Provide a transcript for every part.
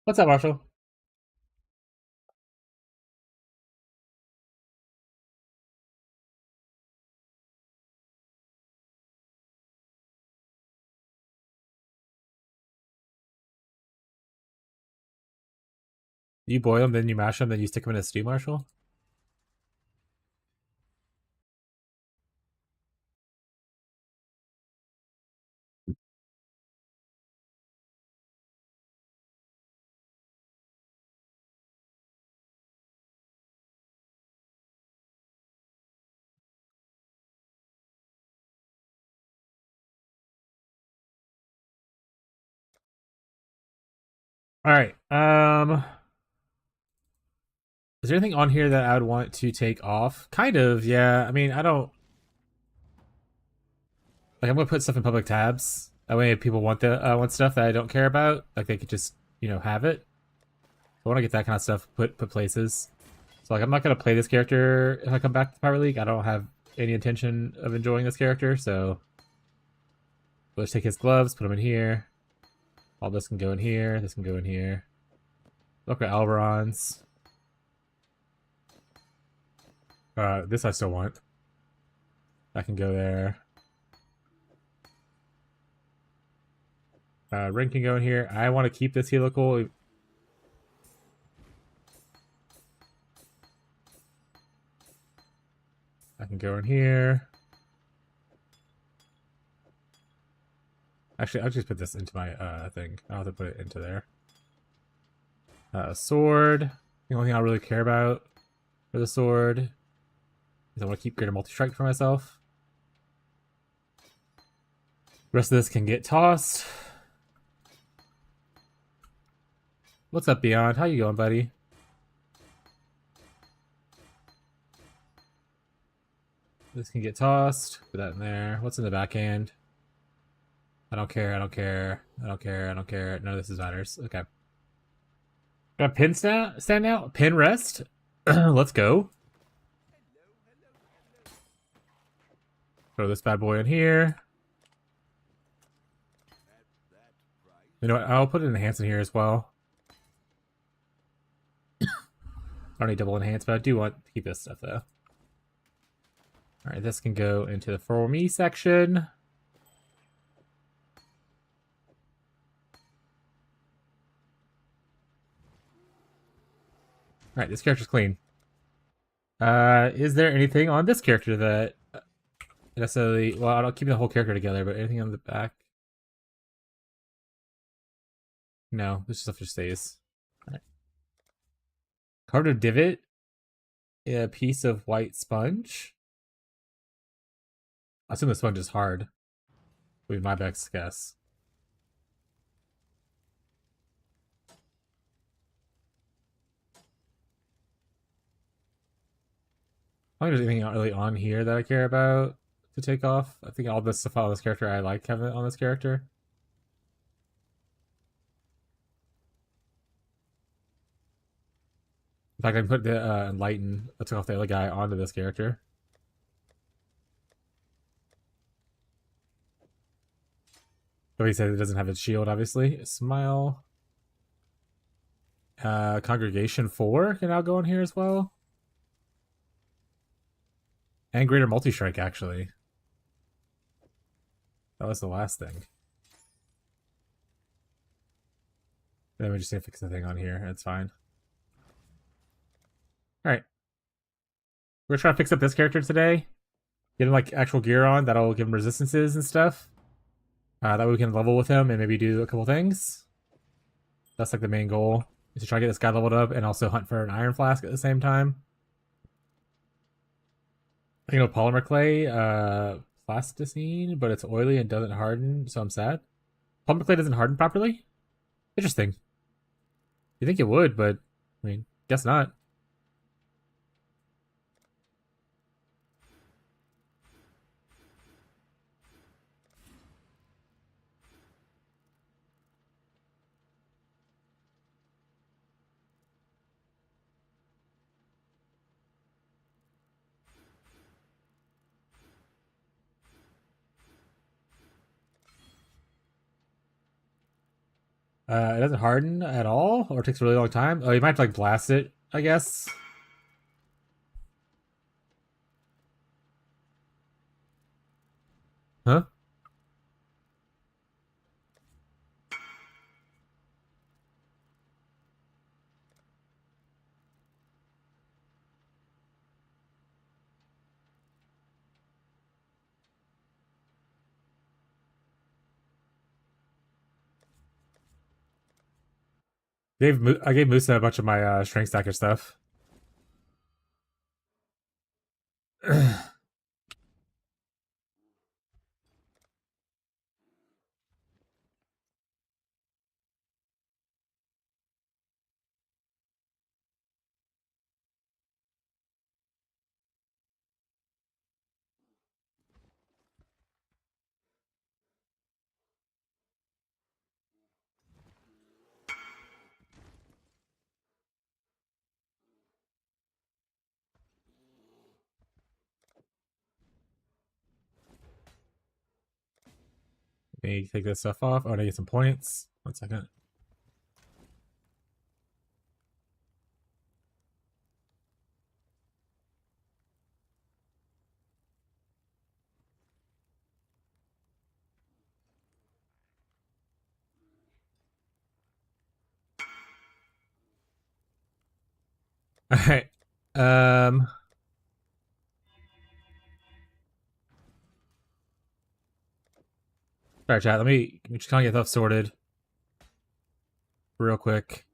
What's up, Marshall? You boil them, then you mash them, then you stick them in a stew, Marshall? All right. Is there anything on here that I would want to take off? Kind of, yeah. I mean, I don't like. I'm gonna put stuff in public tabs. That way, if people want stuff that I don't care about, like they could just have it. I want to get that kind of stuff put places. So like, I'm not gonna play this character if I come back to Power League. I don't have any intention of enjoying this character, so let's take his gloves, put them in here. All this can go in here. This can go in here. Look at Alberons. This I still want. That can go there. Ring can go in here. I want to keep this helical. I can go in here. Actually, I'll just put this into my thing. I'll have to put it into there. Sword. The only thing I really care about for the sword is I want to keep greater multi-strike for myself. The rest of this can get tossed. What's up, Beyond? How you going, buddy? This can get tossed. Put that in there. What's in the backhand? I don't care. I don't care. I don't care. I don't care. None of this matters. Okay. Got pin stand out? Pin rest? Let's go. Throw this bad boy in here. You know what? I'll put an enhance in here as well. I don't need double enhance, but I do want to keep this stuff though. Alright, this can go into the for me section. Alright, this character's clean. Is there anything on this character that necessarily... Well, I'll keep the whole character together, but anything on the back? No, this stuff just stays. Alright. Carved a divot. A piece of white sponge. I assume the sponge is hard. Would be my best guess. I don't think there's anything really on here that I care about to take off. I think all this stuff on this character I like having it on this character. In fact, I can put the Enlighten. I took off the other guy onto this character. But he said it doesn't have its shield, obviously. Smile. Congregation 4 can now go in here as well. And Greater Multi-Strike, actually. That was the last thing. Then we just need to fix the thing on here. It's fine. Alright. We're trying to fix up this character today. Get him like actual gear on. That'll give him resistances and stuff. That way we can level with him and maybe do a couple things. That's like the main goal. Is to try to get this guy leveled up and also hunt for an iron flask at the same time. Polymer clay, plasticine, but it's oily and doesn't harden, so I'm sad. Polymer clay doesn't harden properly? Interesting. You think it would, but I mean, guess not. It doesn't harden at all, or it takes a really long time. Oh, you might have to like blast it, I guess. Huh? I gave Musa a bunch of my strength stacker stuff. Let me take this stuff off. Oh, I get some points. 1 second. All right. Um. Sorry, chat. Let me just kind of get stuff sorted real quick.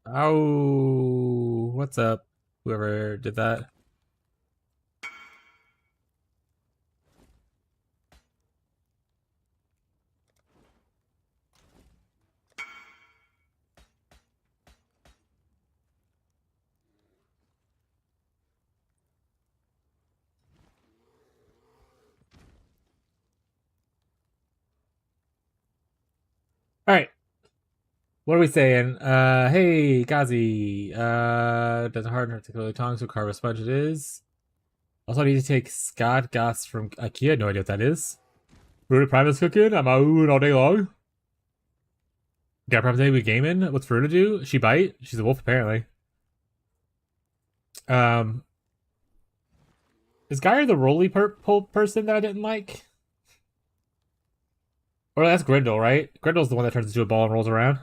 Oh, what's up? Whoever did that. All right. What are we saying? Hey, Gazi. Doesn't harden particularly tongue, so carve a sponge it is. Also, I need to take Scott Gas from IKEA. No idea what that is. Runa Prime is cooking. I'm out all day long. Got Prime today with gaming. What's Runa do? She bite? She's a wolf, apparently. Um, is Geyer the roly person that I didn't like? Or that's Grendel, right? Grendel's the one that turns into a ball and rolls around.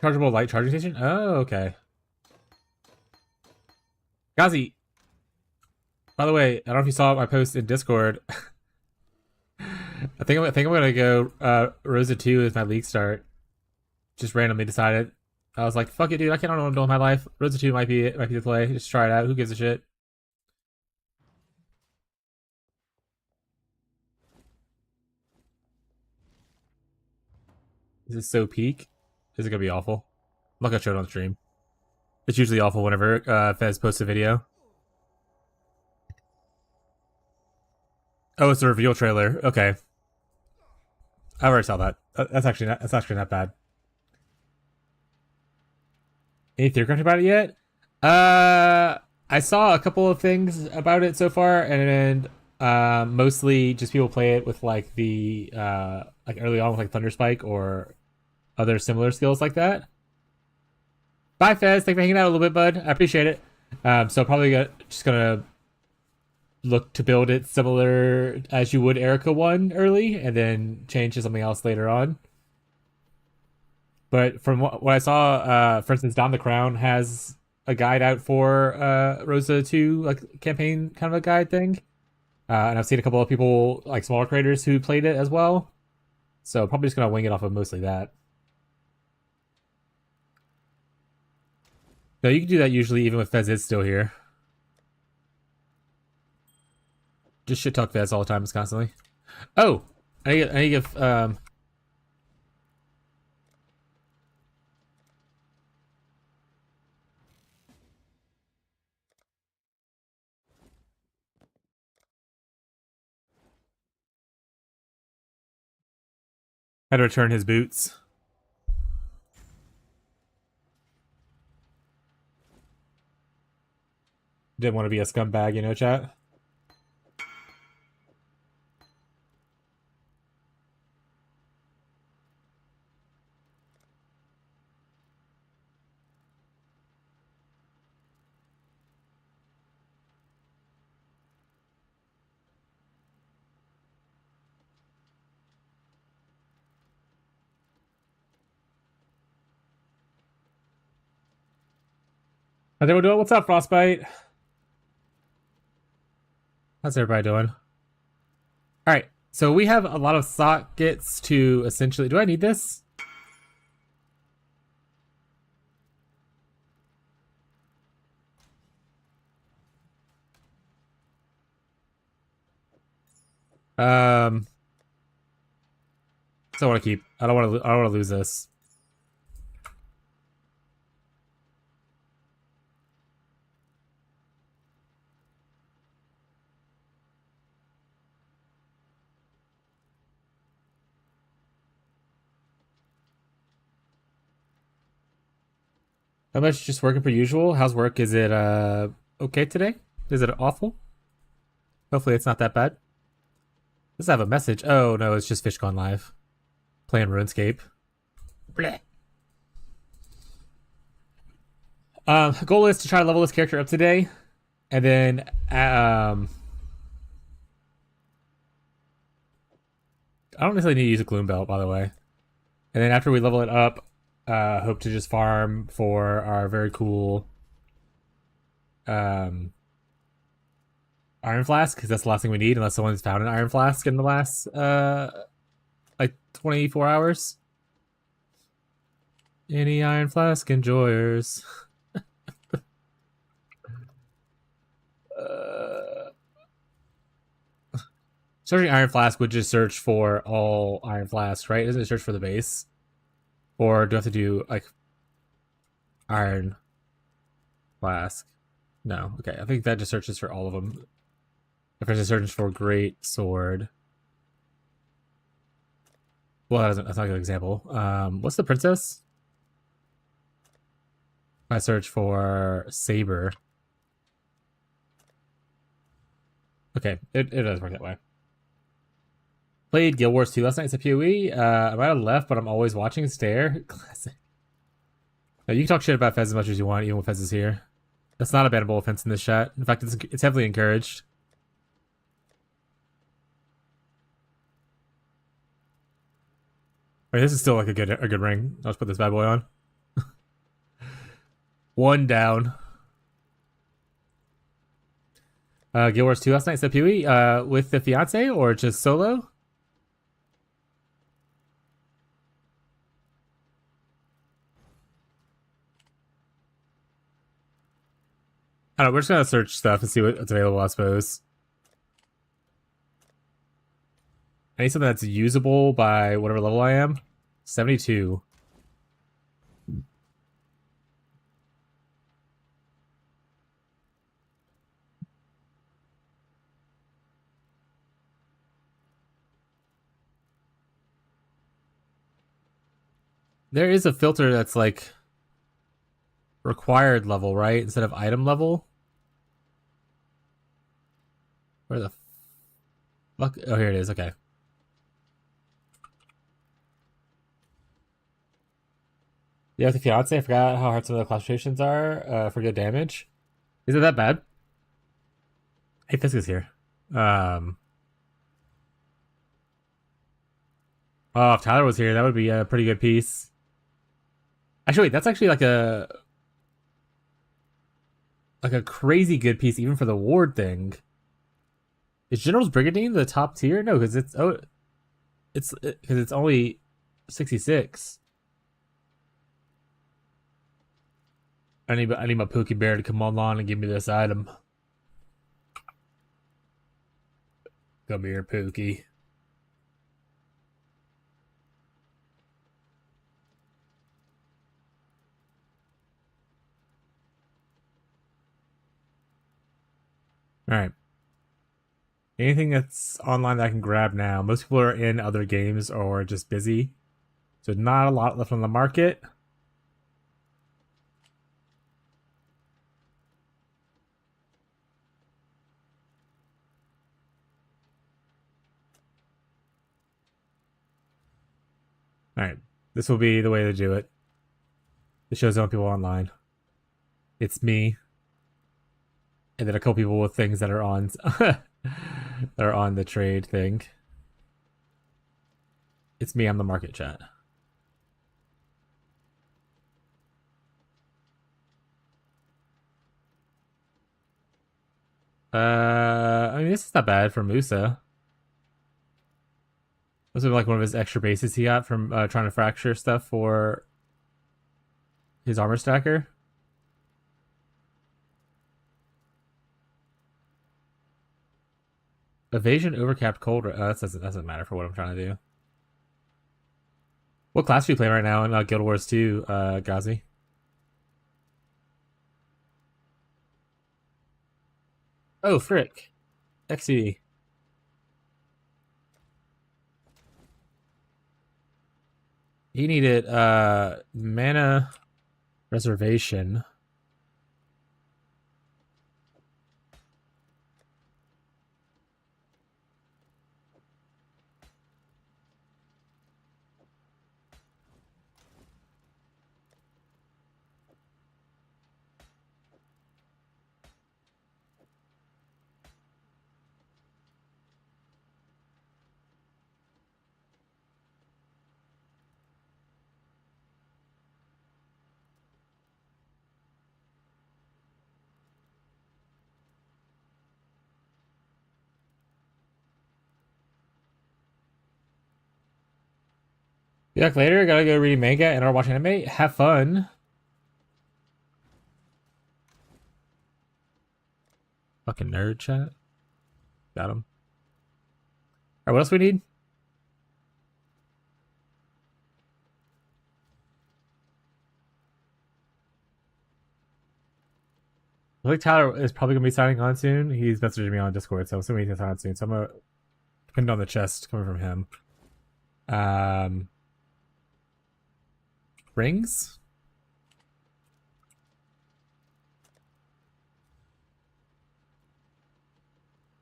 Chargeable light charging station? Oh, okay. Gazi, by the way, I don't know if you saw my post in Discord. I think I'm gonna go Rosa 2 as my league start. Just randomly decided. I was like, fuck it, dude, I can't know what I'm doing with my life. Rosa 2 might be the play. Just try it out. Who gives a shit? Is this so peak? Is it gonna be awful? I'm not gonna show it on stream. It's usually awful whenever Fez posts a video. Oh, it's a reveal trailer. Okay. I already saw that. That's actually not bad. Any theory crunch about it yet? I saw a couple of things about it so far, and mostly just people play it with like the like early on with like Thunder Spike or other similar skills like that. Bye, Fez. Thanks for hanging out a little bit, bud. I appreciate it. So probably just gonna look to build it similar as you would Erica one early, and then change to something else later on. But from what I saw, for instance, Don the Crown has a guide out for Rosa 2, like campaign kind of a guide thing. And I've seen a couple of people, like smaller creators, who played it as well. So probably just gonna wing it off of mostly that. No, you can do that usually even with Fez is still here. Just shit talk Fez all the time, it's constantly. Oh, I need to give how to return his boots. Didn't want to be a scumbag, you know, chat? How's everyone doing? What's up, Frostbite? How's everybody doing? All right, so we have a lot of sockets to essentially. Do I need this? Um, so I want to keep. I don't want to. I don't want to lose this. How much just working per usual? How's work? Is it okay today? Is it awful? Hopefully it's not that bad. Does it have a message? Oh no, it's just Fish Gone Live. Playing RuneScape. Blech. Goal is to try to level this character up today, and then I don't necessarily need to use a Gloom Belt, by the way. And then after we level it up, hope to just farm for our very cool Iron Flask, because that's the last thing we need, unless someone's found an Iron Flask in the last like 24 hours. Any Iron Flask enjoyers? Searching Iron Flask would just search for all Iron Flasks, right? Doesn't it search for the base? Or do I have to do, like, Iron Flask? No. Okay, I think that just searches for all of them. If it searches for Great Sword. Well, that's not a good example. What's the princess? I search for Saber. Okay, it does work that way. Played Guild Wars 2 last night. It's a PoE. I might have left, but I'm always watching. Stare. Classic. No, you can talk shit about Fez as much as you want, even when Fez is here. That's not a bannable offense in this chat. In fact, it's heavily encouraged. Wait, this is still like a good ring. I'll just put this bad boy on. One down. Guild Wars 2 last night. It's a PoE. With the fiance or just solo? I don't know, we're just gonna search stuff and see what's available, I suppose. I need something that's usable by whatever level I am. 72. There is a filter that's like required level, right? Instead of item level. Where the fuck? Oh, here it is. Okay. Yeah, with the fiance, I forgot how hard some of the classifications are for good damage. Is it that bad? Hey, Fisk is here. Oh, if Tyler was here, that would be a pretty good piece. Actually, wait, that's actually like a crazy good piece, even for the ward thing. Is General's Brigandine the top tier? No, because it's only 66. I need my Pookie Bear to come online and give me this item. Come here, Pookie. All right. Anything that's online that I can grab now. Most people are in other games or just busy. So not a lot left on the market. Alright. This will be the way to do it. This shows on people online. It's me. And then a couple people with things that are on that are on the trade thing. It's me, I'm the market chat. I mean, this is not bad for Musa. This is like one of his extra bases he got from trying to fracture stuff for his armor stacker. Evasion overcapped cold. That doesn't matter for what I'm trying to do. What class do you play right now in Guild Wars 2, Ghazi? Oh, frick. XE. He needed mana reservation. Be back later. Gotta go read manga and or watch anime. Have fun. Fucking nerd chat. Got him. Alright, what else we need? I think Tyler is probably gonna be signing on soon. He's messaging me on Discord, so I'm assuming he's gonna sign on soon. So I'm gonna depend on the chest coming from him. Rings?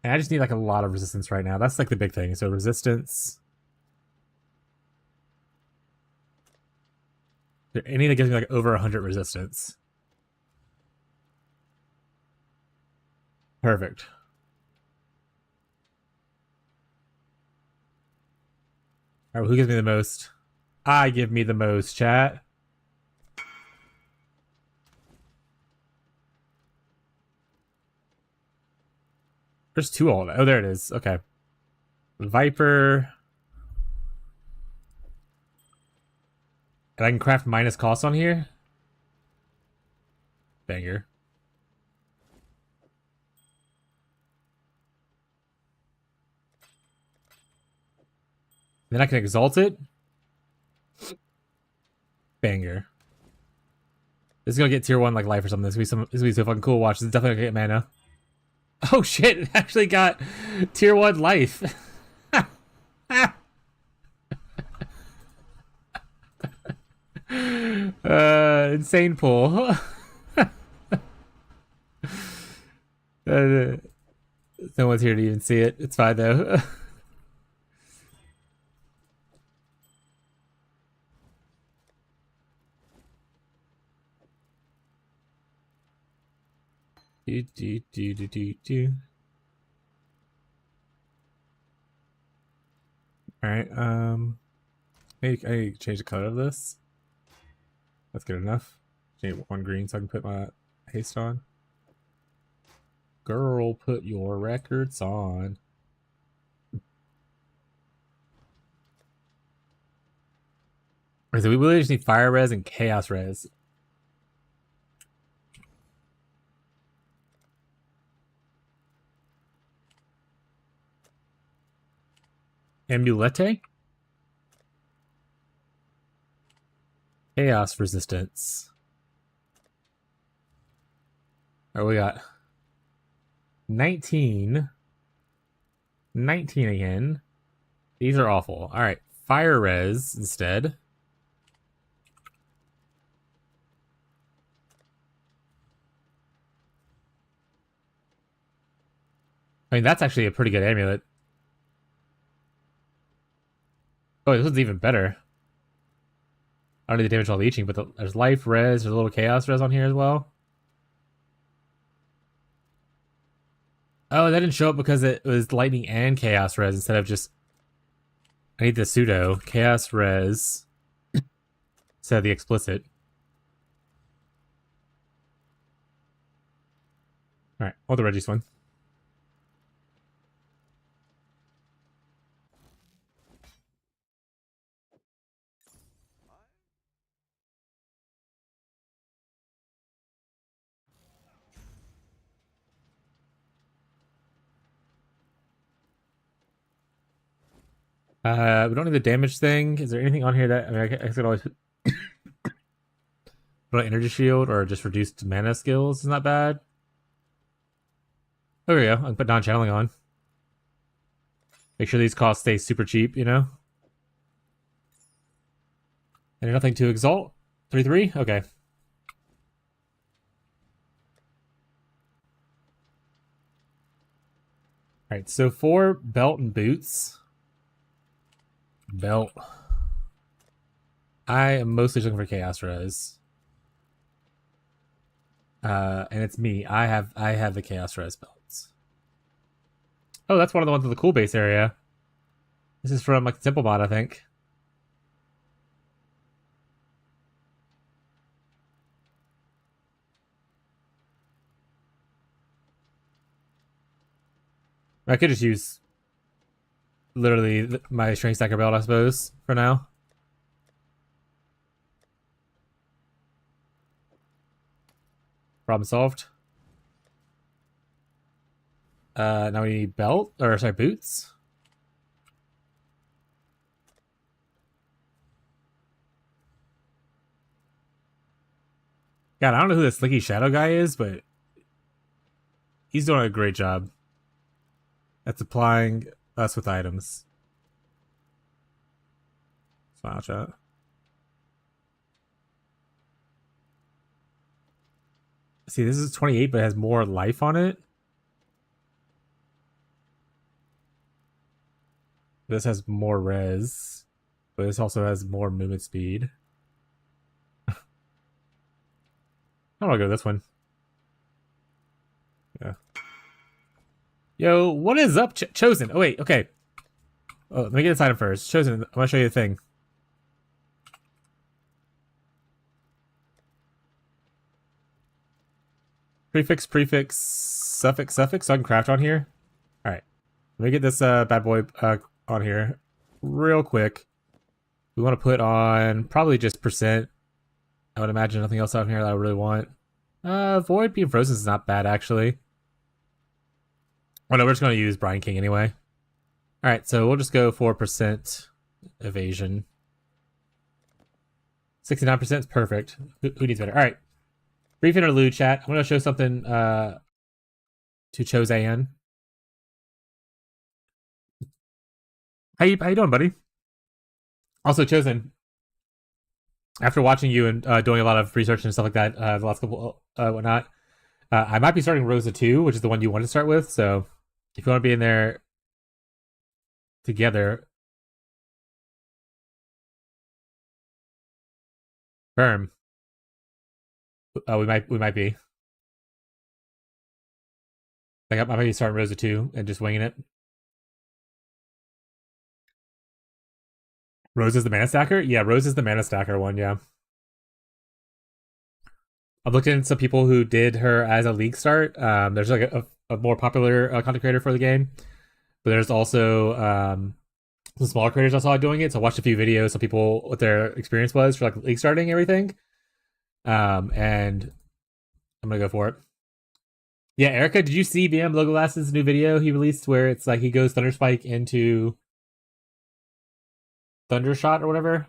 And I just need like a lot of resistance right now. That's like the big thing. So resistance. Is there any that gives me like over 100 resistance? Perfect. All right, who gives me the most? I give me the most, chat. There's two all that. Oh, there it is. Okay. Viper. And I can craft minus cost on here. Banger. Then I can exalt it. Banger. This is gonna get tier 1 like life or something. This is gonna be so fucking cool. Watch, this is definitely gonna get mana. Oh shit, it actually got tier 1 life. Insane pull. No one's here to even see it. It's fine though. do. Alright, maybe I change the color of this. That's good enough. Change one green so I can put my haste on. Girl, put your records on. So we really just need fire res and chaos res. Amulete? Chaos resistance. Alright, we got 19. 19 again. These are awful. Alright, fire res instead. I mean, that's actually a pretty good amulet. Oh, this one's even better. I don't need the damage while leeching, but there's life res, there's a little chaos res on here as well. Oh, that didn't show up because it was lightning and chaos res instead of just. I need the pseudo chaos res instead of the explicit. All right, the Reggie's one. We don't need the damage thing. Is there anything on here that I could always put an energy shield or just reduced mana skills? Is not bad. Oh, there we go. I can put non-channeling on. Make sure these costs stay super cheap, you know? And nothing to exalt. 3/3? Okay. Alright, so for belt and boots. Belt. I am mostly looking for chaos res. And it's me. I have the chaos res belts. Oh, that's one of the ones in the cool base area. This is from like the Temple mod, I think. I could just use literally my strength stacker belt, I suppose, for now. Problem solved. Now we need belt, or sorry, boots. God, I don't know who the Slinky Shadow guy is, but he's doing a great job at supplying us with items. Smile chat. See, this is 28, but it has more life on it. This has more res, but this also has more movement speed. I'm gonna go this one. Yeah. Yo, what is up, Chosen? Oh wait, okay. Oh, let me get this item first. Chosen, I'm gonna show you the thing. Prefix, suffix, so I can craft on here. All right, let me get this bad boy on here real quick. We want to put on probably just percent. I would imagine nothing else out here that I really want. Void being frozen is not bad actually. Oh no, we're just gonna use Brian King anyway. All right, so we'll just go 4% evasion. 69% is perfect. Who needs better? All right. Brief interlude, chat. I'm going to show something to Chosan. How you doing, buddy? Also, Chosen, after watching you and doing a lot of research and stuff like that the last couple whatnot, I might be starting Rosa 2, which is the one you want to start with. So if you want to be in there together, firm. We might be. Like I might be starting Rosa 2 and just winging it. Rose is the mana stacker? Yeah, Rose is the mana stacker one, yeah. I've looked into some people who did her as a league start. There's like a more popular content creator for the game, but there's also some smaller creators I saw doing it. So I watched a few videos, some people what their experience was for like league starting and everything. And I'm gonna go for it. Yeah, Erica, did you see BM Logolast's new video he released where it's like he goes Thunderspike into Thundershot or whatever?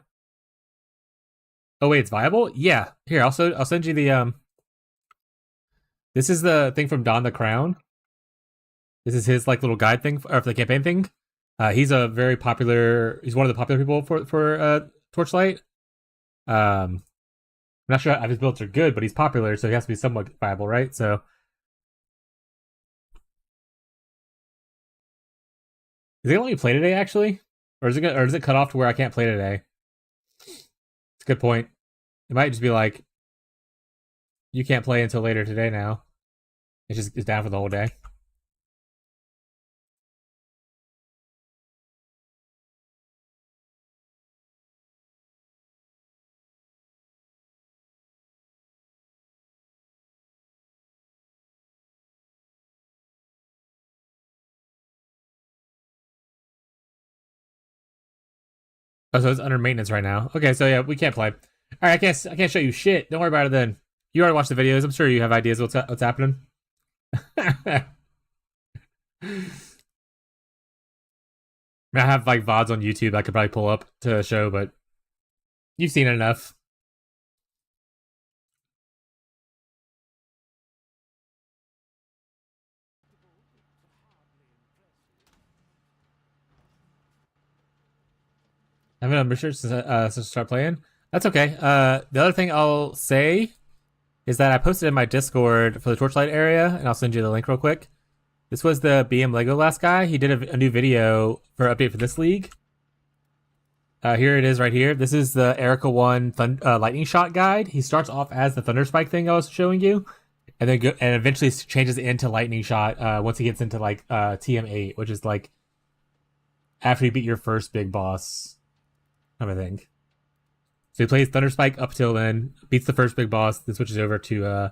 Oh wait, it's viable? Yeah. Here, I'll send you the this is the thing from Don the Crown. This is his like little guide thing or the campaign thing. He's a very popular he's one of the popular people for Torchlight. I'm not sure if his builds are good, but he's popular, so he has to be somewhat viable, right? So is it gonna let me play today actually? Or is it cut off to where I can't play today? a good point. It might just be like, you can't play until later today now. It's down for the whole day. Oh, so it's under maintenance right now. Okay, so yeah, we can't play. All right, I can't show you shit. Don't worry about it then. You already watched the videos. I'm sure you have ideas what's happening. I have like VODs on YouTube I could probably pull up to show, but you've seen it enough. I'm gonna make sure to start playing. That's okay. The other thing I'll say is that I posted in my Discord for the Torchlight area, and I'll send you the link real quick. This was the BM Lego last guy. He did a new video for update for this league. Here it is right here. This is the Erica 1 lightning shot guide. He starts off as the Thunder Spike thing I was showing you, and then and eventually changes it into lightning shot once he gets into like TM8, which is like after you beat your first big boss, I think. So he plays Thunder Spike up till then, beats the first big boss, then switches over to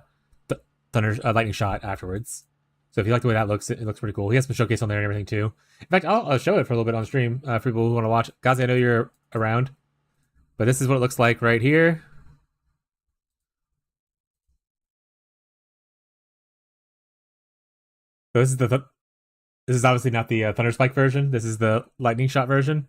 lightning shot afterwards. So if you like the way that looks, it looks pretty cool. He has some showcase on there and everything too. In fact, I'll show it for a little bit on stream for people who want to watch. Gazi, I know you're around, but this is what it looks like right here. So this is obviously not the Thunder Spike version. This is the lightning shot version.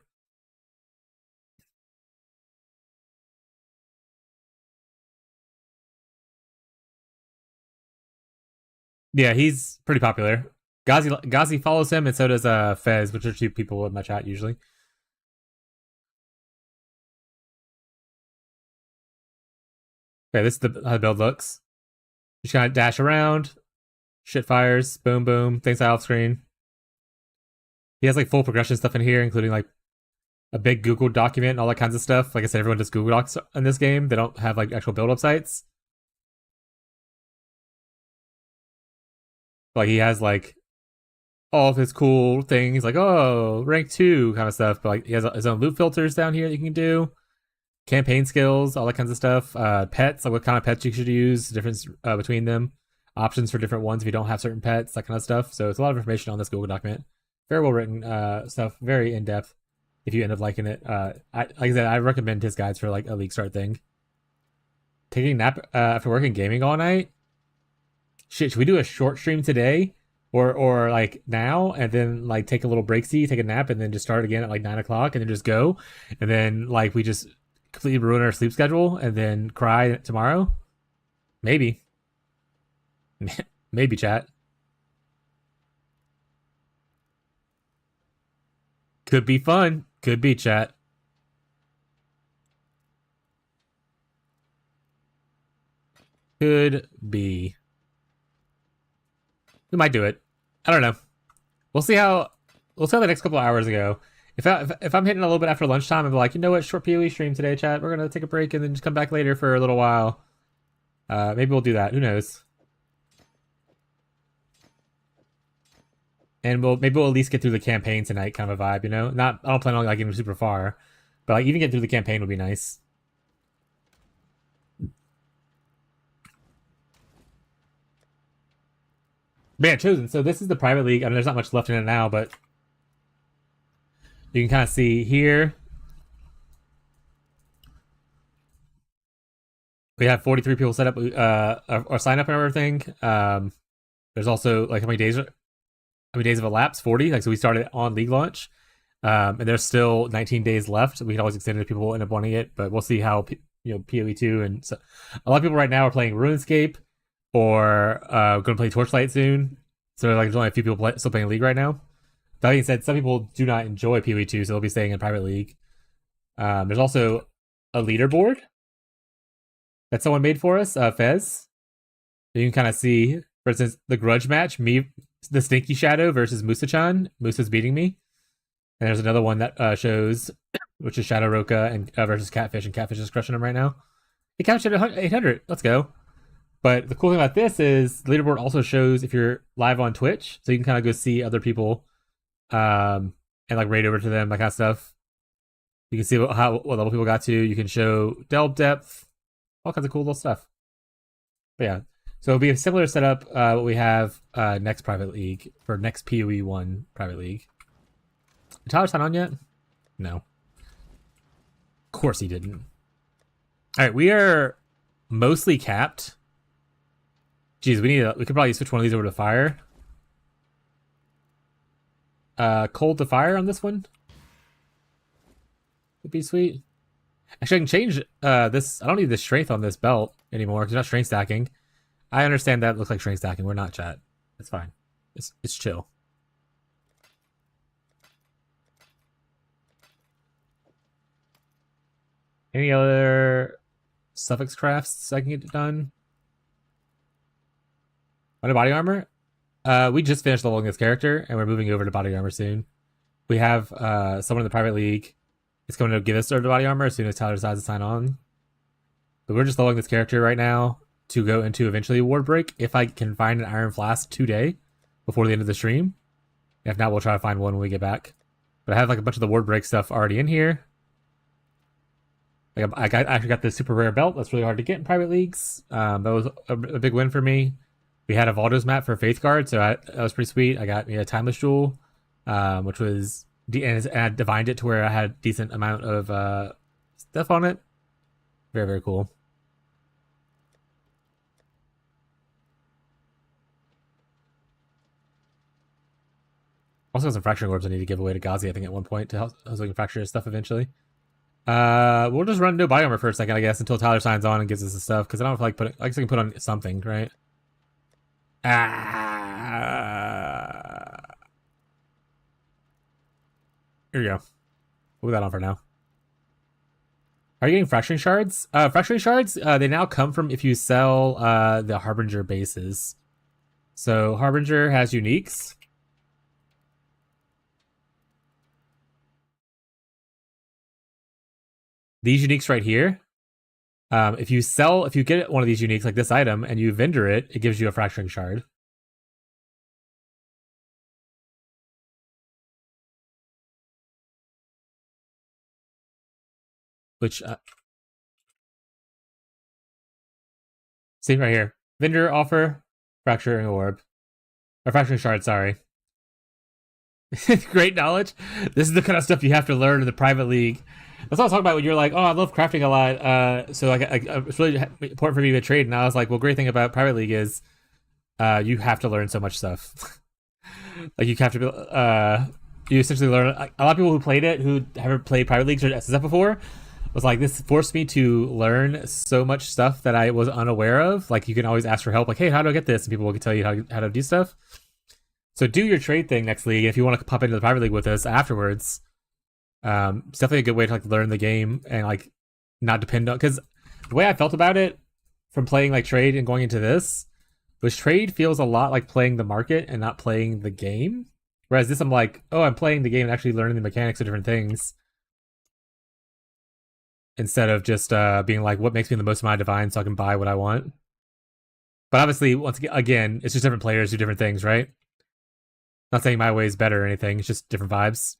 Yeah, he's pretty popular. Gazi follows him, and so does Fez, which are two people in my chat usually. Okay, this is how the build looks. Just kind of dash around, shit fires, boom boom, things off screen. He has like full progression stuff in here, including like a big Google document and all that kinds of stuff. Like I said, everyone does Google Docs in this game. They don't have like actual build up sites. Like he has like all of his cool things, like oh rank 2 kind of stuff. But like he has his own loot filters down here that you can do, campaign skills, all that kinds of stuff. Pets, like what kind of pets you should use, difference between them, options for different ones if you don't have certain pets, that kind of stuff. So it's a lot of information on this Google document. Very well written stuff, very in depth. If you end up liking it, like I said, I recommend his guides for like a league start thing. Taking a nap after working gaming all night. Shit, should we do a short stream today, or like now, and then like take a little breaksy, take a nap, and then just start again at like 9 o'clock, and then just go, and then like we just completely ruin our sleep schedule, and then cry tomorrow? Maybe, maybe chat. Could be fun. Could be chat. Could be. We might do it. I don't know. We'll see how the next couple of hours go. If I'm hitting a little bit after lunchtime, I'm like, you know what, short PoE stream today, chat. We're gonna take a break and then just come back later for a little while. Maybe we'll do that. Who knows? And maybe we'll at least get through the campaign tonight, kind of a vibe, you know. I don't plan on like getting super far, but like even getting through the campaign would be nice. But yeah, Chosen. So this is the private league. I mean, there's not much left in it now, but you can kind of see here. We have 43 people set up or sign up and everything. There's also like how many days have elapsed? 40. Like so, we started on league launch, and there's still 19 days left. We can always extend it if people end up wanting it, but we'll see how PoE2 and so a lot of people right now are playing RuneScape or going to play Torchlight soon. So like there's only a few people still playing League right now. That being said, some people do not enjoy PoE2, so they'll be staying in private league. There's also a leaderboard that someone made for us, Fez. You can kind of see, for instance, the grudge match, me, the Stinky Shadow versus Musa-chan. Musa's beating me. And there's another one that shows which is Shadow Roka and versus Catfish, and Catfish is crushing him right now. He captured 800. Let's go. But the cool thing about this is the leaderboard also shows if you're live on Twitch, so you can kind of go see other people, and like raid over to them, that kind of stuff. You can see what level people got to. You can show delve depth, all kinds of cool little stuff. But yeah, so it'll be a similar setup what we have next private league for next PoE 1 private league. Did Tyler sign on yet? No. Of course he didn't. All right, we are mostly capped. Geez, we could probably switch one of these over to fire. Cold to fire on this one would be sweet. Actually, I can change this. I don't need the strength on this belt anymore because it's not strength stacking. I understand that looks like strength stacking. We're not, chat. It's fine. It's chill. Any other suffix crafts I can get done? Under body armor? We just finished leveling this character, and we're moving over to body armor soon. We have someone in the private league. It's going to give us the body armor as soon as Tyler decides to sign on. But we're just leveling this character right now to go into eventually Ward Break if I can find an Iron Flask today before the end of the stream. If not, we'll try to find one when we get back. But I have like a bunch of the Ward Break stuff already in here. Like I actually got this super rare belt that's really hard to get in private leagues. That was a big win for me. We had a Valdo's map for Faith Guard, so that was pretty sweet. I got a Timeless Jewel, which was and I divined it to where I had a decent amount of stuff on it. Very, very cool. Also got some fracturing orbs I need to give away to Ghazi, I think, at one point to help so we can fracture his stuff eventually. We'll just run into Bioarmor for a second, I guess, until Tyler signs on and gives us the stuff, because I don't feel like I guess I can put on something, right? Here we go. We'll put that on for now. Are you getting fracturing shards? Fracturing shards, they now come from if you sell the Harbinger bases. So Harbinger has uniques. These uniques right here. If you get one of these uniques like this item and you vendor it, it gives you a fracturing shard. Which see right here. Vendor offer, fracturing orb. Or fracturing shard, sorry. Great knowledge. This is the kind of stuff you have to learn in the private league. That's what I was talking about when you're like, oh, I love crafting a lot. So like, it's really important for me to trade. And I was like, well, great thing about private league is you have to learn so much stuff. Like you have to you essentially learn. A lot of people who played it, who haven't played private leagues or SSF before, was like, this forced me to learn so much stuff that I was unaware of. Like you can always ask for help. Like, hey, how do I get this? And people will tell you how to do stuff. So do your trade thing next league. If you want to pop into the private league with us afterwards, it's definitely a good way to like learn the game and like not depend on, because the way I felt about it from playing like trade and going into this was trade feels a lot like playing the market and not playing the game. Whereas this, I'm like, oh, I'm playing the game and actually learning the mechanics of different things instead of just being like, what makes me the most amount of divine so I can buy what I want. But obviously, once again, it's just different players do different things, right? Not saying my way is better or anything. It's just different vibes.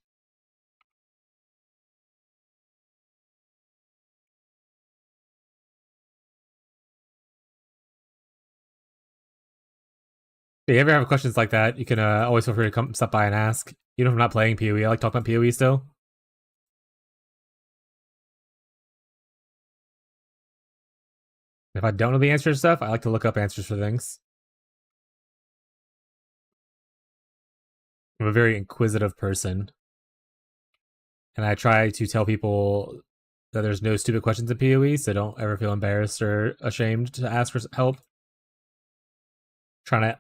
If you ever have questions like that, you can always feel free to come stop by and ask. Even if I'm not playing PoE, I like talking about PoE still. If I don't know the answer to stuff, I like to look up answers for things. I'm a very inquisitive person. And I try to tell people that there's no stupid questions in PoE, so don't ever feel embarrassed or ashamed to ask for help. Trying to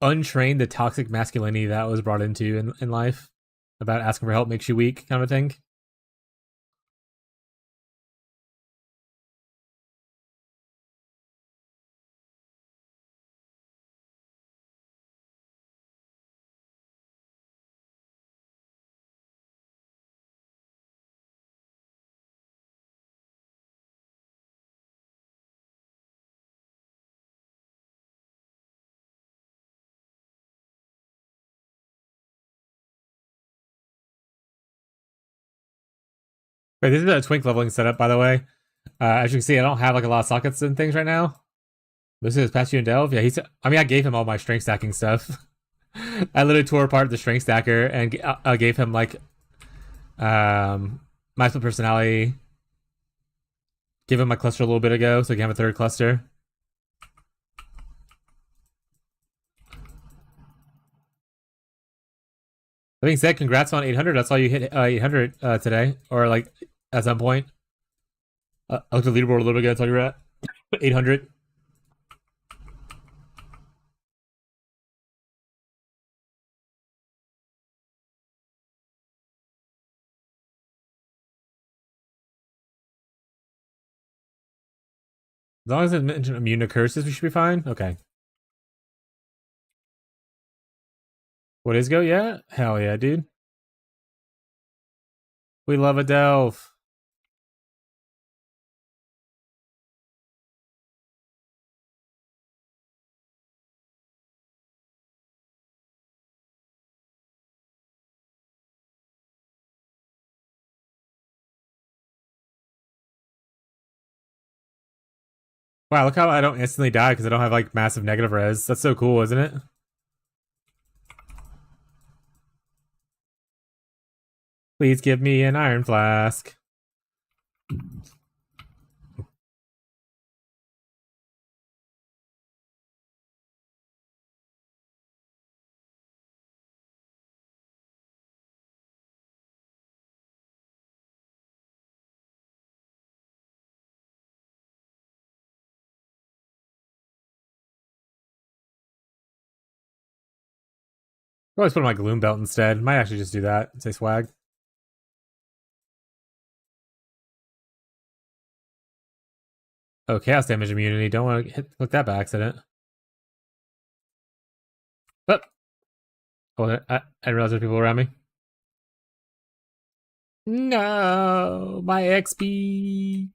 untrain the toxic masculinity that was brought into in life about asking for help makes you weak kind of a thing. Wait, this is a twink leveling setup, by the way. As you can see, I don't have like a lot of sockets and things right now. This is past you and Delve. Yeah, I mean, I gave him all my strength stacking stuff. I literally tore apart the strength stacker and I gave him like my split personality. Give him my cluster a little bit ago, so he can have a third cluster. That being said, congrats on 800. I saw you hit 800 today, or like at some point. I looked at the leaderboard a little bit ago. I told you at 800. As long as it's mentioned immune to curses, we should be fine. Okay. What is go? Yeah? Hell yeah, dude. We love a delve. Wow, look how I don't instantly die because I don't have like massive negative res. That's so cool, isn't it? Please give me an iron flask. I always put on my gloom belt instead. Might actually just do that. Say swag. Oh, chaos damage immunity. Don't want to click that by accident. But oh, I didn't realize there were people around me. No, my XP.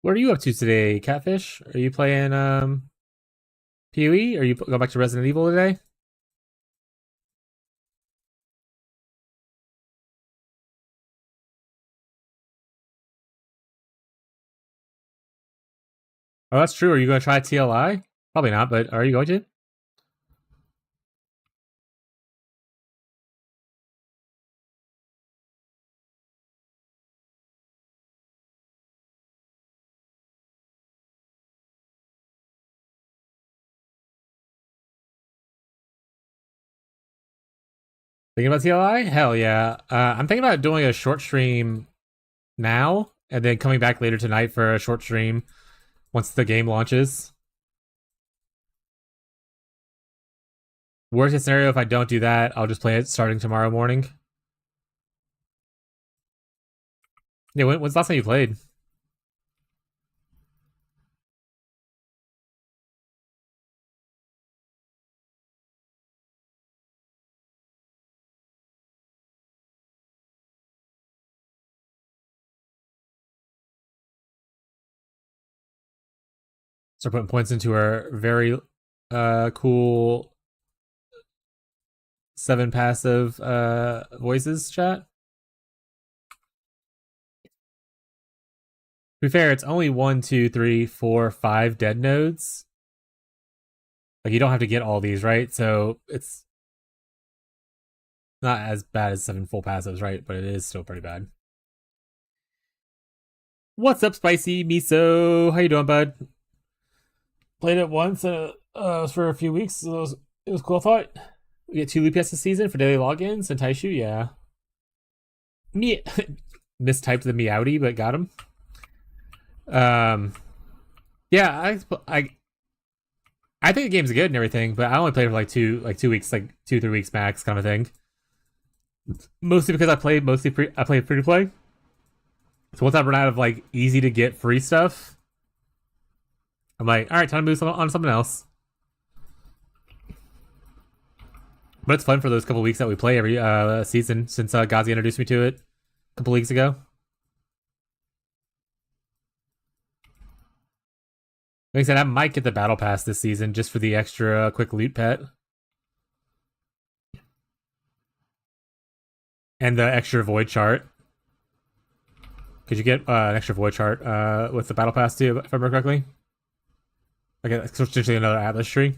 What are you up to today, Catfish? Are you playing PoE? Are you go back to Resident Evil today? Oh, that's true. Are you going to try TLI? Probably not, but are you going to? Thinking about TLI? Hell yeah. I'm thinking about doing a short stream now and then coming back later tonight for a short stream once the game launches. Worst case scenario, if I don't do that, I'll just play it starting tomorrow morning. Yeah, when's the last time you played? Start putting points into our very cool 7 passive voices chat. To be fair, it's only 1, 2, 3, 4, 5 dead nodes. Like you don't have to get all these, right? So it's not as bad as 7 full passives, right? But it is still pretty bad. What's up, Spicy Miso? How you doing, bud? Played it once for a few weeks. So it was cool. I thought we get 2 Lupias this season for daily logins and Taishu. Yeah. Me mistyped the Meowdy, but got him. Yeah, I think the game's good and everything, but I only played for like 2 weeks, like 2-3 weeks max, kind of thing. Mostly because I played free to play. So once I run out of like easy to get free stuff, I'm like, all right, time to move on to something else. But it's fun for those couple weeks that we play every season since Gazi introduced me to it a couple weeks ago. Like I said, I might get the battle pass this season just for the extra quick loot pet. And the extra void chart. Could you get an extra void chart with the battle pass too, if I remember correctly? Like essentially another Atlas tree.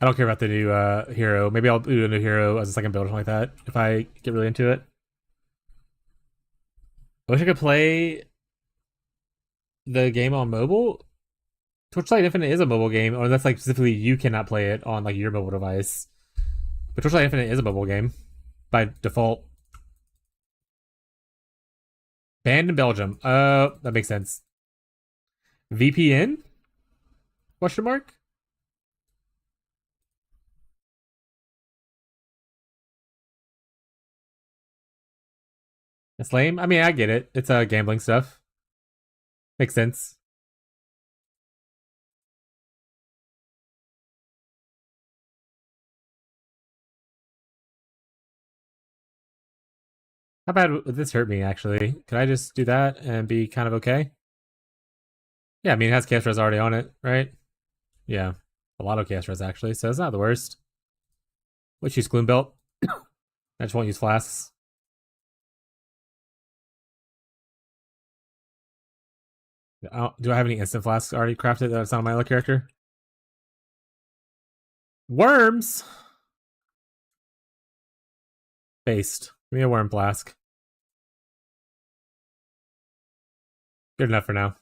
I don't care about the new hero. Maybe I'll do a new hero as a second build or something like that if I get really into it. I wish I could play the game on mobile. Torchlight Infinite is a mobile game, or that's like specifically you cannot play it on like your mobile device. But Torchlight Infinite is a mobile game by default. Banned in Belgium. That makes sense. VPN? Question mark? It's lame. I mean, I get it. It's gambling stuff. Makes sense. How bad would this hurt me, actually? Could I just do that and be kind of okay? Yeah, I mean, it has Chaos Res already on it, right? Yeah. A lot of Chaos Res, actually, so it's not the worst. Let's use Gloom Belt. I just won't use Flasks. Do I have any instant flasks already crafted that's not on my other character? Worms! Based. Give me a worm flask. Good enough for now.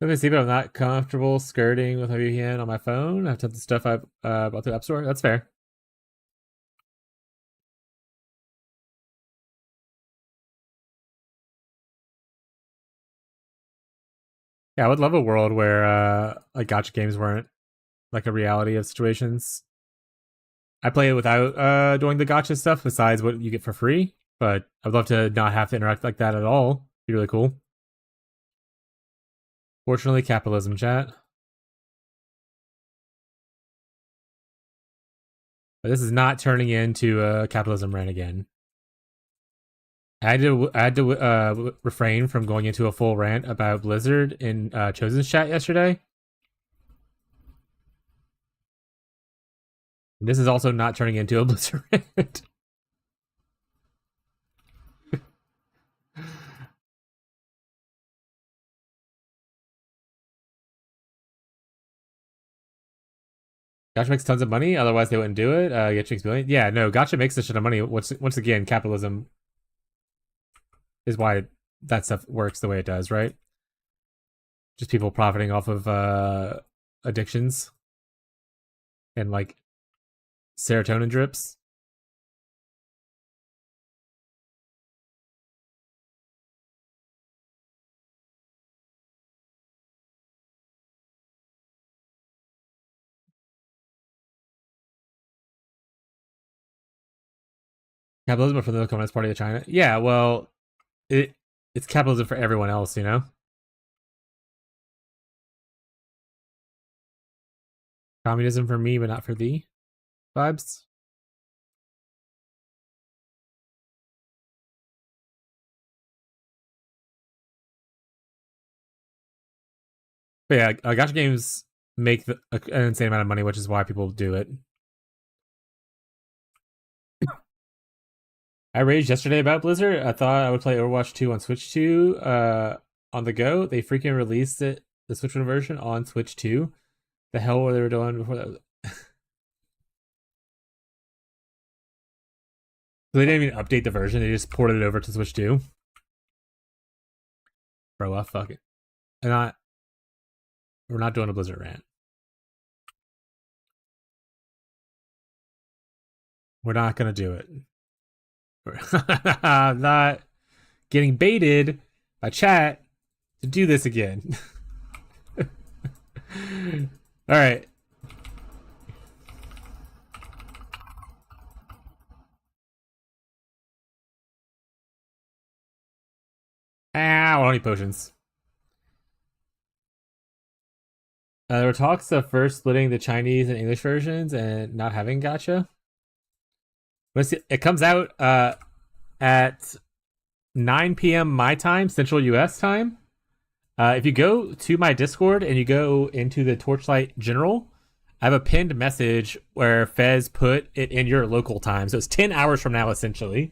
Let me see, but I'm not comfortable skirting with my VPN on my phone. I have tons of stuff I bought through the App Store. That's fair. Yeah, I would love a world where like gacha games weren't like a reality of situations. I play it without doing the gacha stuff besides what you get for free, but I'd love to not have to interact like that at all. Be really cool. Fortunately, capitalism, chat. But this is not turning into a capitalism rant again. I had to refrain from going into a full rant about Blizzard in Chosen's chat yesterday. This is also not turning into a Blizzard rant. Gacha makes tons of money, otherwise they wouldn't do it. Gacha makes billion. Yeah, no, Gacha makes a shit of money. Once again, capitalism is why that stuff works the way it does, right? Just people profiting off of addictions and like serotonin drips. Capitalism for the Communist Party of China. Yeah, well, it's capitalism for everyone else, you know? Communism for me, but not for thee vibes. But yeah, gacha games make an insane amount of money, which is why people do it. I raged yesterday about Blizzard. I thought I would play Overwatch 2 on Switch 2 on the go. They freaking released it, the Switch 1 version, on Switch 2. The hell were they were doing before that? They didn't even update the version. They just ported it over to Switch 2. Bro, fuck it. We're not doing a Blizzard rant. We're not gonna do it. I'm not getting baited by chat to do this again. All right. I don't need potions. There were talks of first splitting the Chinese and English versions and not having gacha. It comes out at 9 p.m. my time, Central US time. If you go to my Discord and you go into the Torchlight General, I have a pinned message where Fez put it in your local time. So it's 10 hours from now, essentially.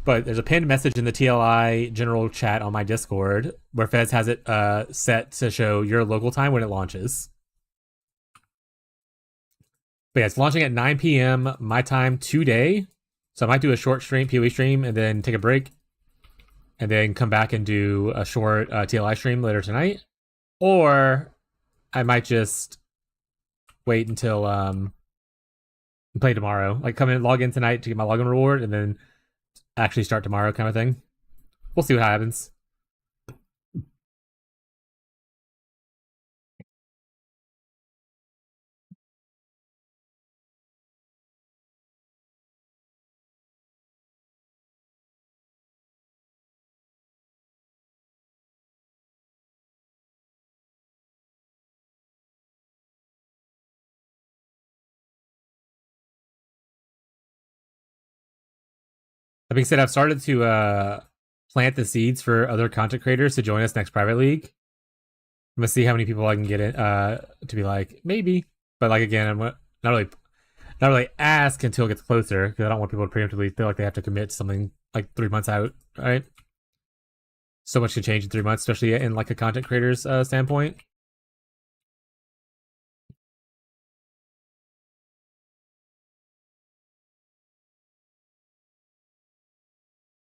But there's a pinned message in the TLI general chat on my Discord where Fez has it set to show your local time when it launches. But yeah, it's launching at 9 p.m. my time today. So I might do a short stream, PoE stream, and then take a break. And then come back and do a short TLI stream later tonight. Or I might just wait until play tomorrow. Like come in, log in tonight to get my login reward, and then actually start tomorrow kind of thing. We'll see what happens. That being said, I've started to plant the seeds for other content creators to join us next private league. I'm gonna see how many people I can get in to be like maybe, but like again, I'm not really ask until it gets closer because I don't want people to preemptively feel like they have to commit to something like 3 months out. Right? So much can change in 3 months, especially in like a content creator's standpoint.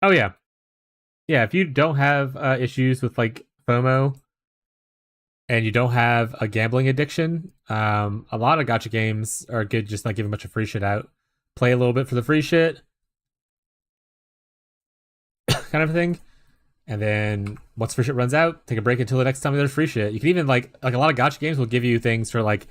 Oh yeah, yeah. If you don't have issues with like FOMO and you don't have a gambling addiction, a lot of gacha games are good. Just like giving a bunch of free shit out, play a little bit for the free shit, kind of thing. And then once free shit runs out, take a break until the next time there's free shit. You can even like a lot of gacha games will give you things for like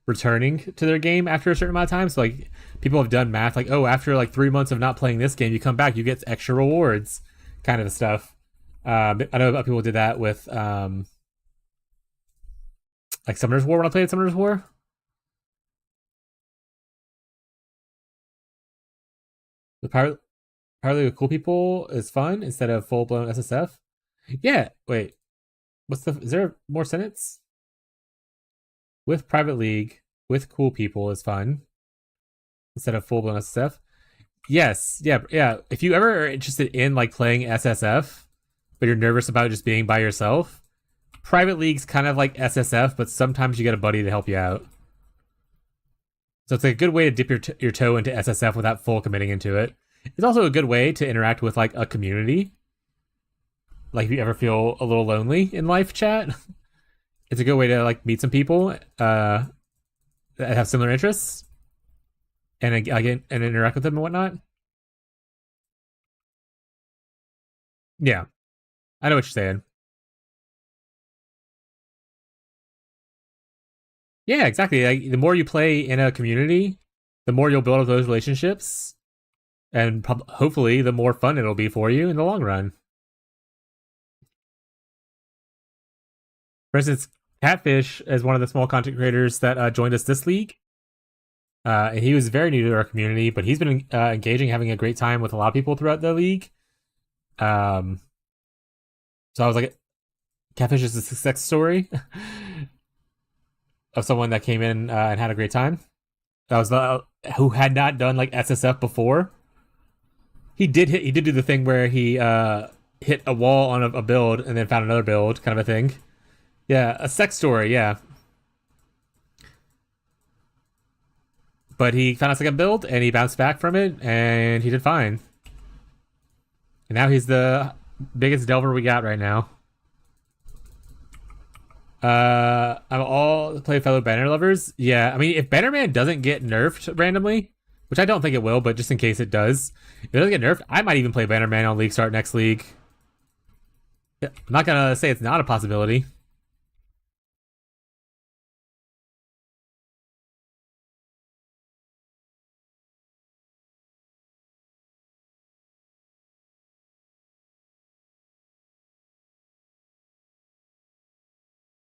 returning to their game after a certain amount of time. So like people have done math like, oh, after like 3 months of not playing this game, you come back, you get extra rewards, kind of stuff. I know people did that with like Summoner's War when I played Summoner's War. The Power League with cool people is fun instead of full blown SSF. Yeah, wait. Is there more sentence? With private league with cool people is fun instead of full blown SSF. Yes, yeah. If you ever are interested in like playing SSF, but you're nervous about just being by yourself, private league's kind of like SSF, but sometimes you get a buddy to help you out. So it's a good way to dip your toe into SSF without full committing into it. It's also a good way to interact with like a community. Like if you ever feel a little lonely in life chat, it's a good way to like meet some people that have similar interests and again and interact with them and whatnot. Yeah, I know what you're saying. Yeah, exactly. Like, the more you play in a community, the more you'll build up those relationships, and hopefully, the more fun it'll be for you in the long run. For instance, Catfish is one of the small content creators that joined us this league. And he was very new to our community, but he's been engaging, having a great time with a lot of people throughout the league. So I was like, Catfish is a success story of someone that came in and had a great time. That was who had not done like SSF before. He did do the thing where he hit a wall on a build and then found another build, kind of a thing. Yeah, a sex story, yeah. But he found a second build and he bounced back from it and he did fine. And now he's the biggest delver we got right now. I'm all play fellow banner lovers. Yeah, I mean, if Bannerman doesn't get nerfed randomly, which I don't think it will, but just in case it does, if it doesn't get nerfed, I might even play Bannerman on League Start next league. I'm not gonna say it's not a possibility.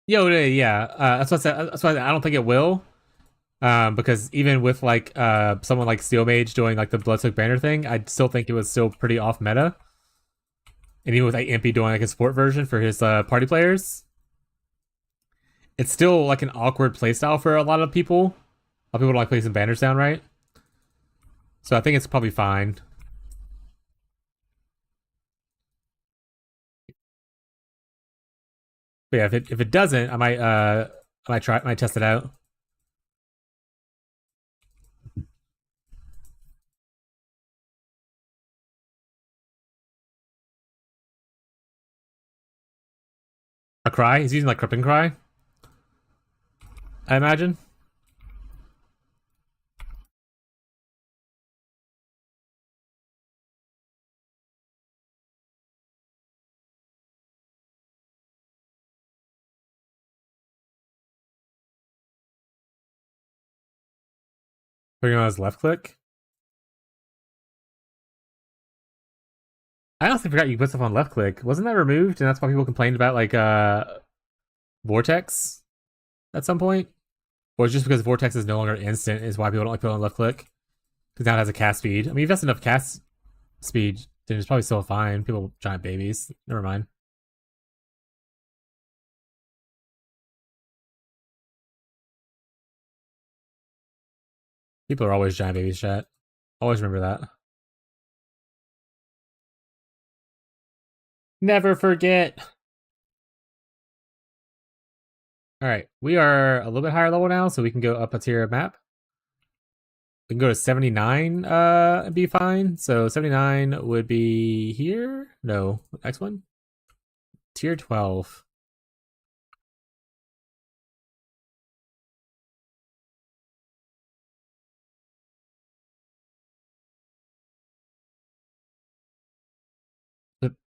Yo, yeah, that's why I don't think it will. Because even with like someone like Steel Mage doing like the Bloodsoak banner thing, I still think it was still pretty off meta. And even with like Impy doing like a support version for his party players, it's still like an awkward playstyle for a lot of people. lot of people don't like placing banners down right. So I think it's probably fine. But yeah, if it doesn't, I might test it out. A cry? He's using like Crippin' Cry, I imagine. Putting on his left click. I honestly forgot you put stuff on left click. Wasn't that removed? And that's why people complained about like Vortex at some point? Or it's just because Vortex is no longer instant is why people don't like put it on left click? Because now it has a cast speed. I mean, if that's enough cast speed, then it's probably still fine. People giant babies. Never mind. People are always giant babies, chat. Always remember that. Never forget. All right, we are a little bit higher level now, so we can go up a tier of map. We can go to 79 and be fine. So 79 would be here. No, next one. Tier 12.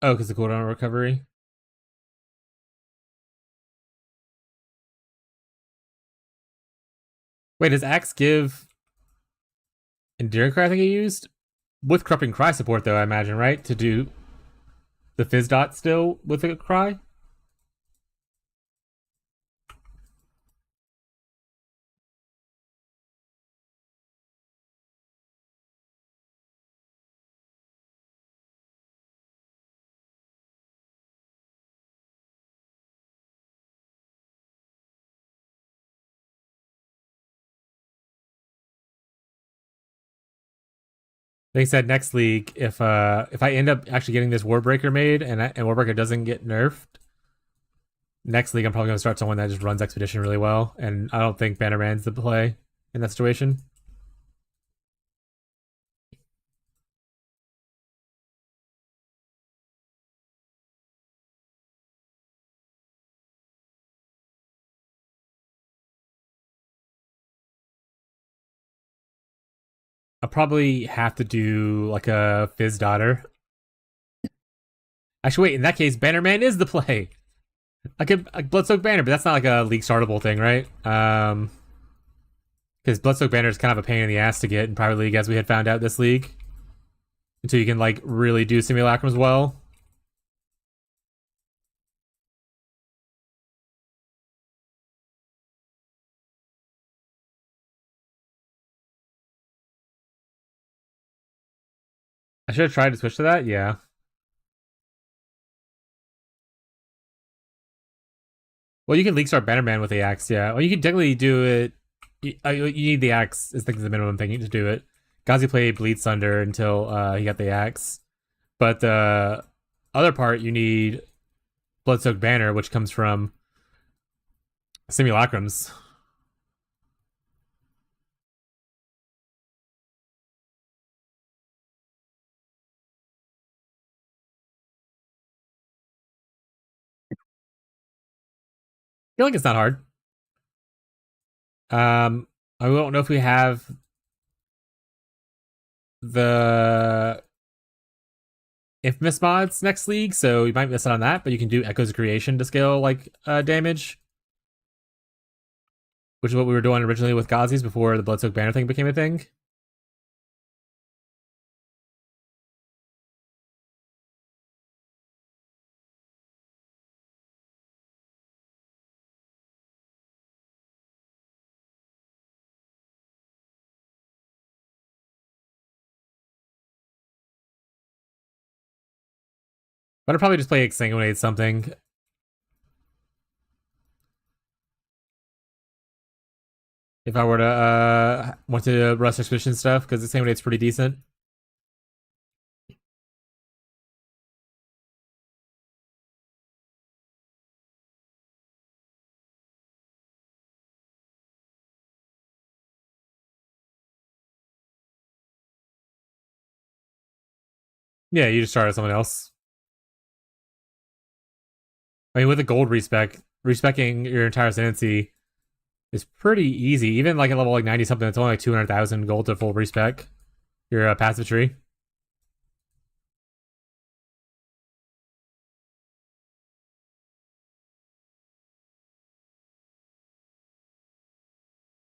Oh, because the cooldown recovery. Wait, does Axe give Enduring Cry? I think he used with Corrupting Cry support, though. I imagine, right, to do the Fizz dot still with the Cry. They said next league, if I end up actually getting this Warbreaker made and Warbreaker doesn't get nerfed, next league I'm probably gonna start someone that just runs Expedition really well, and I don't think Bannerman's the play in that situation. I'll probably have to do like a Fizz daughter. Actually, wait. In that case, Bannerman is the play. I could like Bloodsoak Banner, but that's not like a league startable thing, right? Because Bloodsoak Banner is kind of a pain in the ass to get in private league, as we had found out this league. Until you can like really do simulacrums well. I should have tried to switch to that. Yeah. Well, you can league start Bannerman with the axe. Yeah. Well, you can technically do it. You need the axe. I think is the minimum thing to do it. Gazi played Bleed Thunder until he got the axe. But the other part, you need Bloodsoaked Banner, which comes from simulacrums. I feel like it's not hard. I don't know if we have the Infamous mods next league, so you might miss out on that, but you can do Echoes of Creation to scale like damage, which is what we were doing originally with Gazis before the Bloodsoaked Banner thing became a thing. But I'd probably just play Exsanguinate something. if I were to want to rush expedition stuff, because the same way it's pretty decent. Yeah, you just start as someone else. I mean, with a gold respec, respecing your entire ascendancy is pretty easy. Even like at level like 90 something, it's only like 200,000 gold to full respec your passive tree.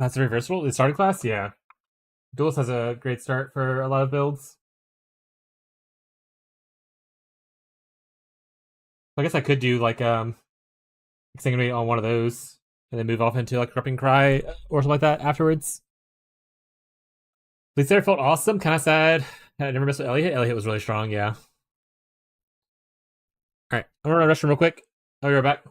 That's very versatile. The starting class, yeah. Duelist has a great start for a lot of builds. I guess I could do like extinguish on one of those and then move off into like corrupting cry or something like that afterwards. Least there felt awesome. Kind of sad. I never missed with Elliot. Elliot was really strong. Yeah. All right, I'm gonna run to the restroom real quick. I'll be right back.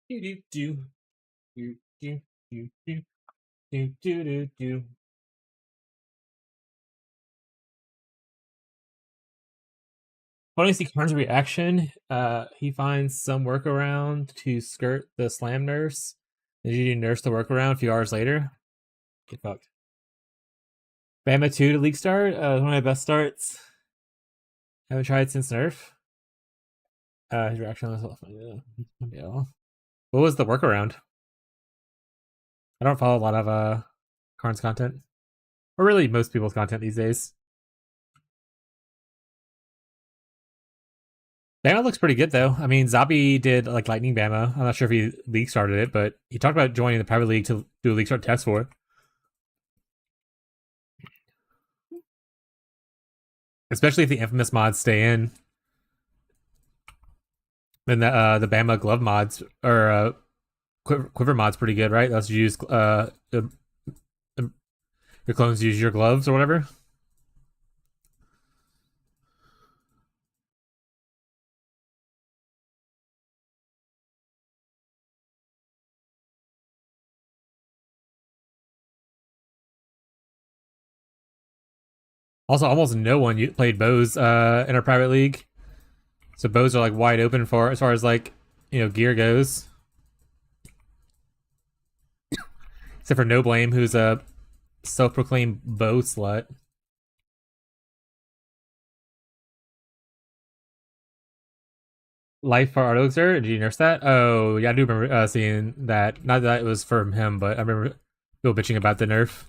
Do do do do do do do do do do do. Funny to see Karn's reaction. He finds some workaround to skirt the slam nurse. Did you nurse the workaround a few hours later? Get fucked. Bama 2 to league start. One of my best starts. Haven't tried since nerf. His reaction was yeah. What was the workaround? I don't follow a lot of Karn's content, or really most people's content these days. Bama looks pretty good though. I mean, Zabi did like Lightning Bama. I'm not sure if he league started it, but he talked about joining the private league to do a league start test for it. Especially if the infamous mods stay in. Then the Bama glove mods or quiver mods pretty good, right? That's use your clones use your gloves or whatever. Also, almost no one played bows in our private league, so bows are like wide open for as far as like gear goes. Except for No Blame, who's a self-proclaimed bow slut. Life for Art Elixir. Did you nurse that? Oh, yeah, I do remember seeing that. Not that it was from him, but I remember people bitching about the nerf.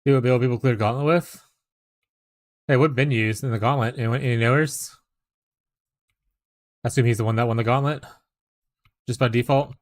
Who would be able people clear Gauntlet with? Hey, what been used in the Gauntlet? Any knowers? I assume he's the one that won the Gauntlet, just by default.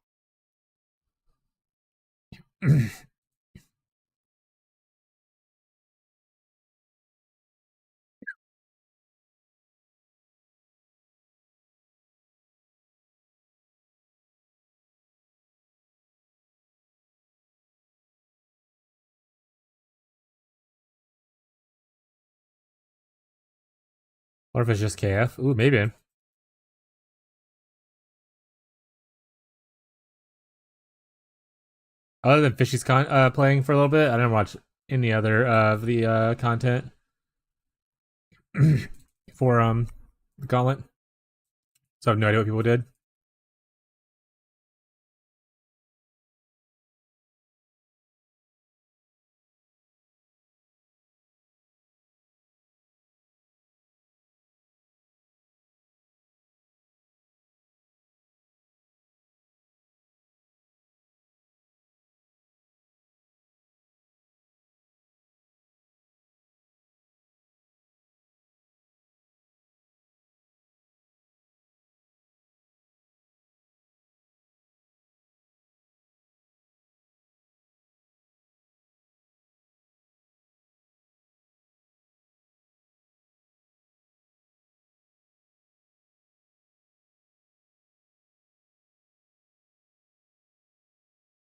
What if it's just KF? Ooh, maybe. Other than Fishy's playing for a little bit, I didn't watch any other of the content for Gauntlet, so I have no idea what people did.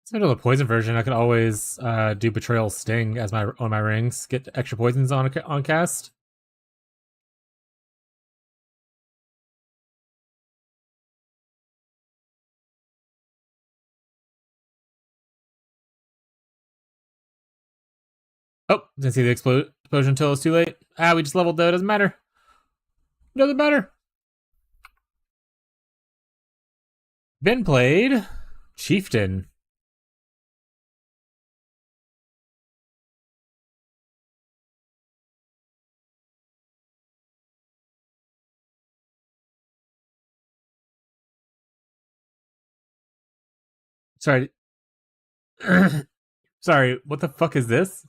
Instead of the poison version, I could always do Betrayal Sting as my on my rings, get extra poisons on cast. Oh, didn't see the explosion until it's too late. Ah, we just leveled though. Doesn't matter. Doesn't matter. Been played. Chieftain. Sorry. Sorry. What the fuck is this?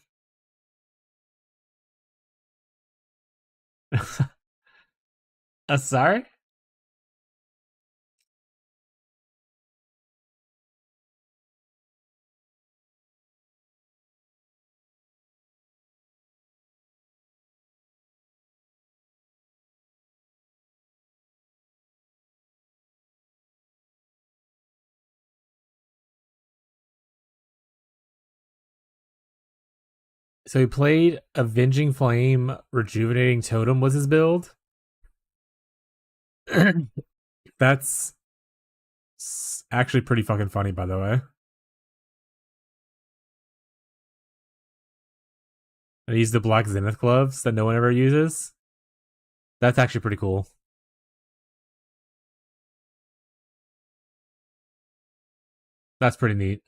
Sorry. So he played Avenging Flame, Rejuvenating Totem was his build. That's actually pretty fucking funny, by the way. And he used the black Zenith gloves that no one ever uses. That's actually pretty cool. That's pretty neat.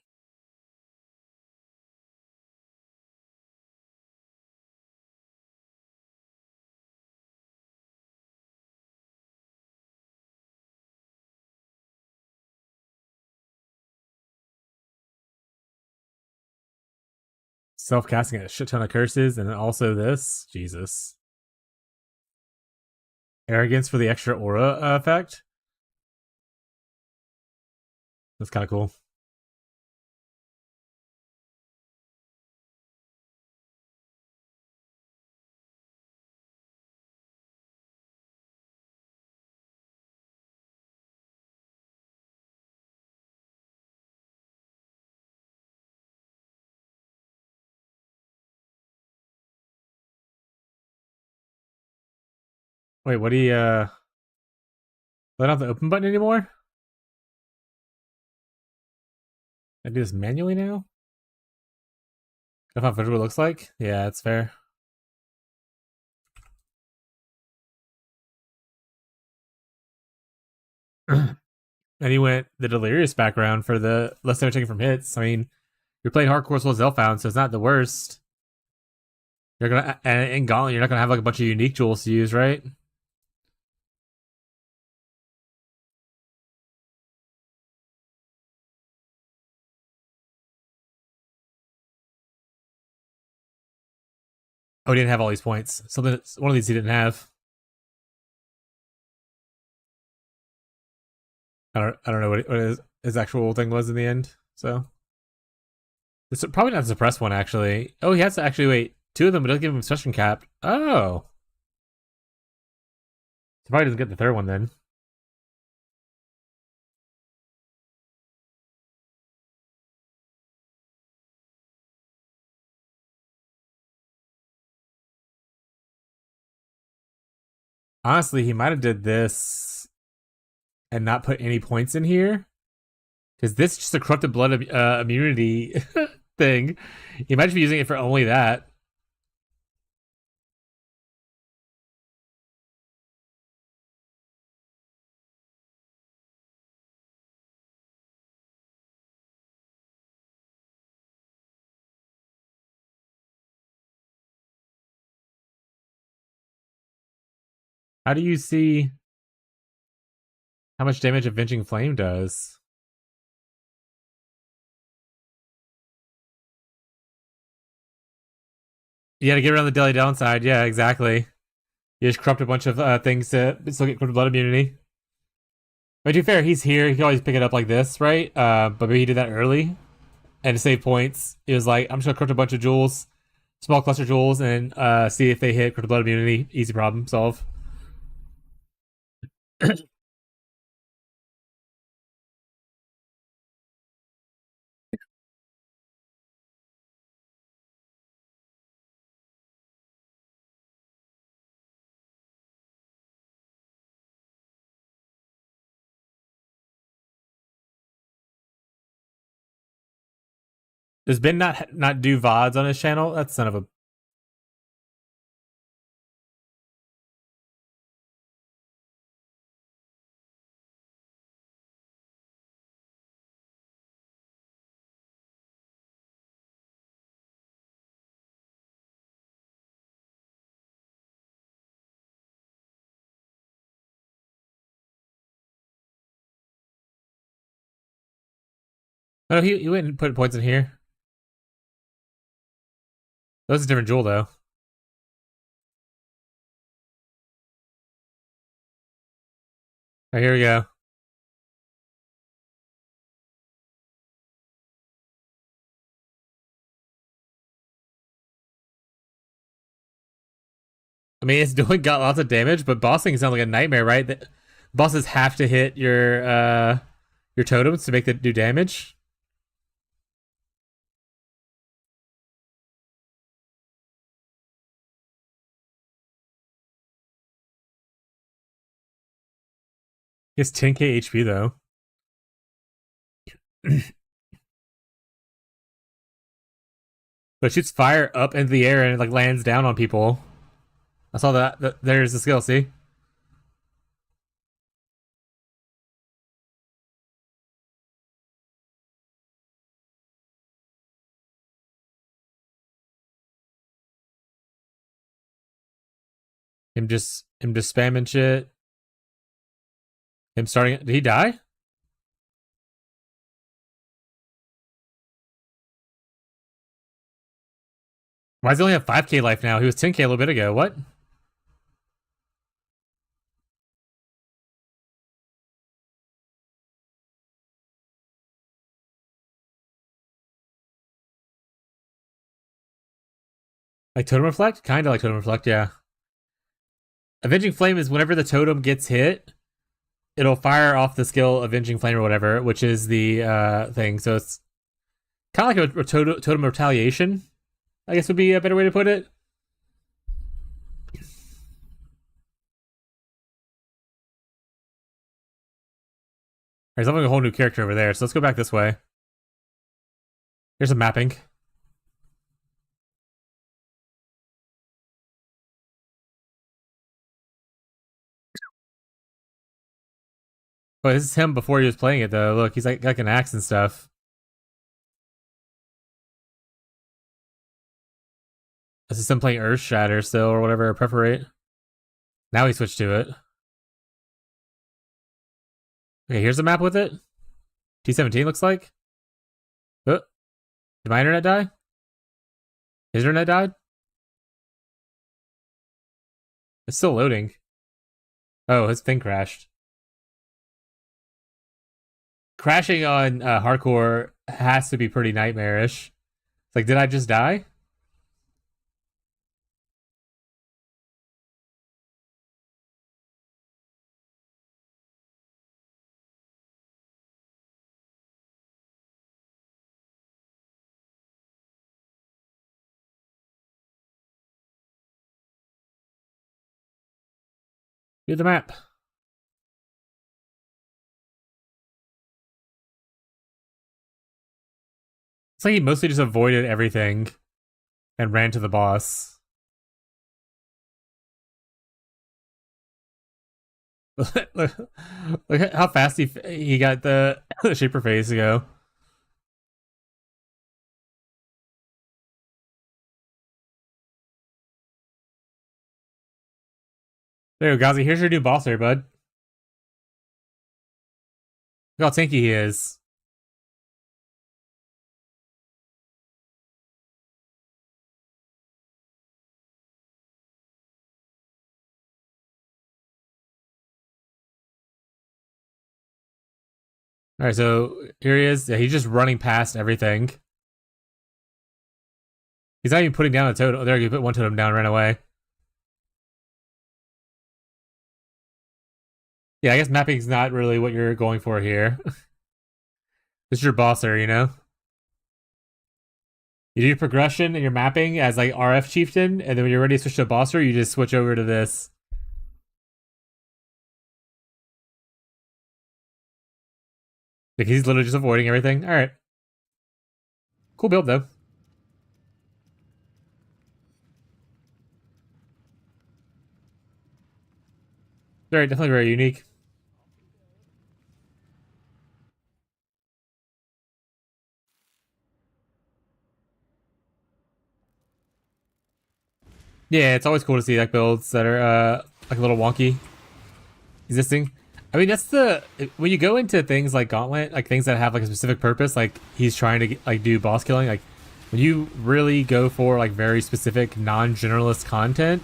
Self-casting a shit ton of curses, and then also this. Jesus. Arrogance for the extra aura effect. That's kind of cool. Wait, what do you I don't have the open button anymore? I do this manually now? If I find what it looks like? Yeah, that's fair. And he went the delirious background for the less damage taken from hits. I mean, you're playing hardcore Souls Elfhound, so it's not the worst. You're gonna and in Gauntlet, you're not gonna have like a bunch of unique jewels to use, right? Oh, he didn't have all these points. Something one of these he didn't have. I don't know what his actual thing was in the end. So it's probably not a suppressed one actually. Oh, he has to actually wait. Two of them, but doesn't give him suppression cap. Oh, he probably doesn't get the third one then. Honestly, he might have did this and not put any points in here because this is just a corrupted blood immunity thing. He might just be using it for only that. How do you see how much damage Avenging Flame does? You got to get around the daily downside. Yeah, exactly. You just corrupt a bunch of things to still get corrupted blood immunity. But to be fair, he's here. He can always pick it up like this, right? But maybe he did that early. And to save points, it was like, I'm just going to corrupt a bunch of jewels, small cluster jewels, and see if they hit corrupted blood immunity. Easy problem, solve. Does Ben not do VODs on his channel? That's son of a. No, he went and put points in here. That was a different jewel, though. All right, here we go. I mean, it's doing got lots of damage, but bossing sounds like a nightmare, right? The bosses have to hit your totems to make them do damage. It's 10k HP though. But it shoots fire up into the air and it like lands down on people. I saw that. There's the skill. See? Him just spamming shit. Him starting. Did he die? Why does he only have 5k life now? He was 10k a little bit ago. What? Like Totem Reflect? Kind of like Totem Reflect, yeah. Avenging Flame is whenever the totem gets hit, it'll fire off the skill Avenging Flame or whatever, which is the thing. So it's kind of like a totem retaliation, I guess would be a better way to put it. There's something a whole new character over there, so let's go back this way. Here's some mapping. But this is him before he was playing it, though. Look, he's like an axe and stuff. This is him playing Earth Shatter still, or whatever, Preparate. Now he switched to it. Okay, here's a map with it. T17 looks like. Oh, did my internet die? His internet died? It's still loading. Oh, his thing crashed. Crashing on hardcore has to be pretty nightmarish. It's like, did I just die? Do the map. It's like he mostly just avoided everything and ran to the boss. look, look at how fast he got the shaper phase to go. There you go, Gazi. Here's your new boss there, bud. Look how tanky he is. Alright, so here he is. Yeah, he's just running past everything. He's not even putting down a totem. Oh, there, you put one totem down and ran away. Yeah, I guess mapping's not really what you're going for here. This is your bosser, you know? You do your progression and your mapping as like RF Chieftain, and then when you're ready to switch to a bosser, you just switch over to this. Like he's literally just avoiding everything. Alright. Cool build though. Very, definitely very unique. Yeah, it's always cool to see like builds that are like a little wonky existing. I mean, that's the when you go into things like Gauntlet, like things that have like a specific purpose, like he's trying to like do boss killing, like when you really go for like very specific non-generalist content,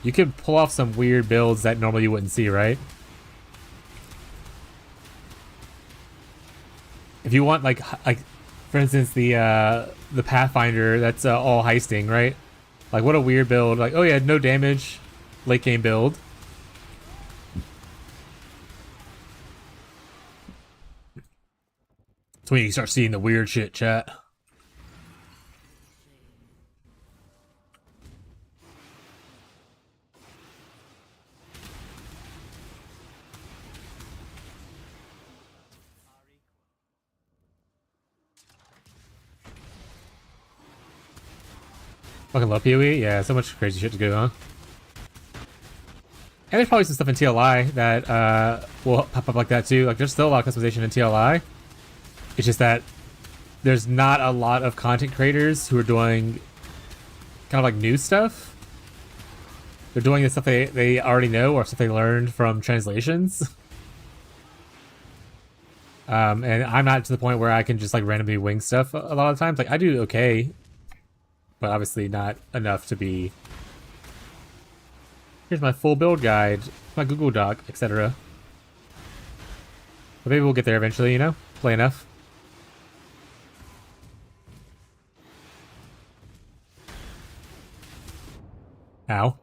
you can pull off some weird builds that normally you wouldn't see, right? If you want like for instance the Pathfinder that's all heisting, right? Like what a weird build. Like, oh yeah, no damage, late game build. That's when you start seeing the weird shit, chat. Fucking love PoE? Yeah, so much crazy shit to go on. And there's probably some stuff in TLI that will pop up like that too. Like there's still a lot of customization in TLI. It's just that there's not a lot of content creators who are doing kind of like new stuff. They're doing the stuff they already know or stuff they learned from translations. And I'm not to the point where I can just like randomly wing stuff a lot of times. Like I do okay, but obviously not enough to be. Here's my full build guide, my Google Doc, etc. But maybe we'll get there eventually, you know? Play enough. Ow.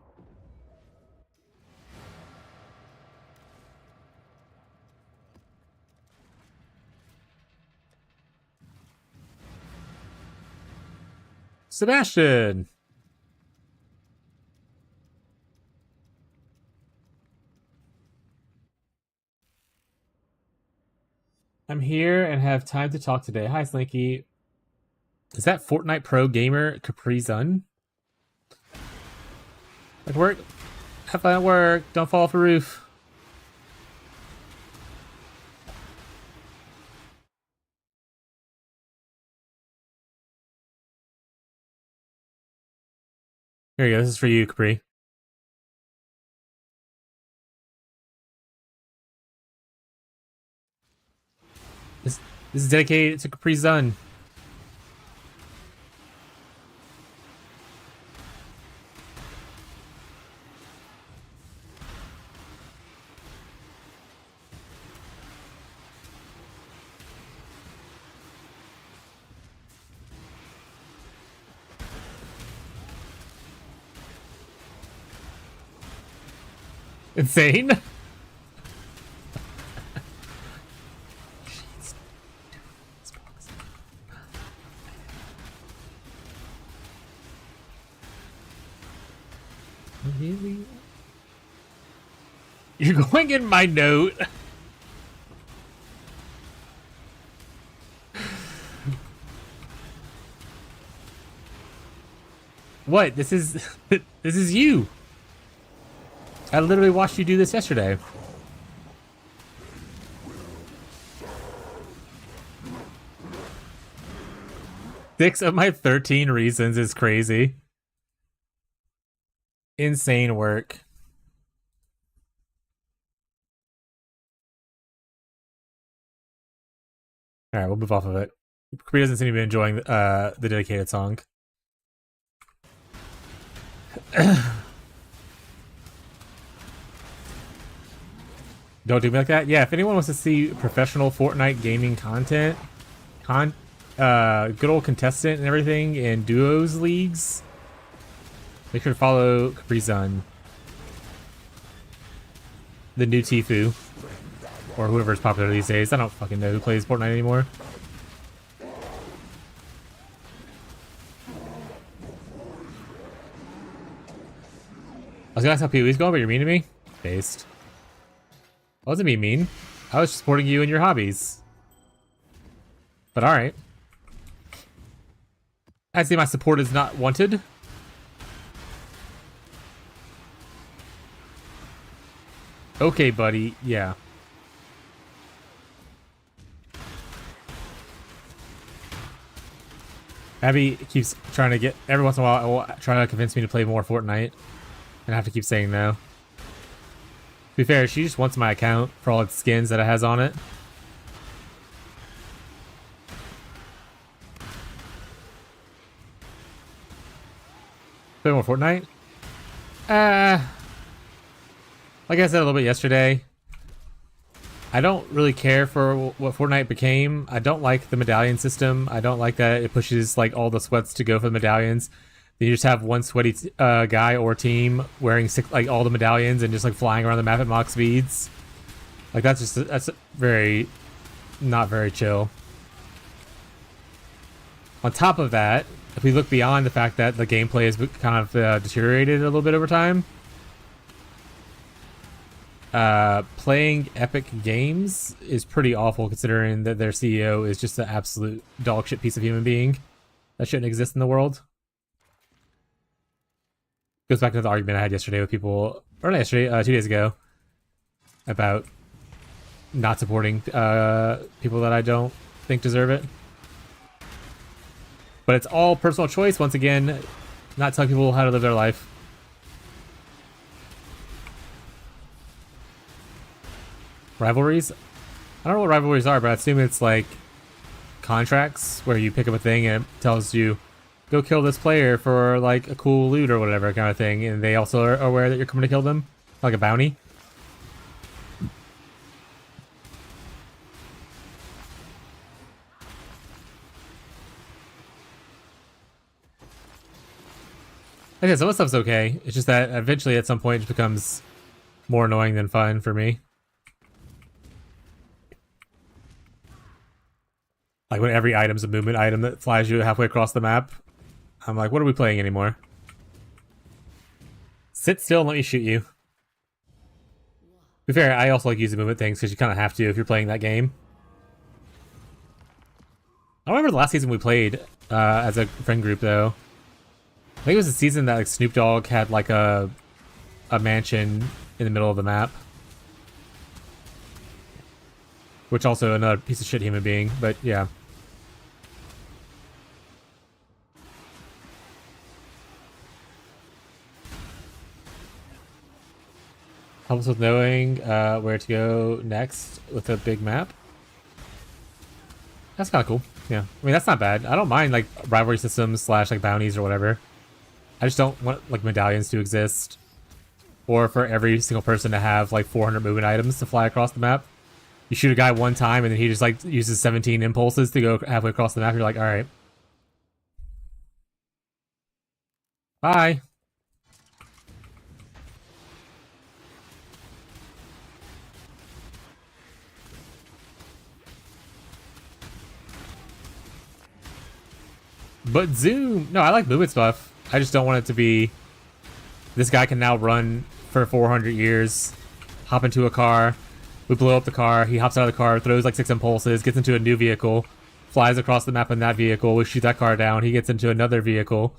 Sebastian! I'm here and have time to talk today. Hi, Slinky. Is that Fortnite Pro gamer Capri Sun? Like work? Have fun at work. Don't fall off the roof. Here you go. This is for you, Capri. This is dedicated to Capri Sun. Insane. Really? You're going in my note. What? This is this is you. I literally watched you do this yesterday. Six of my 13 reasons is crazy. Insane work. All right, we'll move off of it. Capri doesn't seem to be enjoying the dedicated song. Don't do me like that. Yeah, if anyone wants to see professional Fortnite gaming content, good old contestant and everything in duos leagues, make sure to follow Capri Sun, the new Tifu, or whoever's popular these days. I don't fucking know who plays Fortnite anymore. I was gonna ask how Pee-wee's going, but you're mean to me? Based. I wasn't being mean. I was just supporting you in your hobbies. But alright. I see my support is not wanted. Okay, buddy. Yeah. Abby keeps trying to get, every once in a while, trying to convince me to play more Fortnite. And I have to keep saying no. To be fair, she just wants my account for all its skins that it has on it. Play more Fortnite? Like I said a little bit yesterday, I don't really care for what Fortnite became. I don't like the medallion system. I don't like that it pushes like all the sweats to go for the medallions. You just have one sweaty guy or team wearing like all the medallions and just like flying around the map at max speeds. Like that's very not very chill. On top of that, if we look beyond the fact that the gameplay has kind of deteriorated a little bit over time, playing Epic Games is pretty awful considering that their CEO is just an absolute dog shit piece of human being that shouldn't exist in the world. Goes back to the argument I had yesterday with people, or not yesterday, 2 days ago, about not supporting people that I don't think deserve it. But it's all personal choice, once again, not telling people how to live their life. Rivalries? I don't know what rivalries are, but I assume it's like contracts where you pick up a thing and it tells you, go kill this player for like a cool loot or whatever kind of thing, and they also are aware that you're coming to kill them, like a bounty. Okay, some of the stuff's okay. It's just that eventually at some point it becomes more annoying than fun for me. Like when every item's a movement item that flies you halfway across the map. I'm like, what are we playing anymore? Sit still and let me shoot you. To be fair, I also like using movement things because you kind of have to if you're playing that game. I remember the last season we played as a friend group though. I think it was the season that like Snoop Dogg had like a mansion in the middle of the map. Which also another piece of shit human being, but yeah. Helps with knowing where to go next with a big map. That's kind of cool. Yeah, I mean that's not bad. I don't mind like rivalry systems slash like bounties or whatever. I just don't want like medallions to exist, or for every single person to have like 400 movement items to fly across the map. You shoot a guy one time and then he just like uses 17 impulses to go halfway across the map. You're like, all right, bye. But zoom. No, I like movement stuff. I just don't want it to be. This guy can now run for 400 years, hop into a car. We blow up the car. He hops out of the car, throws like 6 impulses, gets into a new vehicle, flies across the map in that vehicle. We shoot that car down. He gets into another vehicle.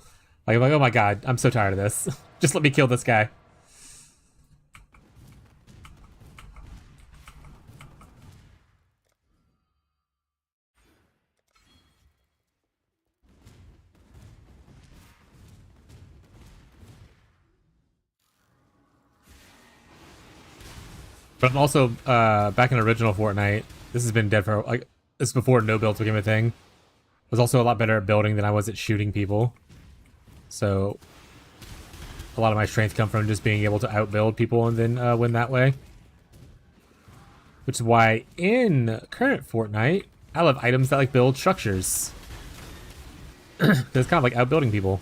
Like, I'm like, oh my god, I'm so tired of this. Just let me kill this guy. But I'm also back in original Fortnite. This has been dead for like this is before no builds became a thing. I was also a lot better at building than I was at shooting people. So a lot of my strength come from just being able to outbuild people and then win that way. Which is why in current Fortnite, I love items that like build structures. It's kind of like outbuilding people.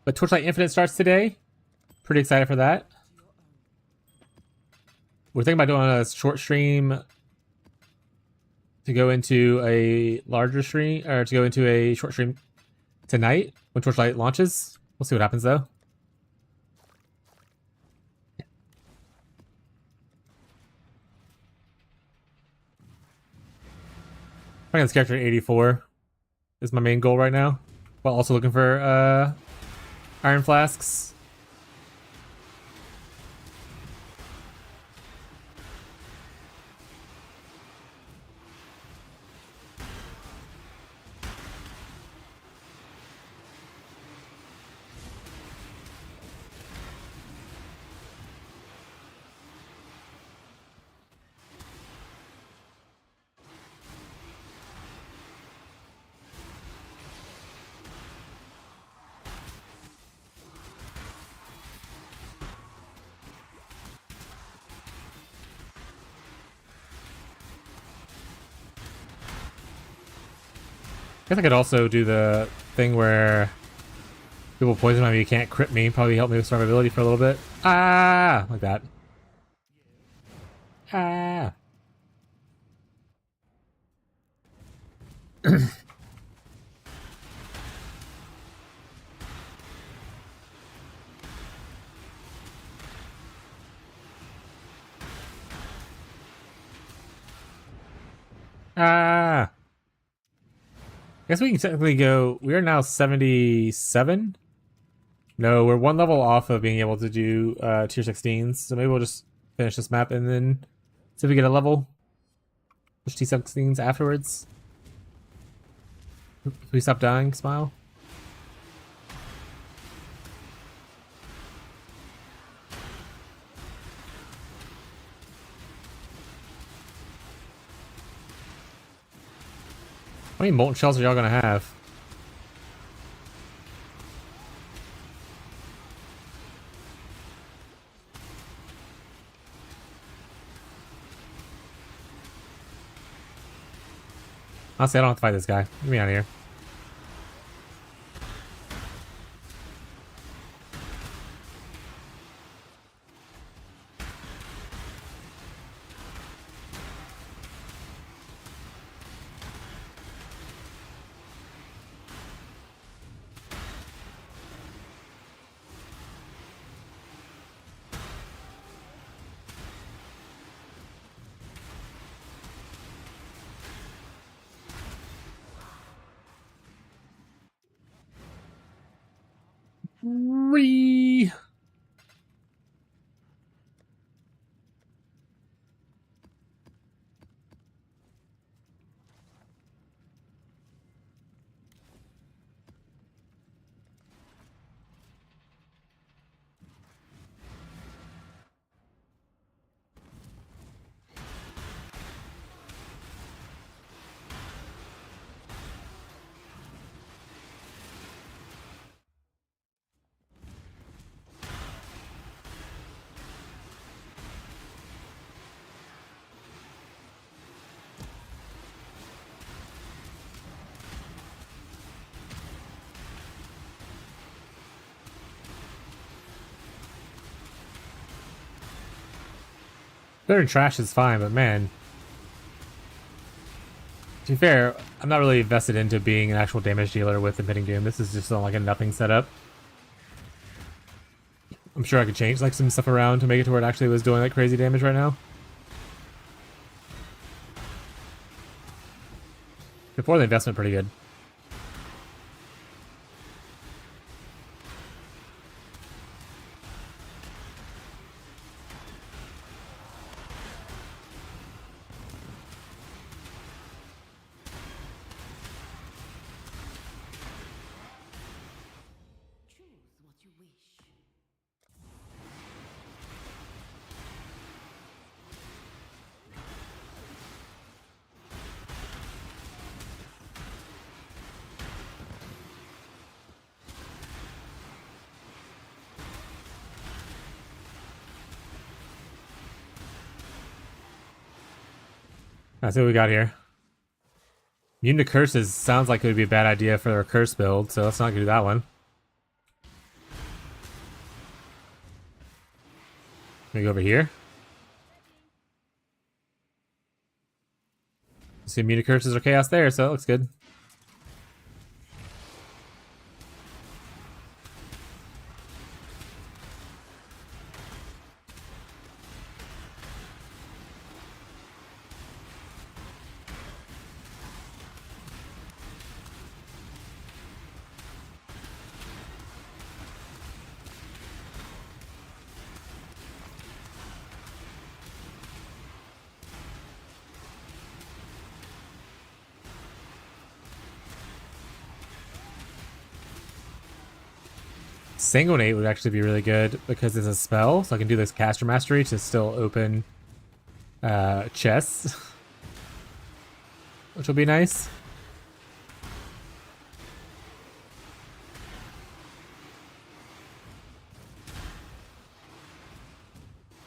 But Torchlight Infinite starts today. Pretty excited for that. We're thinking about doing a short stream to go into a larger stream, or to go into a short stream tonight when Torchlight launches. We'll see what happens though. Playing this character at 84 is my main goal right now, while also looking for iron flasks. I guess I could also do the thing where people poison me, you can't crit me. Probably help me with survivability for a little bit. Ah! Like that. Ah! Ah! I guess we can technically go. We are now 77. No, we're one level off of being able to do tier 16s. So maybe we'll just finish this map and then see if we get a level. Push T16s afterwards. If we stop dying, smile. How many molten shells are y'all gonna have? Honestly, I don't have to fight this guy. Get me out of here. Whee! Better than trash is fine, but man, to be fair, I'm not really invested into being an actual damage dealer with Impending Doom. This is just on like a nothing setup. I'm sure I could change like some stuff around to make it to where it actually was doing like crazy damage right now. Before the investment, pretty good. That's what we got here. Immune to curses sounds like it would be a bad idea for a curse build, so let's not do that one. Let me go over here. See, immune to curses or chaos there, so that looks good. Sanguinate would actually be really good because it's a spell, so I can do this caster mastery to still open chests, which will be nice.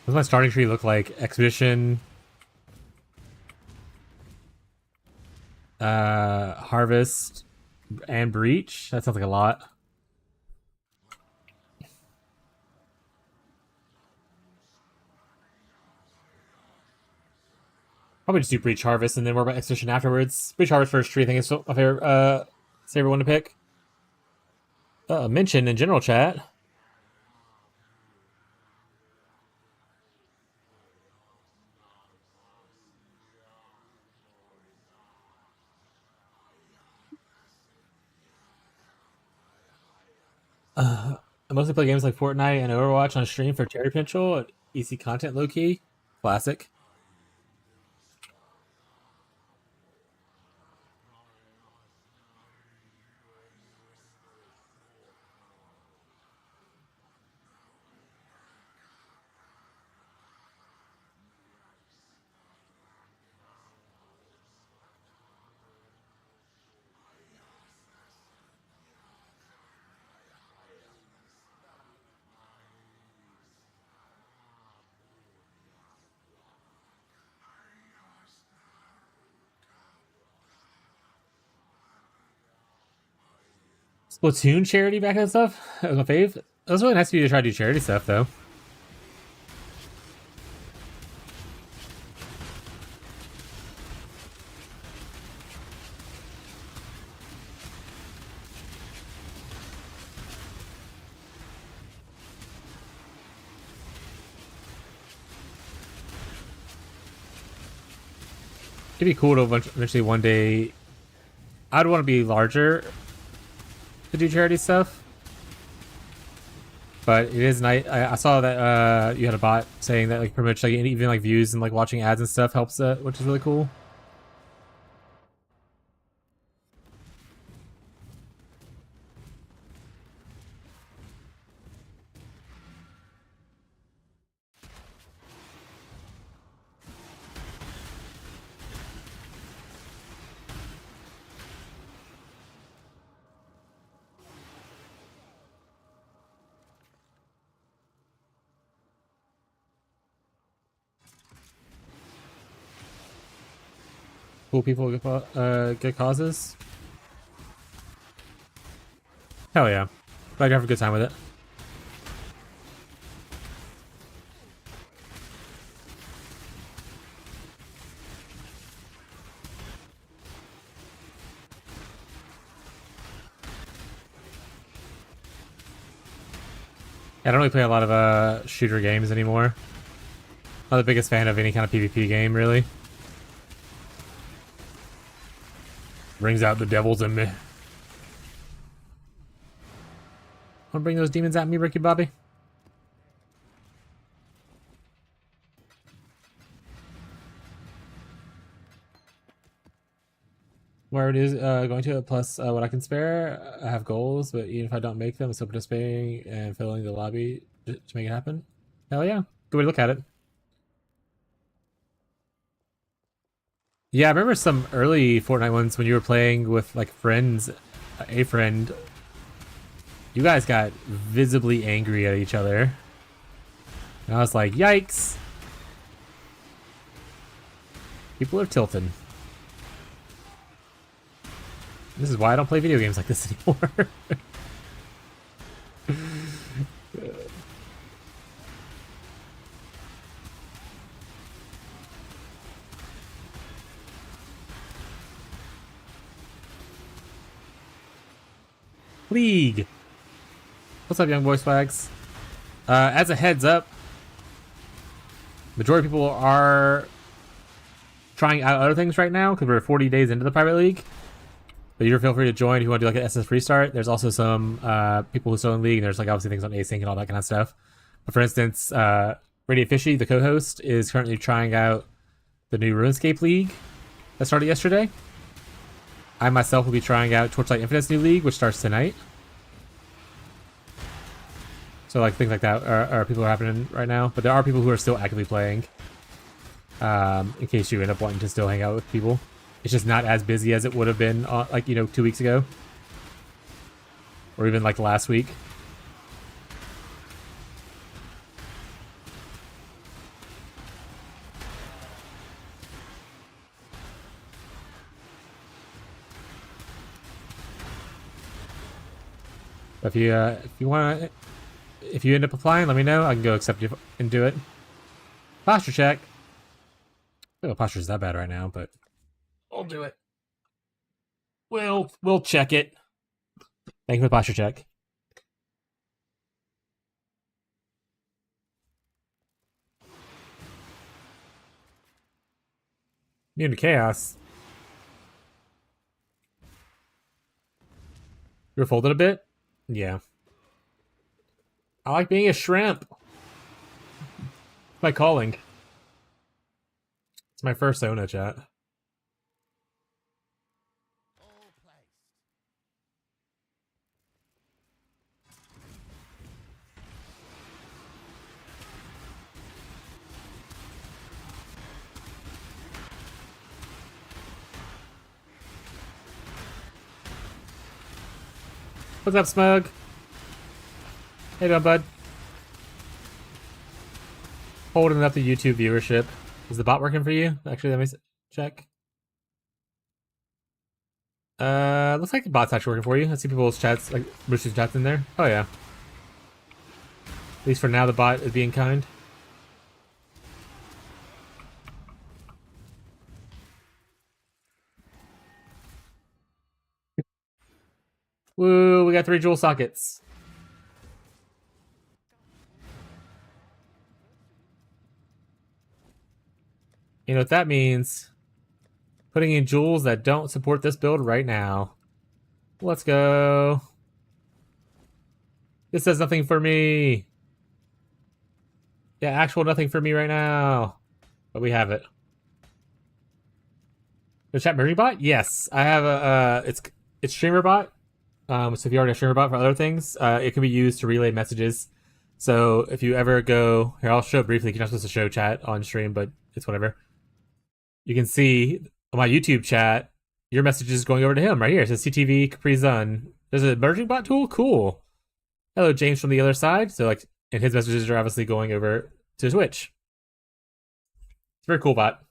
What does my starting tree look like? Expedition, Harvest, and Breach? That sounds like a lot. Probably just do Breach Harvest and then worry about Expedition afterwards. Breach Harvest first tree, I think is my favorite one to pick. Mention in general chat. I mostly play games like Fortnite and Overwatch on stream for cherry potential and easy content low key. Classic. Splatoon charity back and stuff. That was my fave. It was really nice of you to try to do charity stuff, though. It'd be cool to eventually one day. I'd want to be larger to do charity stuff, but it is nice. I saw that you had a bot saying that like pretty much like even like views and like watching ads and stuff helps that, which is really cool. Cool people, good causes. Hell yeah. Glad you have a good time with it. I don't really play a lot of shooter games anymore. Not the biggest fan of any kind of PvP game, really. Brings out the devils in me. Wanna bring those demons at me, Ricky Bobby? Where it is going to, plus what I can spare. I have goals, but even if I don't make them, I'm still participating and filling the lobby to make it happen. Hell yeah. Good way to look at it. Yeah, I remember some early Fortnite ones when you were playing with like friends, a friend. You guys got visibly angry at each other. And I was like, yikes. People are tilting. This is why I don't play video games like this anymore. League. What's up, young boy swags? As a heads up, majority of people are trying out other things right now because we're 40 days into the private league. But you feel free to join if you want to do like an SS restart. There's also some people who still in league, and there's like obviously things on async and all that kind of stuff. But for instance, Radiant Fishy, the co-host, is currently trying out the new RuneScape League that started yesterday. I myself will be trying out Torchlight Infinite's new league, which starts tonight. So like things like that are people are happening right now. But there are people who are still actively playing. In case you end up wanting to still hang out with people. It's just not as busy as it would have been, like, you know, 2 weeks ago. Or even, like, last week. But if you want, if you end up applying, let me know. I can go accept you and do it. Posture check. I don't know if posture's that bad right now, but I'll do it. We'll check it. Thank you for the posture check. Immune to chaos. You're folded a bit? Yeah. I like being a shrimp. It's my calling. It's my first Sona chat. What's up, Smug? Hey, doing, bud? Holding up the YouTube viewership. Is the bot working for you? Actually, let me check. Looks like the bot's actually working for you. I see people's chats, like Bruce's chats in there. Oh yeah. At least for now, the bot is being kind. Woo, we got 3 jewel sockets. You know what that means? Putting in jewels that don't support this build right now. Let's go. This does nothing for me. Yeah, actual nothing for me right now. But we have it. The chat merging bot? Yes. I have a it's streamer bot. So if you already have streamer bot for other things, it can be used to relay messages. So if you ever go here, I'll show it briefly. You're not supposed to show chat on stream, but it's whatever. You can see on my YouTube chat, your message is going over to him right here. It says CTV Capri Zun. There's a merging bot tool? Cool. Hello, James from the other side. So like, and his messages are obviously going over to Twitch. It's a very cool bot.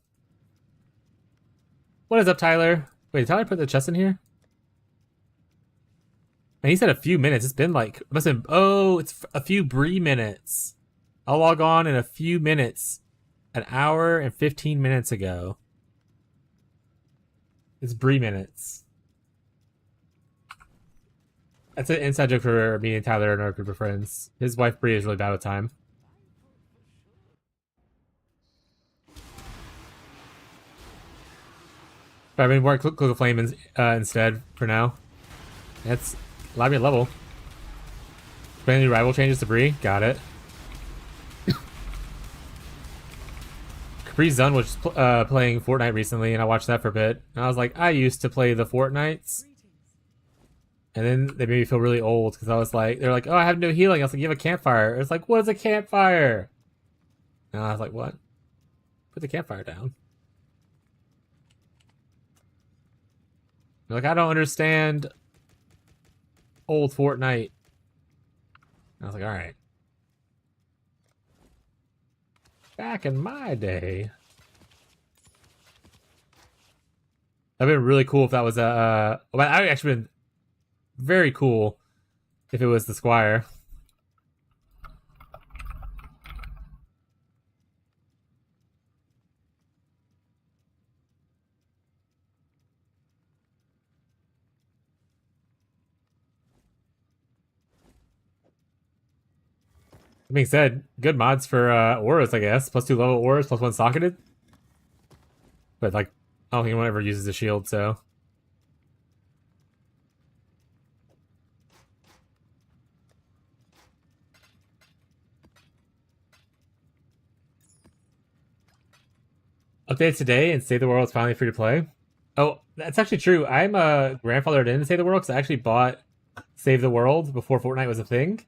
What is up, Tyler? Wait, did Tyler put the chest in here? And he said a few minutes. It's been like, must have been, oh, it's a few Bree minutes. I'll log on in a few minutes. An hour and 15 minutes ago. It's Bree minutes. That's an inside joke for me and Tyler and our group of friends. His wife Bree is really bad with time. But I've been working Click a Flame instead for now. That's allowed me a level. Brand new rival changes to Bree. Got it. Capri Zun was playing Fortnite recently, and I watched that for a bit. And I was like, I used to play the Fortnites. And then they made me feel really old because I was like, they're like, oh, I have no healing. I was like, you have a campfire. It's like, what is a campfire? And I was like, what? Put the campfire down. They're like, I don't understand old Fortnite. I was like, all right. Back in my day. That'd been really cool if that was a. Well, that would actually been very cool if it was the Squire. That being said, good mods for auras, I guess. +2 level auras, +1 socketed. But like, I don't think anyone ever uses a shield, so. Updates today and Save the World is finally free to play. Oh, that's actually true. I'm grandfathered in to Save the World because I actually bought Save the World before Fortnite was a thing.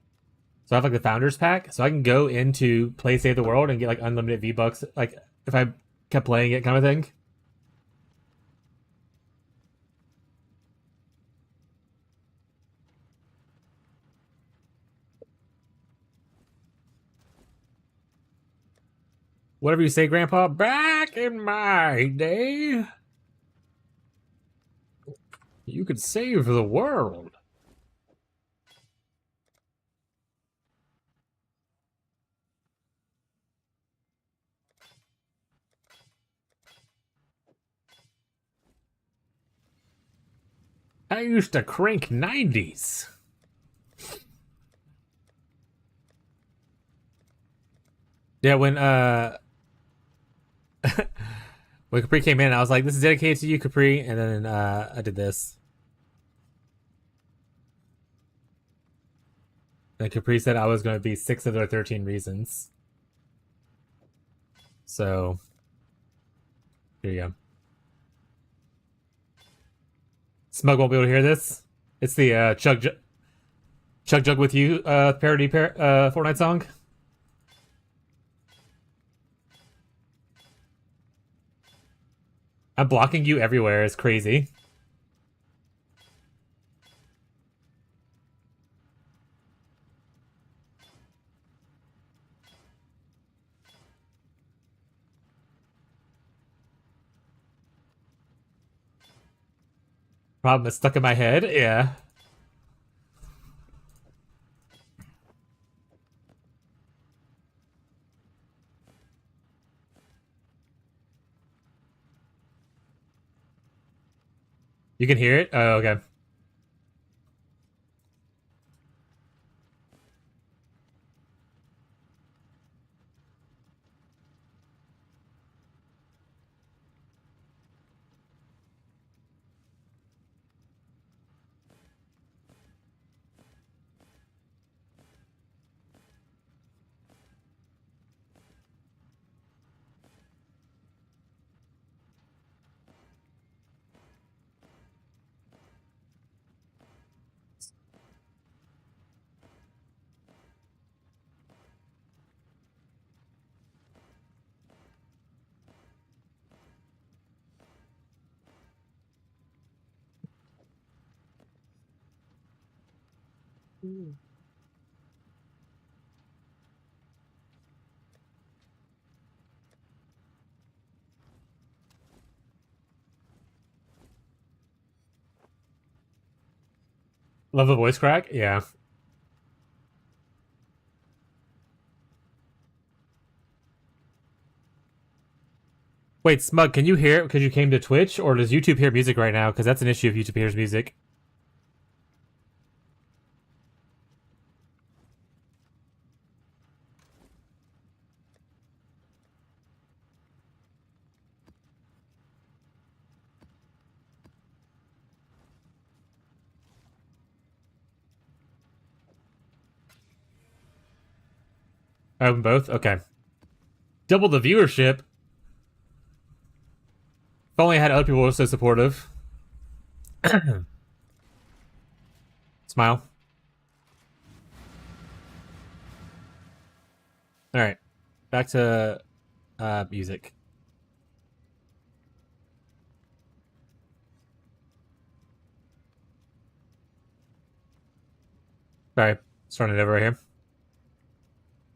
So I have like the Founders Pack, so I can go into play Save the World and get like unlimited V-Bucks, like if I kept playing it kind of thing. Whatever you say, Grandpa. Back in my day, you could save the world. I used to crank 90s. Yeah, when when Capri came in, I was like, "This is dedicated to you, Capri," and then I did this. And Capri said I was going to be 6 of their 13 reasons. So here you go. Smug won't be able to hear this. It's the Chug Jug with You parody Fortnite song. I'm blocking you everywhere. It's crazy. Problem is stuck in my head. Yeah. You can hear it? Oh, okay. Love the voice crack? Yeah. Wait, Smug, can you hear it because you came to Twitch, or does YouTube hear music right now? Because that's an issue if YouTube hears music. Both? Okay. Double the viewership. If only I had other people who were so supportive. Smile. Alright. Back to music. Sorry. Starting it over right here.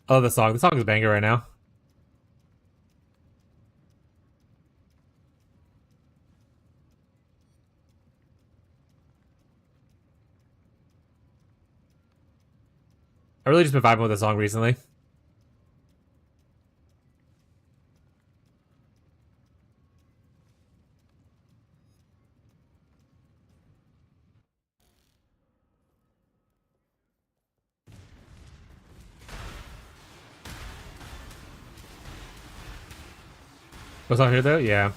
I love the song. The song is a banger right now. I really just been vibing with the song recently. What's on here though? Yeah.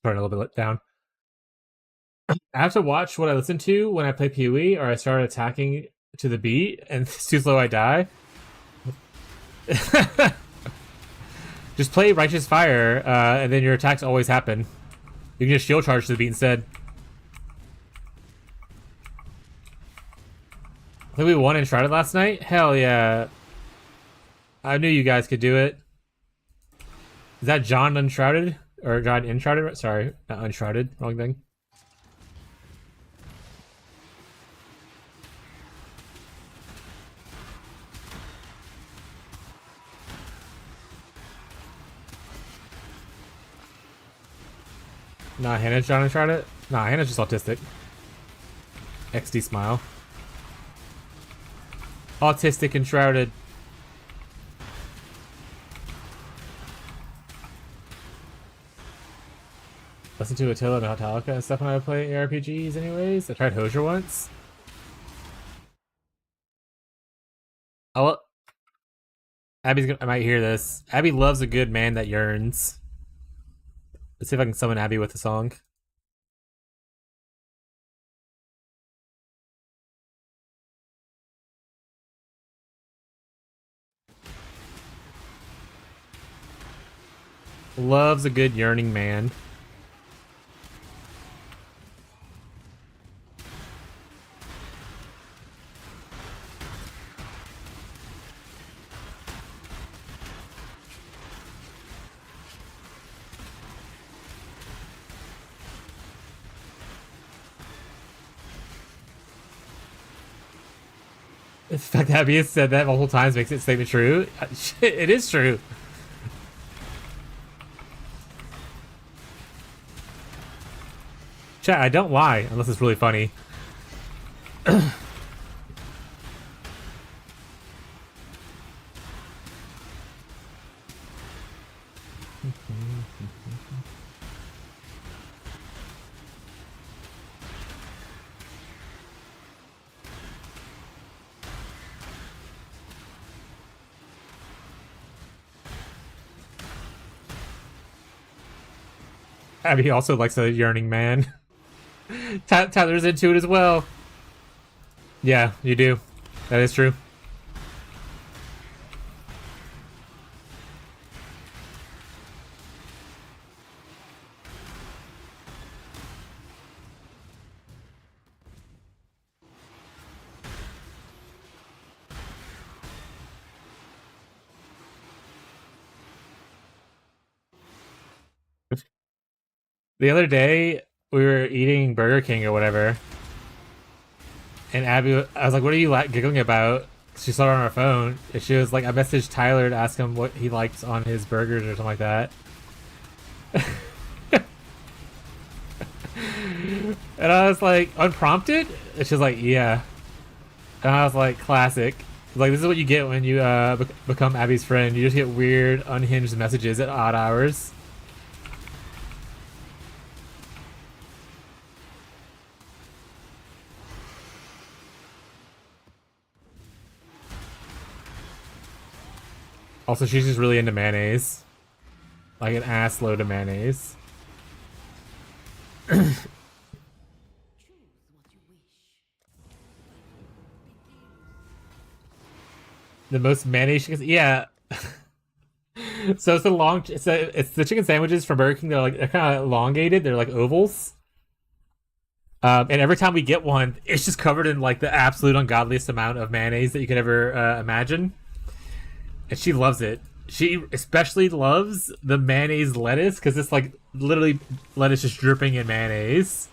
Turn a little bit down. I have to watch what I listen to when I play PoE, or I start attacking to the beat, and it's too slow I die. Just play Righteous Fire, and then your attacks always happen. You can just shield charge to the beat instead. I think we won Enshrouded last night? Hell yeah. I knew you guys could do it. Is that John Unshrouded? Or John Enshrouded? Sorry, not Unshrouded. Wrong thing. Nah, Hannah's John Unshrouded? Nah, Hannah's just autistic. XD smile. Autistic Enshrouded. Listen to Attila and Metallica and stuff when I play ARPGs anyways. I tried Hosier once. I might hear this. Abby loves a good man that yearns. Let's see if I can summon Abby with a song. Loves a good yearning man. The fact that Abby has said that multiple times makes it statement true. It is true. Chat, I don't lie unless it's really funny. Abby also likes a yearning man. Tyler's into it as well. Yeah, you do. That is true. The other day, we were eating Burger King or whatever, and Abby, I was like, "What are you giggling about?" She saw it on her phone, and she was like, "I messaged Tyler to ask him what he likes on his burgers or something like that." And I was like, "Unprompted?" And she was like, "Yeah." And I was like, "Classic." Like, this is what you get when you become Abby's friend. You just get weird, unhinged messages at odd hours. Also, she's just really into mayonnaise. Like an ass load of mayonnaise. The most mayonnaise chicken. Yeah. So it's it's the chicken sandwiches from Burger King. They're kind of elongated. They're like ovals. And every time we get one, it's just covered in like the absolute ungodliest amount of mayonnaise that you could ever imagine. And she loves it. She especially loves the mayonnaise lettuce because it's like literally lettuce just dripping in mayonnaise.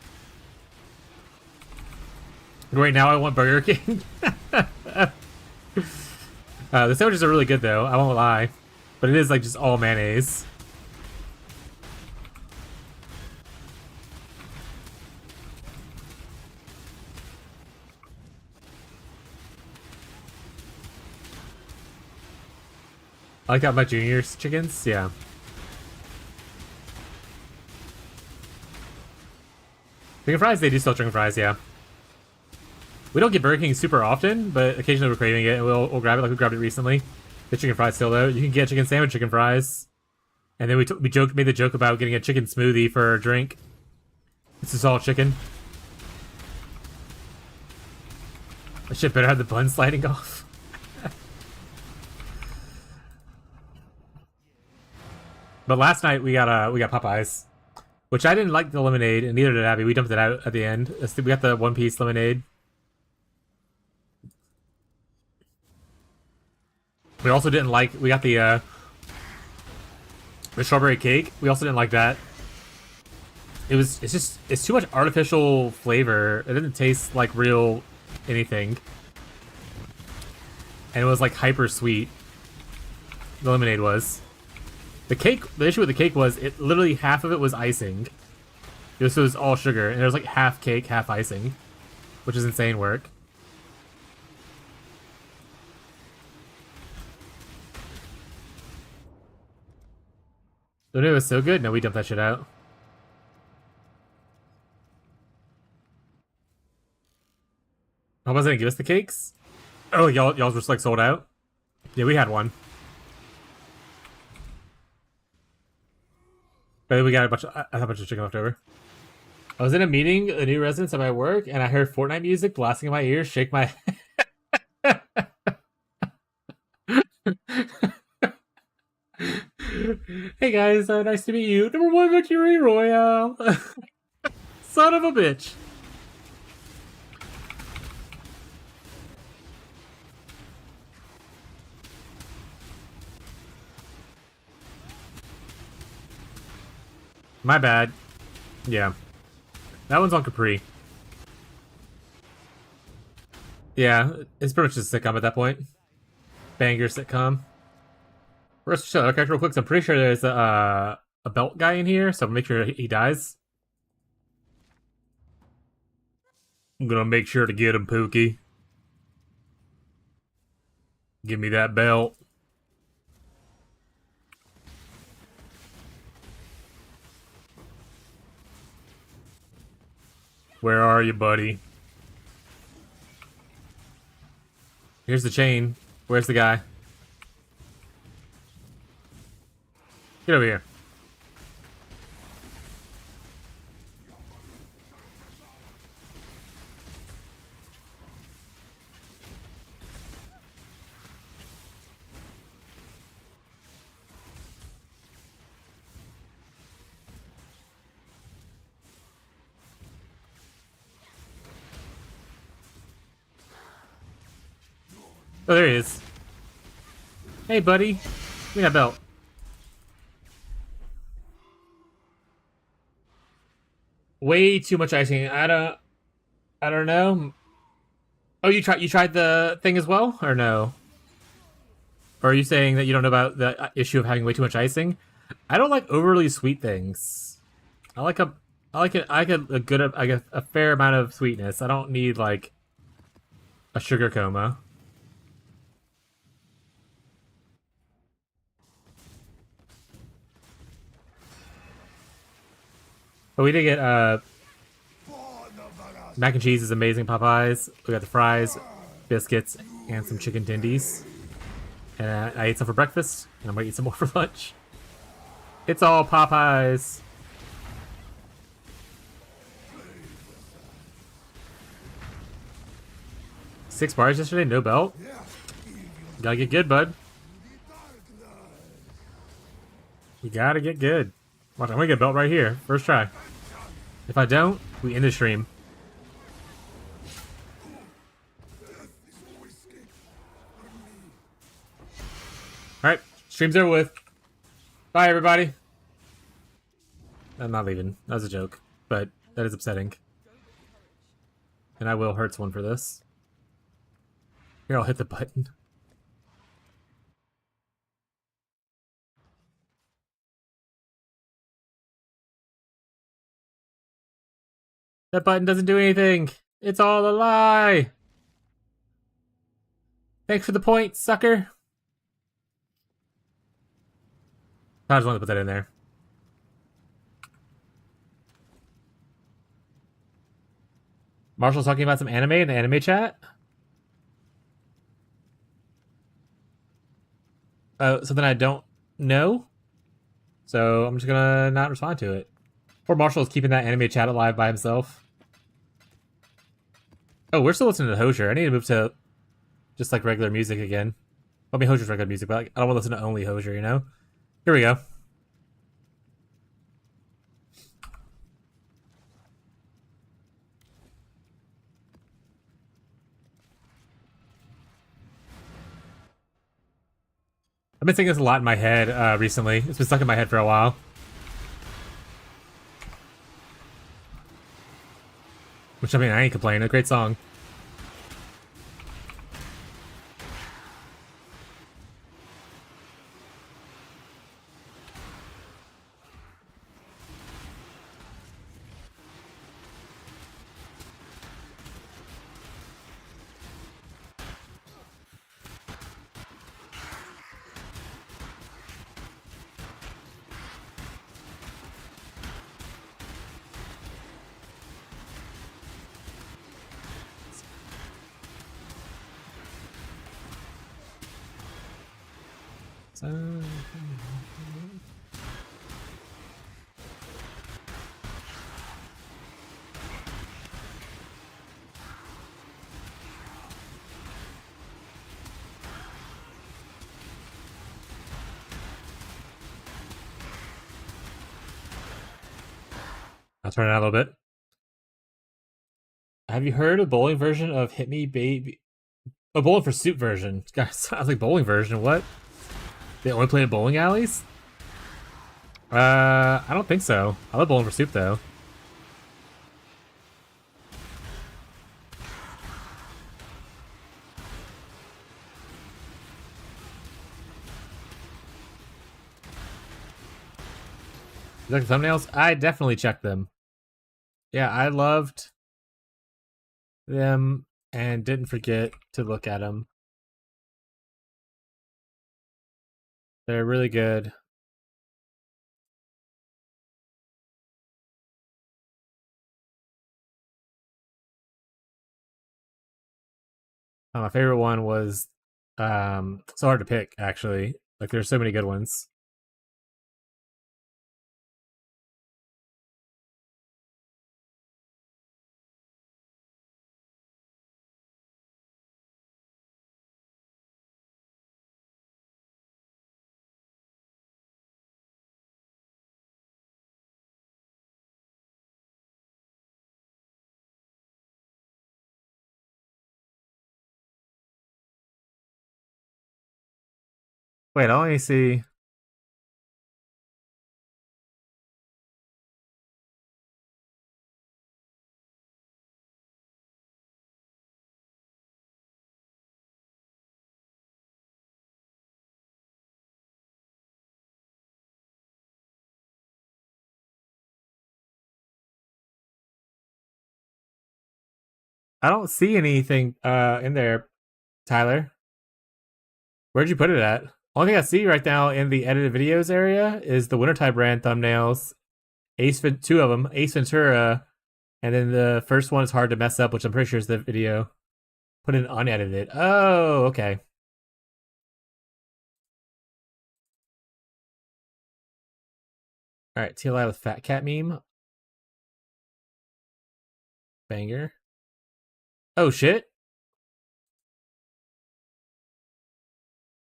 Right now, I want Burger King. The sandwiches are really good though. I won't lie, but it is like just all mayonnaise. I like that my junior's chickens. Yeah. Chicken fries, they do sell chicken fries, yeah. We don't get Burger King super often, but occasionally we're craving it and we'll grab it like we grabbed it recently. The chicken fries still though. You can get chicken sandwich chicken fries. And then we made the joke about getting a chicken smoothie for a drink. This is all chicken. That shit better have the bun sliding off. But last night we got Popeyes, which I didn't like the lemonade, and neither did Abby. We dumped it out at the end. We got the one piece lemonade. We also didn't like. We got the strawberry cake. We also didn't like that. It's too much artificial flavor. It didn't taste like real anything, and it was like hyper sweet. The lemonade was. The issue with the cake was it literally half of it was icing. It was all sugar, and there was like half cake, half icing, which is insane work. The new was so good. No, we dumped that shit out. How was it gonna give us the cakes? Oh, y'all were just like sold out. Yeah, we had one. But we got I had a bunch of chicken left over. I was in a meeting, a new residence at my work, and I heard Fortnite music blasting in my ears. Shake my. Hey, Hey guys, nice to meet you. Number 1 victory royale. Son of a bitch. My bad. Yeah. That one's on Capri. Yeah, it's pretty much just a sitcom at that point. Banger sitcom. Let's show our character real quick. So I'm pretty sure there's a belt guy in here, so make sure he dies. I'm gonna make sure to get him, Pookie. Give me that belt. Where are you, buddy? Here's the chain. Where's the guy? Get over here. Oh, there he is. Hey, buddy. Give me that belt. Way too much icing. I don't know. Oh, you tried the thing as well, or no? Or are you saying that you don't know about the issue of having way too much icing? I don't like overly sweet things. I like a good a fair amount of sweetness. I don't need like a sugar coma. But we did get mac and cheese is amazing. Popeyes. We got the fries, biscuits, and some chicken tendies. And I ate some for breakfast, and I'm gonna eat some more for lunch. It's all Popeyes. Six bars yesterday, no belt. Gotta get good, bud. You gotta get good. Watch, I'm gonna get a belt right here. First try. If I don't, we end the stream. Alright, stream's over with. Bye, everybody. I'm not leaving. That was a joke. But that is upsetting. And I will hurt someone for this. Here, I'll hit the button. That button doesn't do anything. It's all a lie. Thanks for the point, sucker. I just wanted to put that in there. Marshall's talking about some anime in the anime chat. Something I don't know. So I'm just gonna not respond to it. Poor Marshall's keeping that anime chat alive by himself. Oh, we're still listening to Hosier. I need to move to just like regular music again. I mean, Hosier's regular music, but like, I don't want to listen to only Hosier, you know? Here we go. I've been saying this a lot in my head recently. It's been stuck in my head for a while. Which, I mean, I ain't complaining. A great song. I'll turn it on a little bit. Have you heard a bowling version of Hit Me Baby? A bowling for soup version. God, sounds like bowling version. What? They only play at bowling alleys? I don't think so. I love bowling for soup though. You like the thumbnails? I definitely checked them. Yeah, I loved them and didn't forget to look at them. They're really good. My favorite one was so hard to pick actually. Like there's so many good ones. Wait, I only see. I don't see anything in there, Tyler. Where'd you put it at? Only thing I see right now in the edited videos area is the Wintertime brand thumbnails. Two of them, Ace Ventura, and then the first one is hard to mess up, which I'm pretty sure is the video. Put in unedited. Oh, okay. All right, TLI with Fat Cat meme. Banger. Oh shit.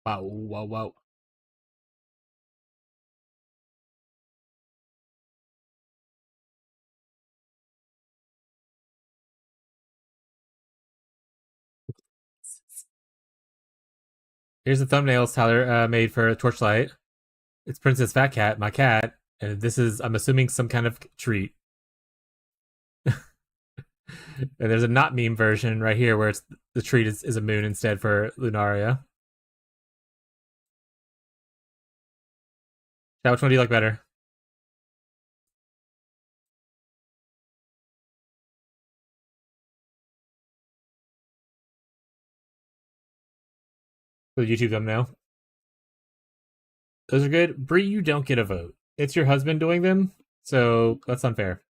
Wow, wow, wow. Here's the thumbnails Tyler made for Torchlight. It's Princess Fat Cat, my cat, and this is, I'm assuming, some kind of treat. And there's a not meme version right here where it's the treat is a moon instead for Lunaria. Now, which one do you like better? The YouTube thumbnail. Those are good. Bree, you don't get a vote. It's your husband doing them, so that's unfair.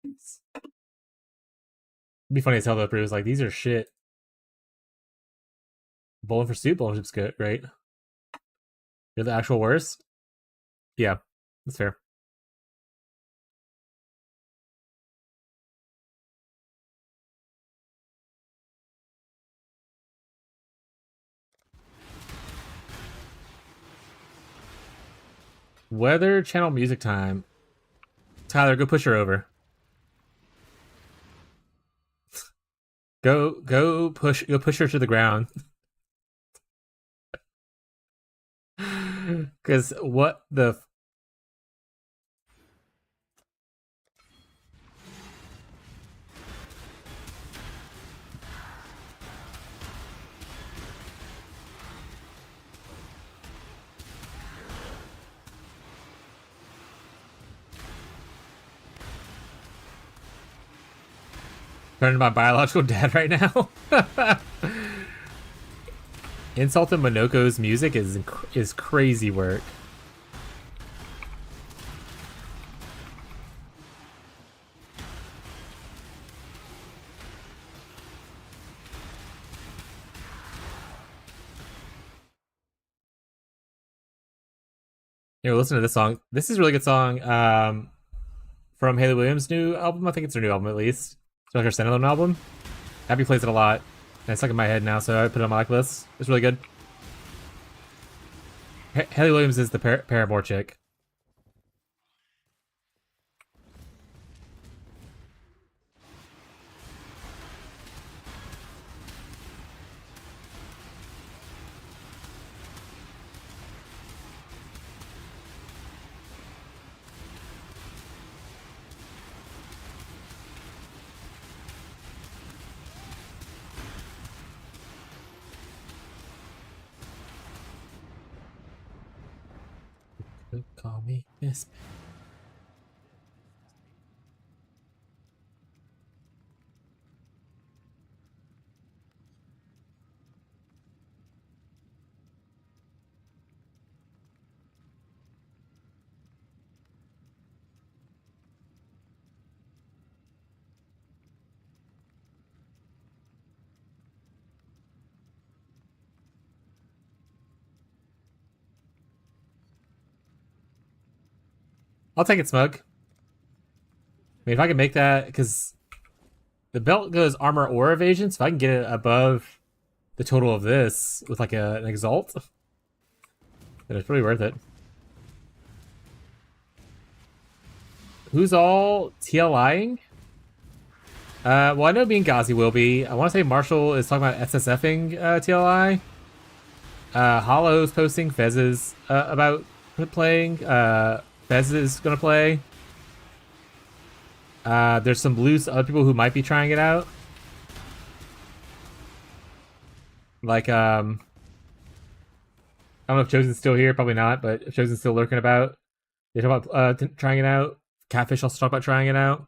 It'd be funny as hell though. Bree was like, "These are shit." Bowling for soup. Bowling soup's good, right? You're the actual worst. Yeah, that's fair. Weather channel music time. Tyler, go push her over. Go push her to the ground. Because what the turning my biological dad right now? Insulting Monoko's music is crazy work. Here, listen to this song. This is a really good song. From Haley Williams' new album. I think it's her new album at least. It's like her standalone album. Abby plays it a lot. And it's stuck in my head now, so I put it on my like list. It's really good. Haley Williams is the Paramore chick. Call me Miss. I'll take it, Smug. I mean, if I can make that, because the belt goes armor or evasion, so if I can get it above the total of this with like an exalt, then it's really worth it. Who's all TLIing? Well, I know me and Ghazi will be. I want to say Marshall is talking about SSFing TLI. Hollow's posting. Fez is about playing. Fez is gonna play. There's some loose other people who might be trying it out. Like, I don't know if Chosen's still here. Probably not, but if Chosen's still lurking about, they talk about trying it out. Catfish also talk about trying it out.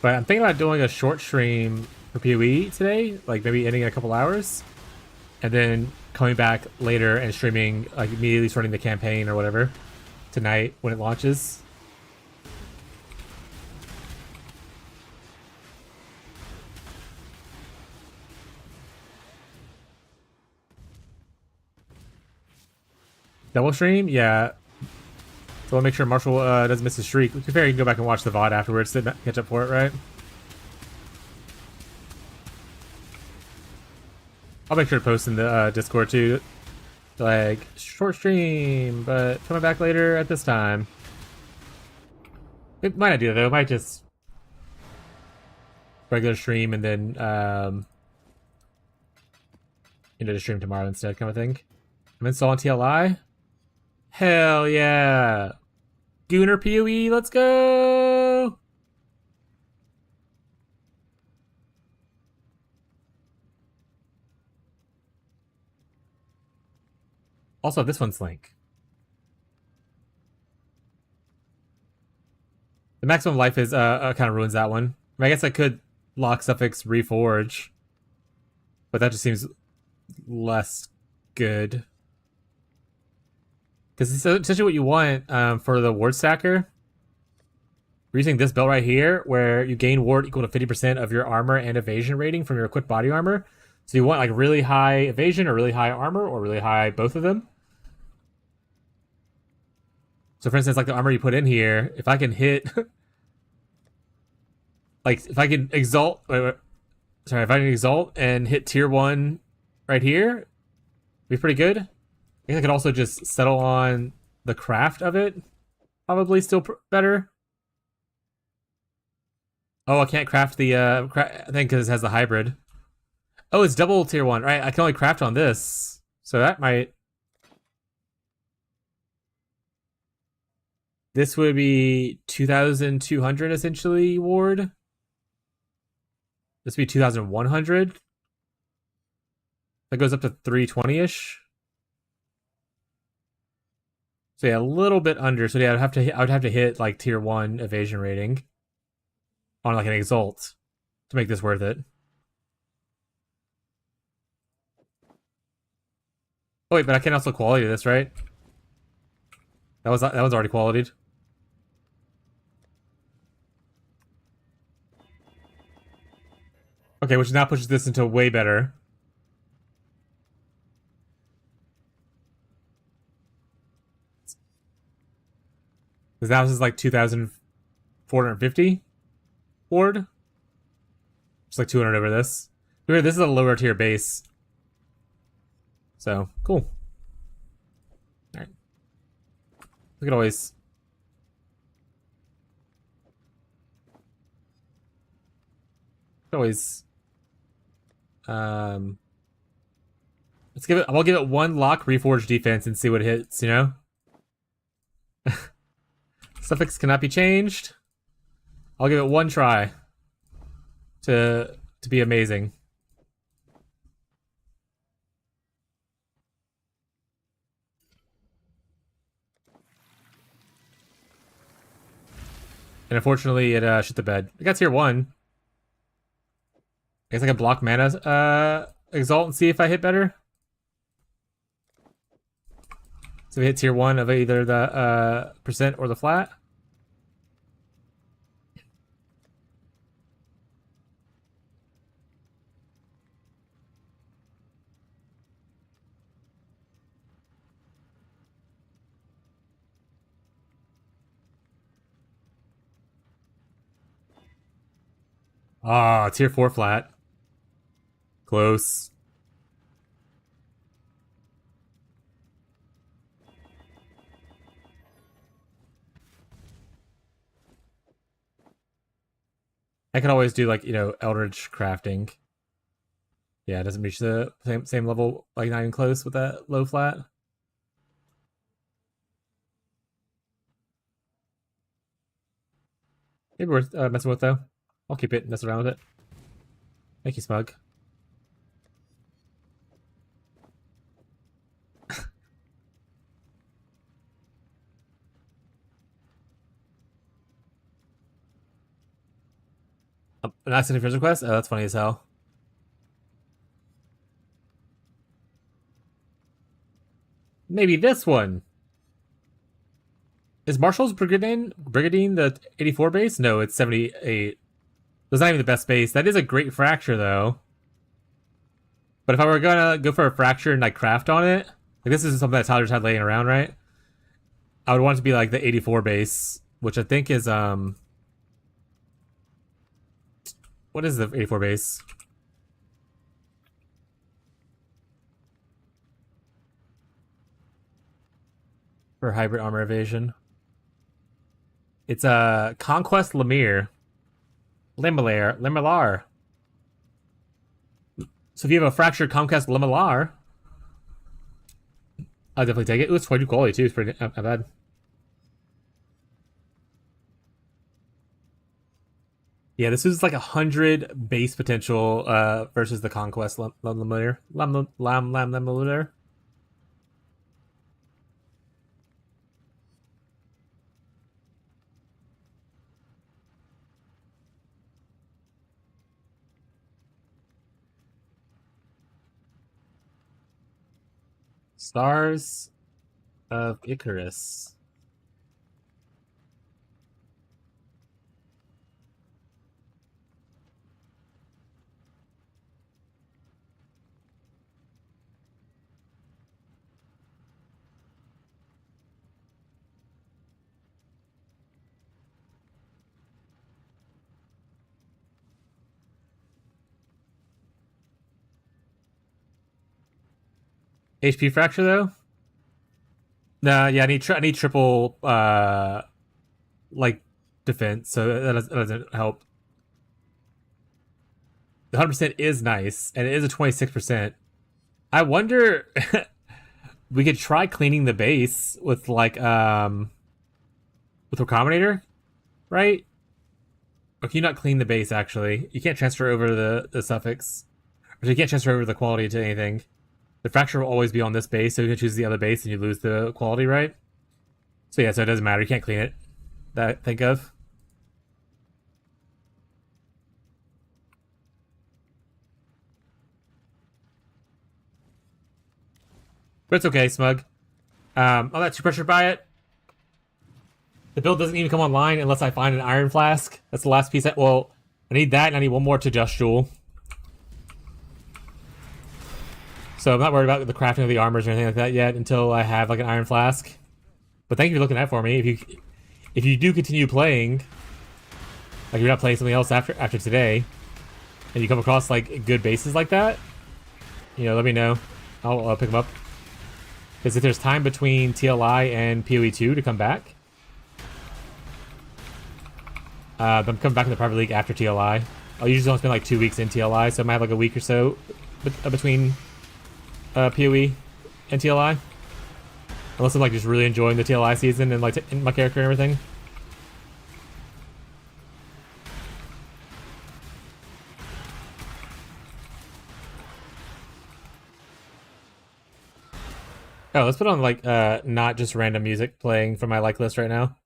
But I'm thinking about doing a short stream for PoE today, like maybe ending in a couple hours, and then coming back later and streaming, like immediately starting the campaign or whatever tonight when it launches. Double stream? Yeah. So I'll make sure Marshall doesn't miss his streak. To be fair, you can go back and watch the VOD afterwards to catch up for it, right? I'll make sure to post in the Discord too. Like, short stream, but coming back later at this time. It might not do that though. It might just regular stream and then into the stream tomorrow instead, kind of thing. I'm installing TLI. Hell yeah! Gooner PoE, let's go! Also, this one's link. The maximum life is kind of ruins that one. I, mean, I guess I could lock suffix reforge, but that just seems less good. Because essentially what you want for the ward stacker, we're using this belt right here, where you gain ward equal to 50% of your armor and evasion rating from your equipped body armor. So you want like really high evasion or really high armor or really high both of them. So for instance, like the armor you put in here, if I can hit, like if I can exalt, if I can exalt and hit tier 1 right here, it'd be pretty good. I think I could also just settle on the craft of it. Probably still better. Oh, I can't craft the I think because it has the hybrid. Oh, it's double tier 1. Right, I can only craft on this. So that might... This would be 2,200 essentially ward. This would be 2,100. That goes up to 320-ish. So yeah, a little bit under. So yeah, I would have to hit like tier 1 evasion rating on like an exalt to make this worth it. Oh wait, but I can also quality this, right? That was already qualityed. Okay, which now pushes this into way better. Because now this is like 2,450 ward. Just like 200 over this. Remember, this is a lower tier base. So, cool. Alright. We could always... let's give it... I'll give it one lock reforged defense and see what hits, you know? Suffix cannot be changed. I'll give it one try to be amazing. And unfortunately, it shit the bed. I got tier 1. I guess I can block mana Exalt and see if I hit better. So we hit tier 1 of either the percent or the flat. Ah, tier 4 flat. Close. I can always do like, Eldritch crafting. Yeah, it doesn't reach the same level, like not even close with that low flat. Maybe worth messing with though. I'll keep it, mess around with it. Thank you, Smug. An accident friends request? Oh, that's funny as hell. Maybe this one. Is Marshall's Brigadine the 84 base? No, it's 78. That's not even the best base. That is a great fracture, though. But if I were gonna go for a fracture and like craft on it, like this is something that Tyler's had laying around, right? I would want it to be like the 84 base, which I think is what is the 84 base? For hybrid armor evasion. It's a Conquest Lemire. Limelar. So if you have a fractured Conquest Limelar, I'll definitely take it. Ooh, it's 22 quality too. It's pretty not bad. Yeah, this is like 100 base potential versus the Conquest Limelar. Limelar. Stars of Icarus. HP fracture though? Nah, yeah, I need triple like defense, so that doesn't help. The 100% is nice, and it is a 26%. I wonder we could try cleaning the base with like with Recombinator, right? Or can you not clean the base actually? You can't transfer over the suffix. Or you can't transfer over the quality to anything. The fracture will always be on this base, so you can choose the other base and you lose the quality, right? So yeah, so it doesn't matter. You can't clean it. That I think of. But it's okay, Smug. I'm not too pressured by it. The build doesn't even come online unless I find an Iron Flask. That's the last piece. Well, I need that, and I need one more to Just Jewel. So I'm not worried about the crafting of the armors or anything like that yet until I have like an Iron Flask. But thank you for looking at that for me. If you do continue playing, like you're not playing something else after today, and you come across like good bases like that, let me know. I'll pick them up. Because if there's time between TLI and PoE2 to come back, I'm coming back in the private league after TLI. I'll usually only spend like 2 weeks in TLI, so I might have like a week or so between PoE and TLI. Unless I'm like just really enjoying the TLI season and like my character and everything. Oh, let's put on like not just random music playing from my like list right now.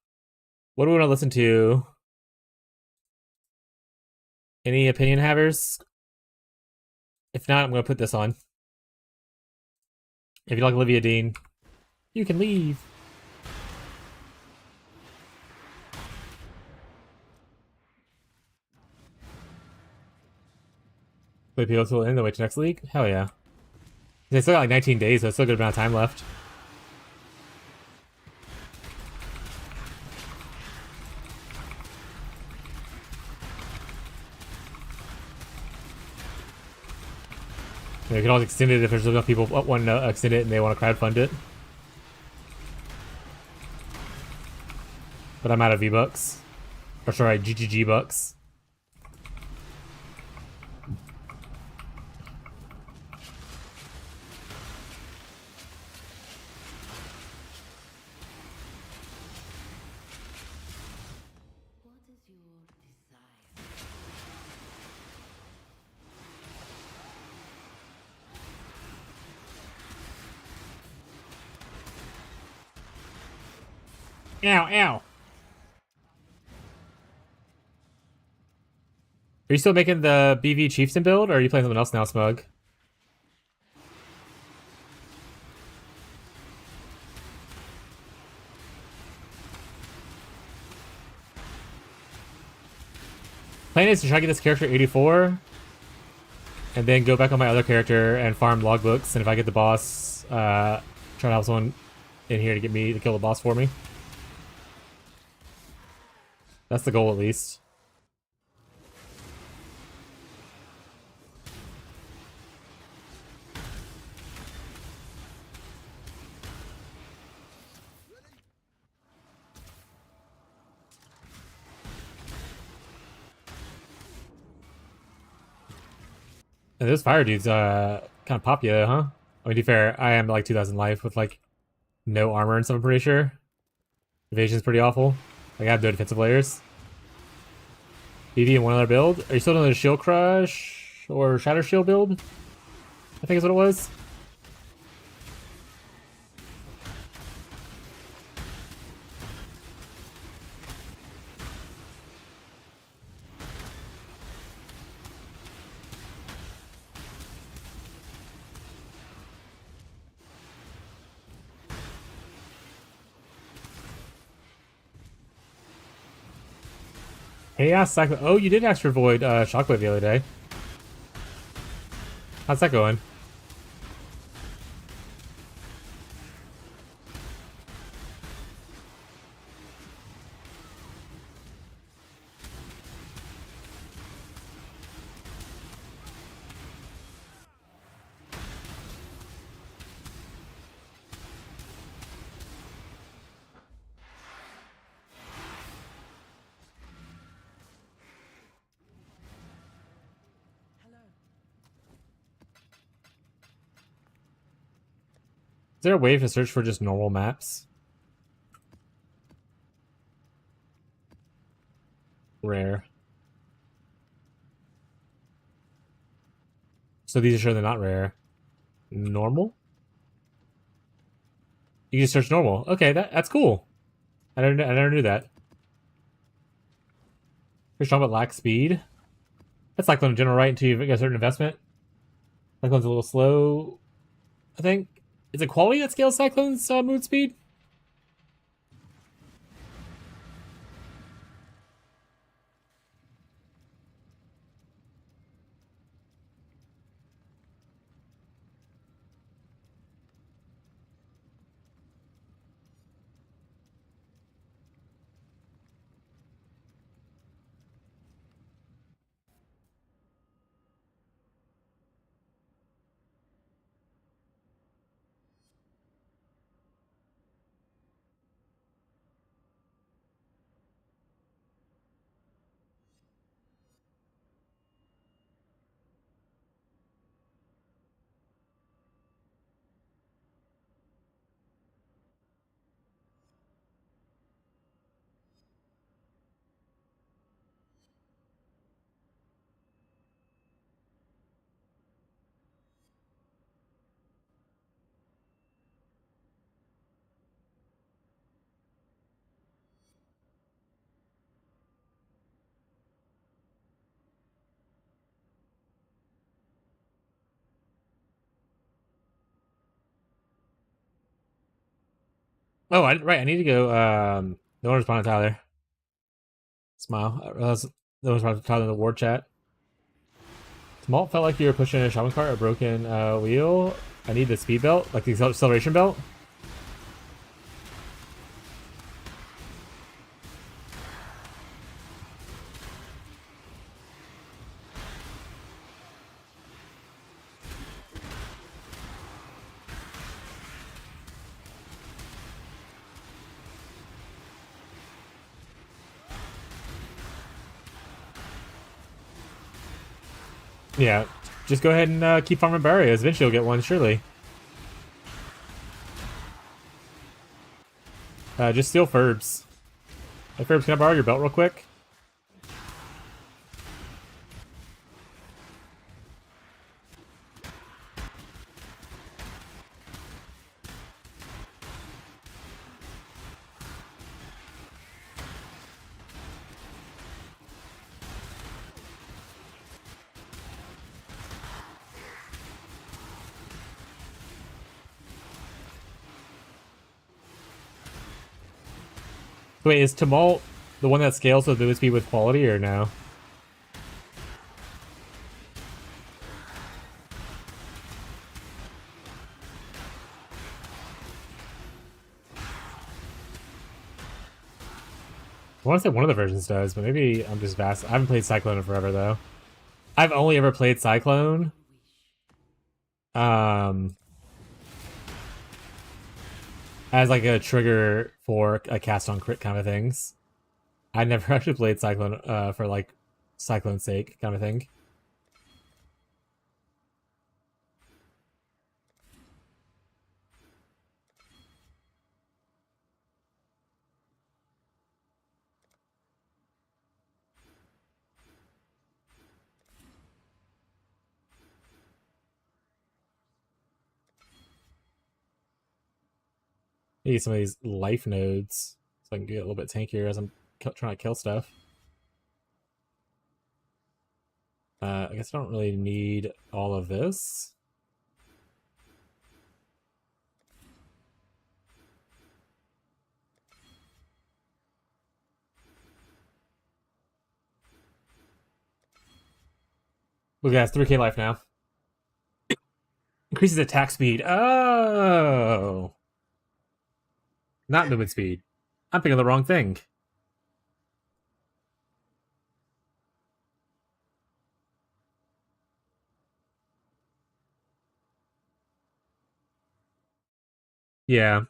What do we want to listen to? Any opinion havers? If not, I'm gonna put this on. If you like Olivia Dean, you can leave. Play PO till end, then wait to next league? Hell yeah. They still got like 19 days, so it's still a good amount of time left. You can always extend it if there's enough people want to extend it and they want to crowdfund it. But I'm out of V-Bucks. Or sorry, GGG bucks. Ow, ow. Are you still making the BV Chieftain build, or are you playing something else now, Smug? Plan is to try to get this character 84, and then go back on my other character and farm logbooks, and if I get the boss, try to help someone in here to get me to kill the boss for me. That's the goal, at least. And those fire dudes, kind of popular, huh? I mean, to be fair, I am like 2000 life with like no armor and stuff, I'm pretty sure. Evasion's pretty awful. Like, I have no defensive layers. BV in one other build. Are you still doing the Shield Crush or Shatter Shield build? I think is what it was. Hey, yeah, Cyclone. Oh, you did ask for Void Shockwave the other day. How's that going? Is there a way to search for just normal maps? Rare. So these are sure they're not rare. Normal? You can just search normal. Okay, that's cool. I never knew that. You're talking about lack speed. That's Cyclone in general, right? Until you get a certain investment. Cyclone's a little slow, I think. Is it quality that scales Cyclone's move speed? Oh, right. I need to go. No one responded, Tyler. Smile. I realized no one responded to Tyler in the war chat. Smalt felt like you were pushing a shopping cart, a broken wheel. I need the speed belt, like the acceleration belt. Yeah, just go ahead and keep farming barriers. Eventually, you'll get one, surely. Just steal Ferbs. Hey, Ferbs, can I borrow your belt real quick? Wait, is Tumult the one that scales with movement speed with quality, or no? I want to say one of the versions does, but maybe I'm just vast. I haven't played Cyclone in forever, though. I've only ever played Cyclone. Um, as like a trigger for a cast on crit kind of things. I never actually played Cyclone for like Cyclone's sake kind of thing. Maybe some of these life nodes so I can get a little bit tankier as I'm trying to kill stuff. I guess I don't really need all of this. Look, guys, 3k life now. Increases attack speed. Oh! Not movement speed. I'm thinking of the wrong thing. Yeah.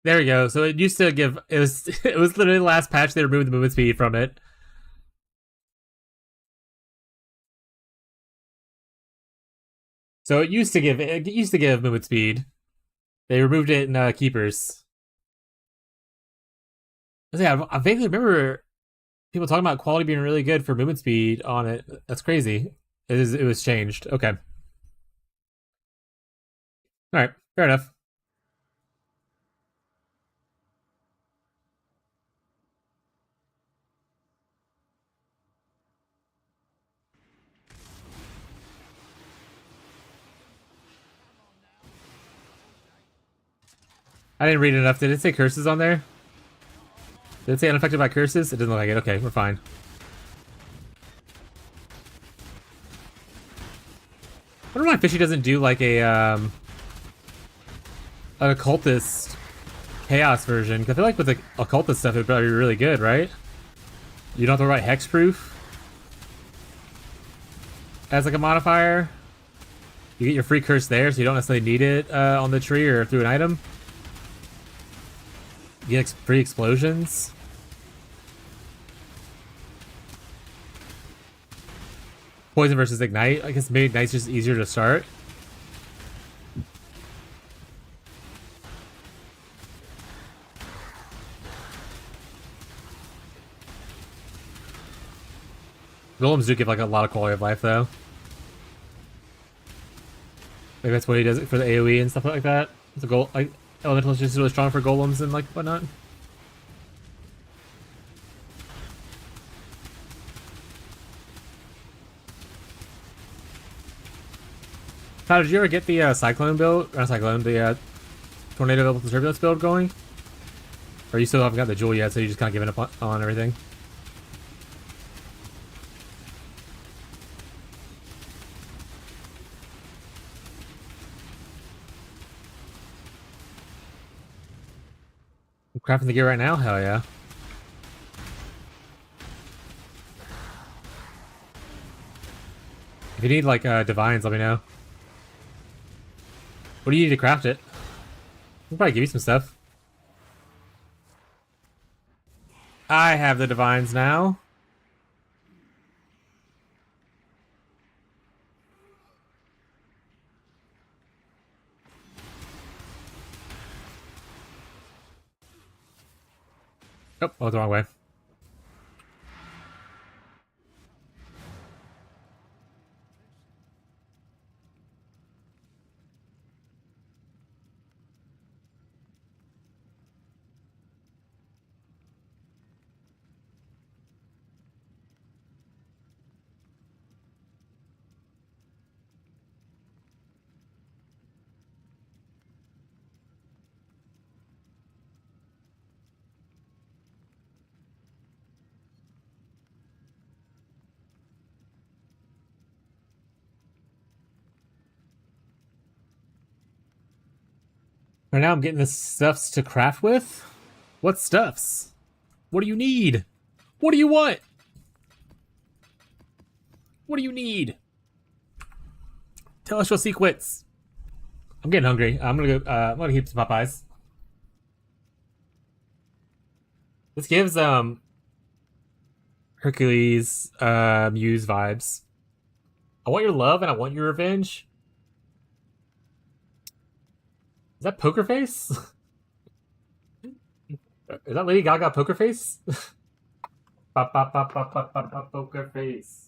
There we go. So it used to give it was it was literally the last patch they removed the movement speed from it. So it used to give movement speed. They removed it in keepers. I vaguely remember people talking about quality being really good for movement speed on it. That's crazy. It was changed. Okay. All right. Fair enough. I didn't read enough. Did it say curses on there? Did it say unaffected by curses? It doesn't look like it. Okay, we're fine. I don't know why Fishy doesn't do like a an occultist chaos version. Cause I feel like with the occultist stuff, it'd probably be really good, right? You don't have to write hexproof as like a modifier. You get your free curse there, so you don't necessarily need it on the tree or through an item. You get free explosions. Poison versus ignite. I guess maybe ignite's just easier to start. Golems do give like a lot of quality of life though. Maybe that's what he does it for the AoE and stuff like that. It's a goal like elemental is just really strong for golems and like whatnot. How did you ever get the cyclone build? Not cyclone, the tornado build with the turbulence build going? Or you still haven't got the jewel yet, so you just kind of giving up on everything? I'm crafting the gear right now? Hell yeah. If you need like divines, let me know. What do you need to craft it? I'll probably give you some stuff. I have the divines now. Oh, I went the wrong way. Right now I'm getting the stuffs to craft with. What stuffs? What do you need? What do you want? What do you need? Tell us your secrets. I'm getting hungry. I'm gonna go. I'm gonna keep some Popeyes. This gives Hercules Muse vibes. I want your love and I want your revenge. Is that Poker Face? Is that Lady Gaga Poker Face? Poker Face.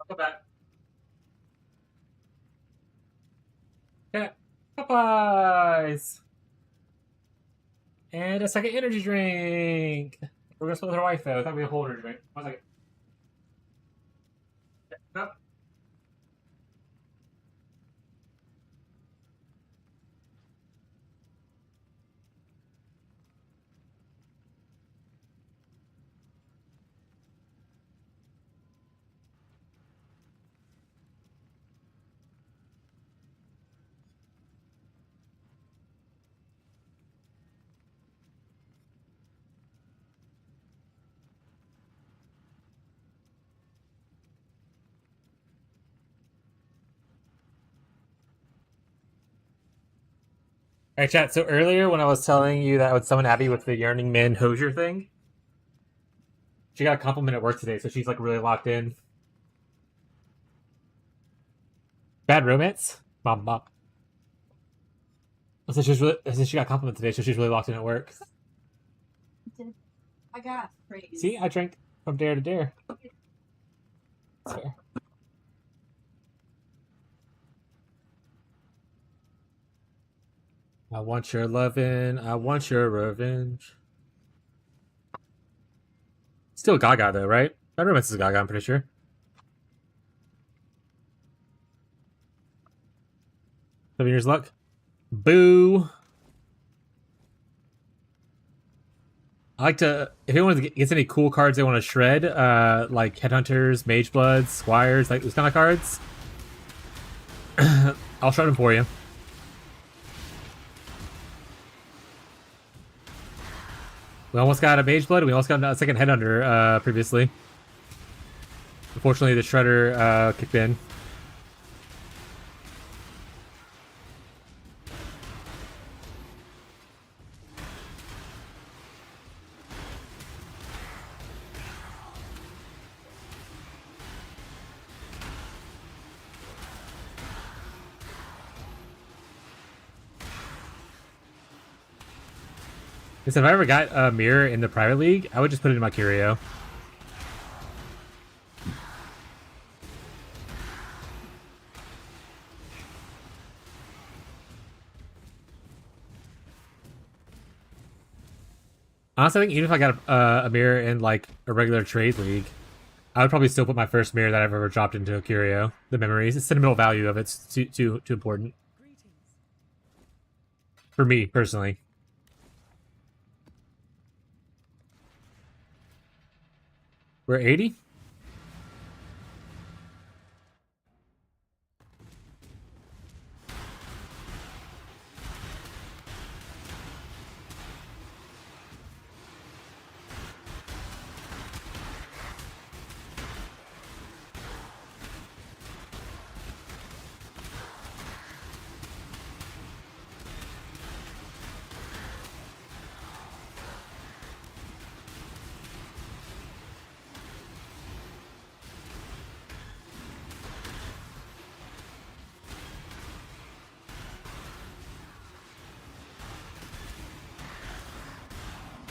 Welcome back. Yeah. Popeyes! And a second energy drink! We're gonna split with her wife, though. I thought we'd hold her drink. 1 second. No. Alright, chat. So earlier when I was telling you that I would summon Abby with the Yearning Man Hosier thing, she got a compliment at work today, so she's like really locked in. Bad romance? Mom. I said she got a compliment today, so she's really locked in at work. I got praise. See, I drank from dare to dare. That's fair. I want your lovin', I want your revenge. Still Gaga though, right? Bad romance is Gaga, I'm pretty sure. 7 years luck. Boo. I like to, if anyone gets any cool cards they want to shred, like Headhunters, Mage Bloods, Squires, like those kind of cards, I'll shred them for you. We almost got a Mage Blood, we almost got a second Headhunter previously. Unfortunately, the Shredder kicked in. If I ever got a mirror in the private league, I would just put it in my curio. Honestly, I think even if I got a mirror in like a regular trade league, I would probably still put my first mirror that I've ever dropped into a curio. The memories, the sentimental value of it's too important for me personally. We're 80?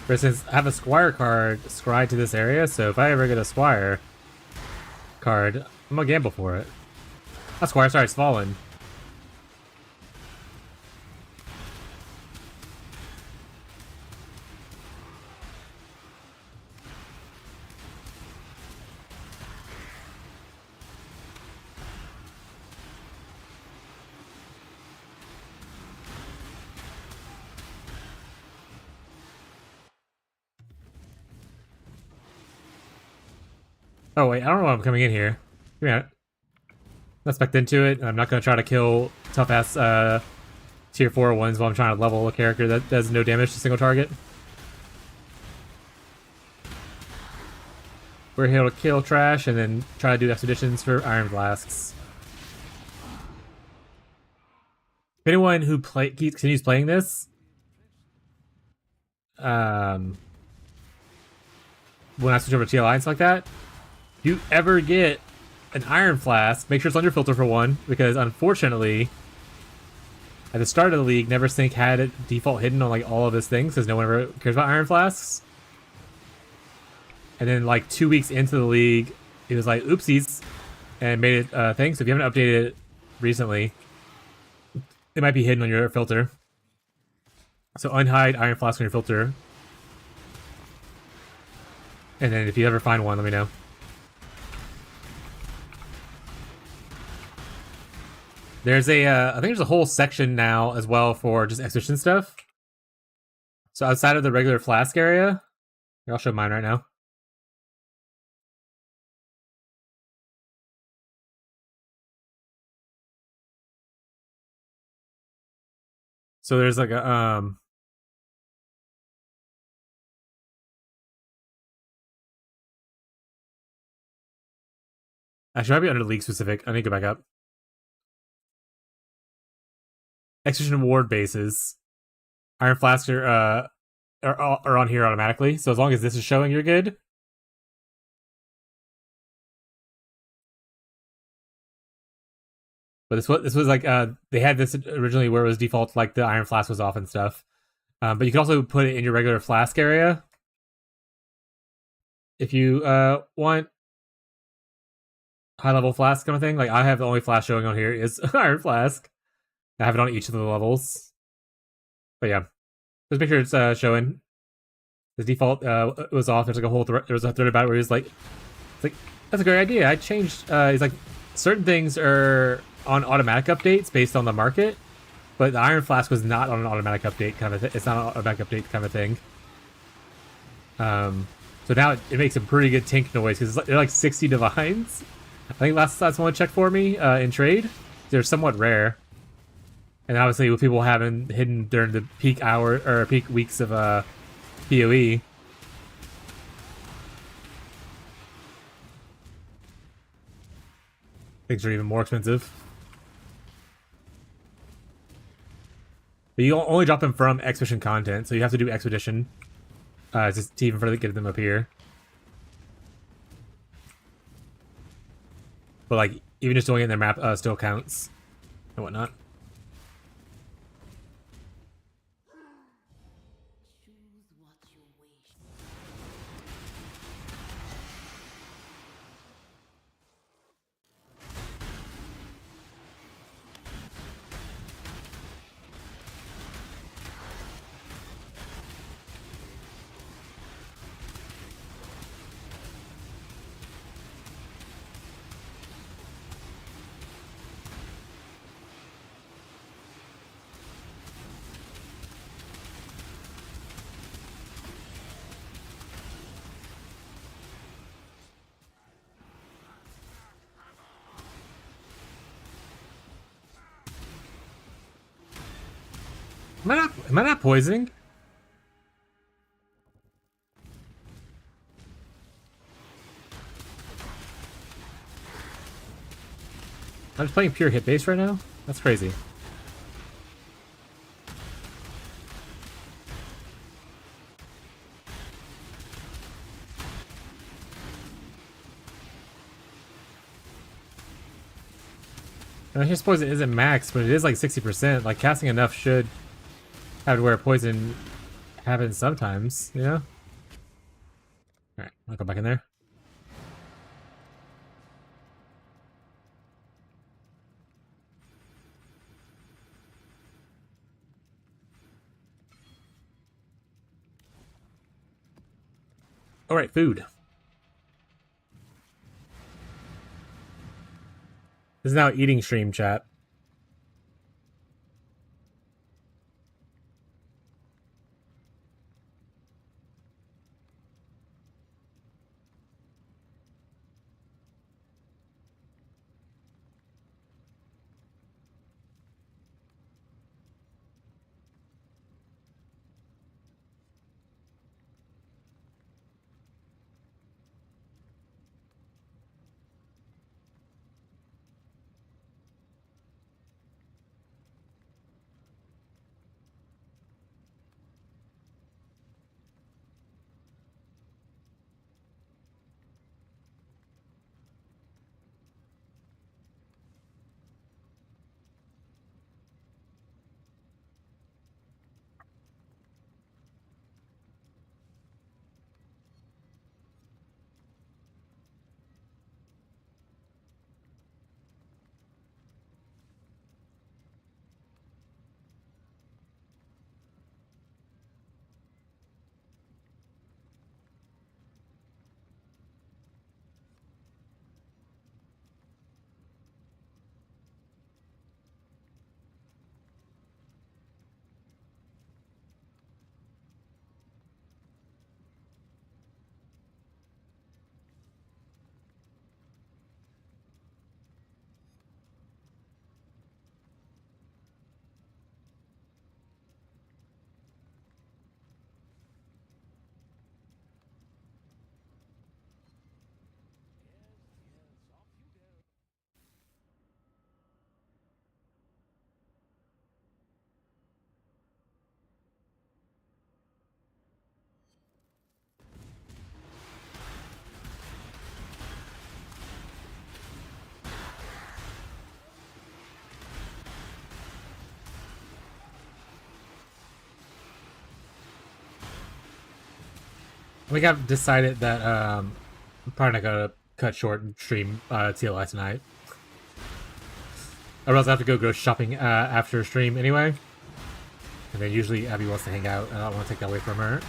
For instance, I have a Squire card scryed to this area, so if I ever get a Squire card, I'm gonna gamble for it. Not Squire, sorry, it's Fallen. Oh wait, I don't know why I'm coming in here. Give me a minute. Let's back into it. I'm not gonna try to kill tough ass tier 4 ones while I'm trying to level a character that does no damage to single target. We're here to kill trash and then try to do expeditions for Iron Flasks. If anyone who continues playing this, when I switch over to TLI and stuff like that, if you ever get an Iron Flask, make sure it's on your filter for one, because unfortunately, at the start of the league, Neversink had it default hidden on like all of his things, because no one ever cares about Iron Flasks. And then like 2 weeks into the league, it was like, oopsies. and made it a thing. So if you haven't updated it recently, it might be hidden on your filter. So unhide Iron Flask on your filter. And then if you ever find one, let me know. There's a, I think there's a whole section now as well for just exhibition stuff. So outside of the regular Flask area, here, I'll show mine right now. So there's like a, actually, might be under league specific. I need to go back up. Exhibition award bases. Iron Flask are on here automatically. So as long as this is showing, you're good. But this was like they had this originally where it was default like the Iron Flask was off and stuff. But you can also put it in your regular Flask area if you want high level Flask kind of thing. Like I have the only Flask showing on here is Iron Flask. I have it on each of the levels. But yeah, just make sure it's showing. The default was off. There's like a whole there was a thread about it where he's like, it's like that's a great idea. I changed. He's like, certain things are on automatic updates based on the market, but the Iron Flask was not on an automatic update kind of thing. It's not an automatic update kind of thing. So now it makes a pretty good tink noise because they're like 60 divines. I think last one checked for me in trade. They're somewhat rare, and obviously with people having hidden during the peak hour or peak weeks of PoE. Things are even more expensive. But you only drop them from Expedition content, so you have to do Expedition just to even further get them up here. But like, even just doing it in their map still counts and whatnot. Am I not poisoning? I'm just playing pure hit base right now? That's crazy. And I suppose it isn't max, but it is like 60%. Like casting enough should have to where poison happens sometimes, you know? Alright, I'll go back in there. Alright, food. This is now eating stream, chat. We got decided that I'm probably not gonna cut short and stream TLI tonight. Or else I have to go shopping after stream anyway. And then usually Abby wants to hang out, and I don't want to take that away from her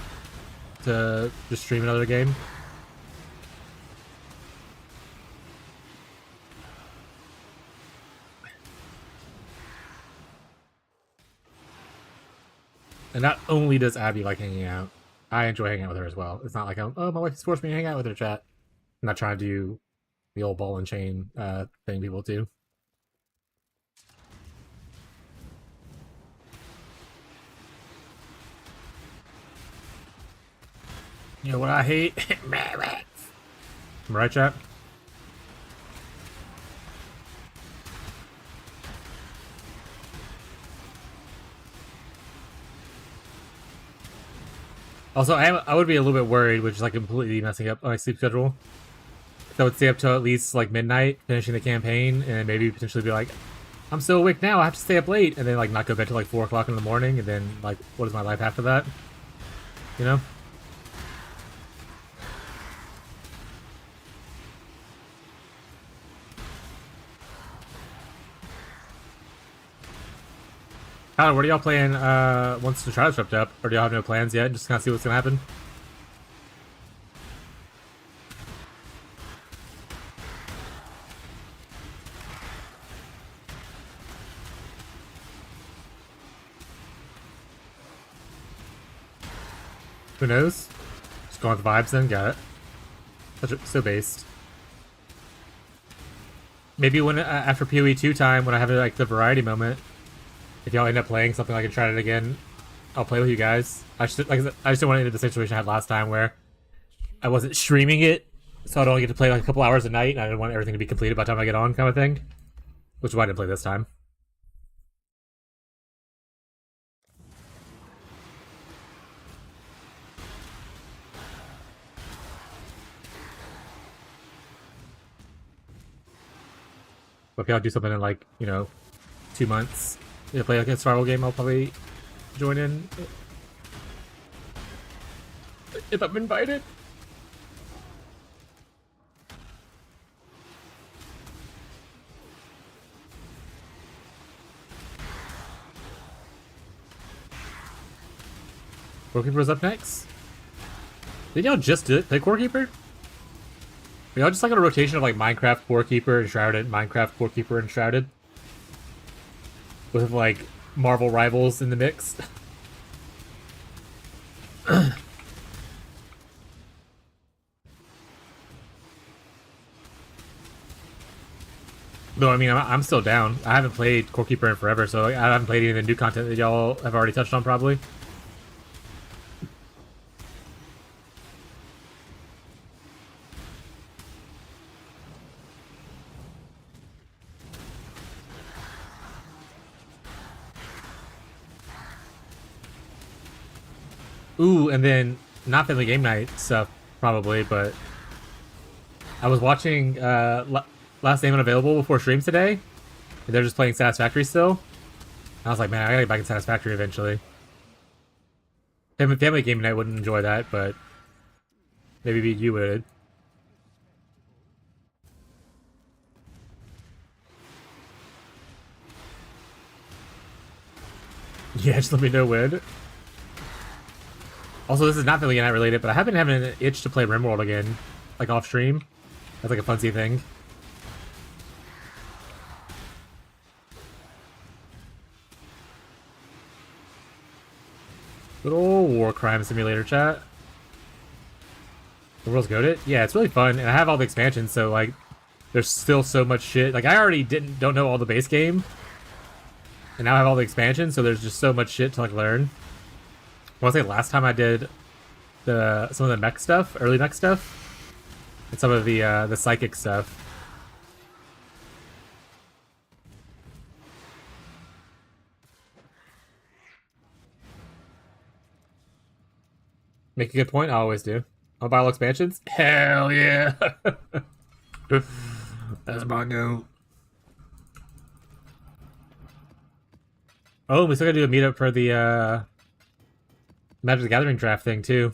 to just stream another game. And not only does Abby like hanging out, I enjoy hanging out with her as well. It's not like, oh, my wife's forced me to hang out with her, chat. I'm not trying to do the old ball and chain thing people do. You know what I hate? Am I right, chat? Also, I would be a little bit worried, which is like completely messing up my sleep schedule. So I would stay up till at least like midnight, finishing the campaign, and maybe potentially be like, I'm still awake now, I have to stay up late, and then like not go to bed till like 4 o'clock in the morning, and then like, what is my life after that? You know? Tyler, what are y'all playing once the trial's wrapped up? Or do y'all have no plans yet? Just kind of see what's gonna happen? Who knows? Just going with the vibes then, got it. So based. Maybe when after PoE 2 time, when I have like the variety moment, if y'all end up playing something like Uncharted again, I'll play with you guys. I just don't want to end up the situation I had last time where I wasn't streaming it, so I'd only get to play like a couple hours a night, and I didn't want everything to be completed by the time I get on, kind of thing. Which is why I didn't play this time. But if y'all do something in like, 2 months, play like a survival game, I'll probably join in. If I'm invited. Corekeeper's up next? Did y'all just play Corekeeper? Are y'all just like on a rotation of like Minecraft Corekeeper and Shrouded, Minecraft Corekeeper and Shrouded? With like Marvel Rivals in the mix? Though, I mean, I'm still down. I haven't played Corekeeper in forever, so I haven't played any of the new content that y'all have already touched on, probably. Ooh, and then not family game night stuff, probably, but I was watching Last Name Unavailable before stream today, and they're just playing Satisfactory still. And I was like, man, I gotta get back in Satisfactory eventually. Family game night wouldn't enjoy that, but maybe you would. Yeah, just let me know when. Also, this is not family game night related, but I have been having an itch to play RimWorld again, like off stream. That's like a funsy thing. Good old war crime simulator, chat. The world's goated? Yeah, it's really fun, and I have all the expansions, so like, there's still so much shit. Like, I already don't know all the base game, and now I have all the expansions, so there's just so much shit to like learn. I want to say last time I did some of the mech stuff, early mech stuff, and some of the psychic stuff. Make a good point. I always do. I'll buy all expansions. Hell yeah! That's my go. Oh, we still gotta do a meetup for the Magic the Gathering draft thing too.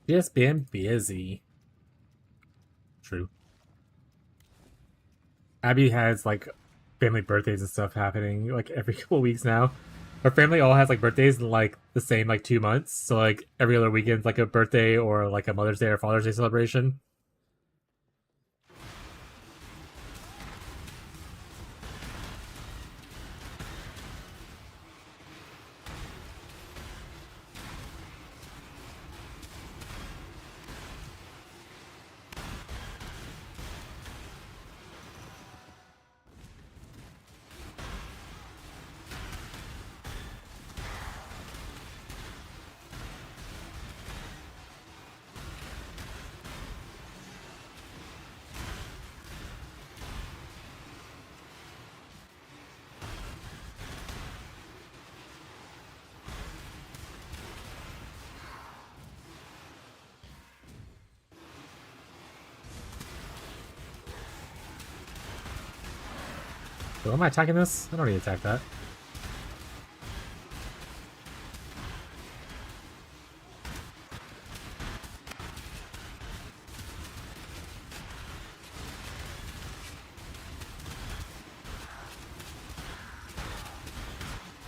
Just been busy. True. Abby has like family birthdays and stuff happening like every couple weeks now. Our family all has like birthdays in like the same like 2 months. So like every other weekend's like a birthday or like a Mother's Day or Father's Day celebration. So am I attacking this? I don't need to attack that.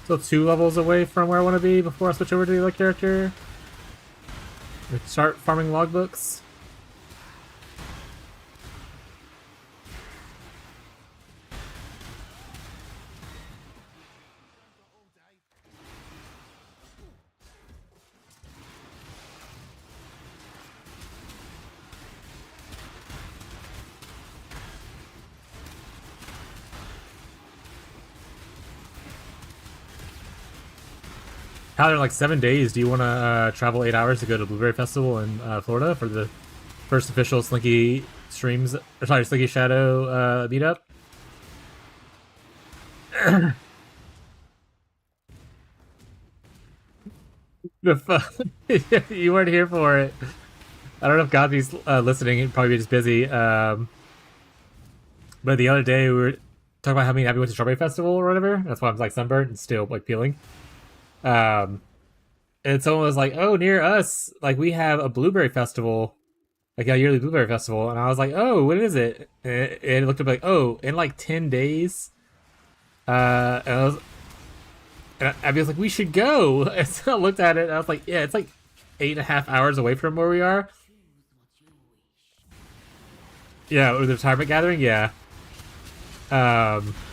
So 2 levels away from where I want to be before I switch over to the other character. We start farming logbooks. How they're like 7 days. Do you want to travel 8 hours to go to Blueberry Festival in Florida for the first official Slinky streams? Or sorry, Slinky Shadow meetup. You weren't here for it. I don't know if Godby's listening. He'd probably be just busy. But the other day we were talking about how me and Abby went to Strawberry Festival or whatever. That's why I'm like sunburnt and still like peeling. Um, and someone was like, "Oh, near us, like we have a blueberry festival, like a yearly blueberry festival." And I was like, "Oh, when is it?" And it looked up like, "Oh, in like 10 days." And Abby was like, "We should go." And so I looked at it. And I was like, "Yeah, it's like 8.5 hours away from where we are." Yeah, or the retirement gathering. Yeah.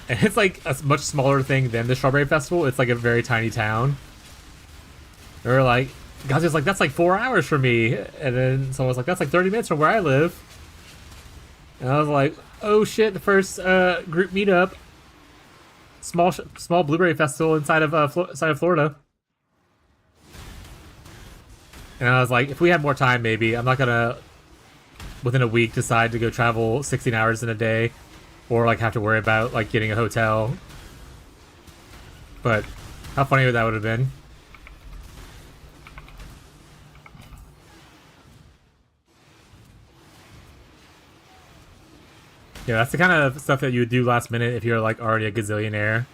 And it's like a much smaller thing than the Strawberry Festival. It's like a very tiny town. Or like, guys was like, "That's like 4 hours for me," and then someone was like, "That's like 30 minutes from where I live." And I was like, "Oh shit!" The first group meetup, small blueberry festival inside of Florida. And I was like, if we had more time, maybe I'm not gonna within a week decide to go travel 16 hours in a day, or like have to worry about like getting a hotel. But how funny that would have been. Yeah, that's the kind of stuff that you would do last minute if you're like already a gazillionaire.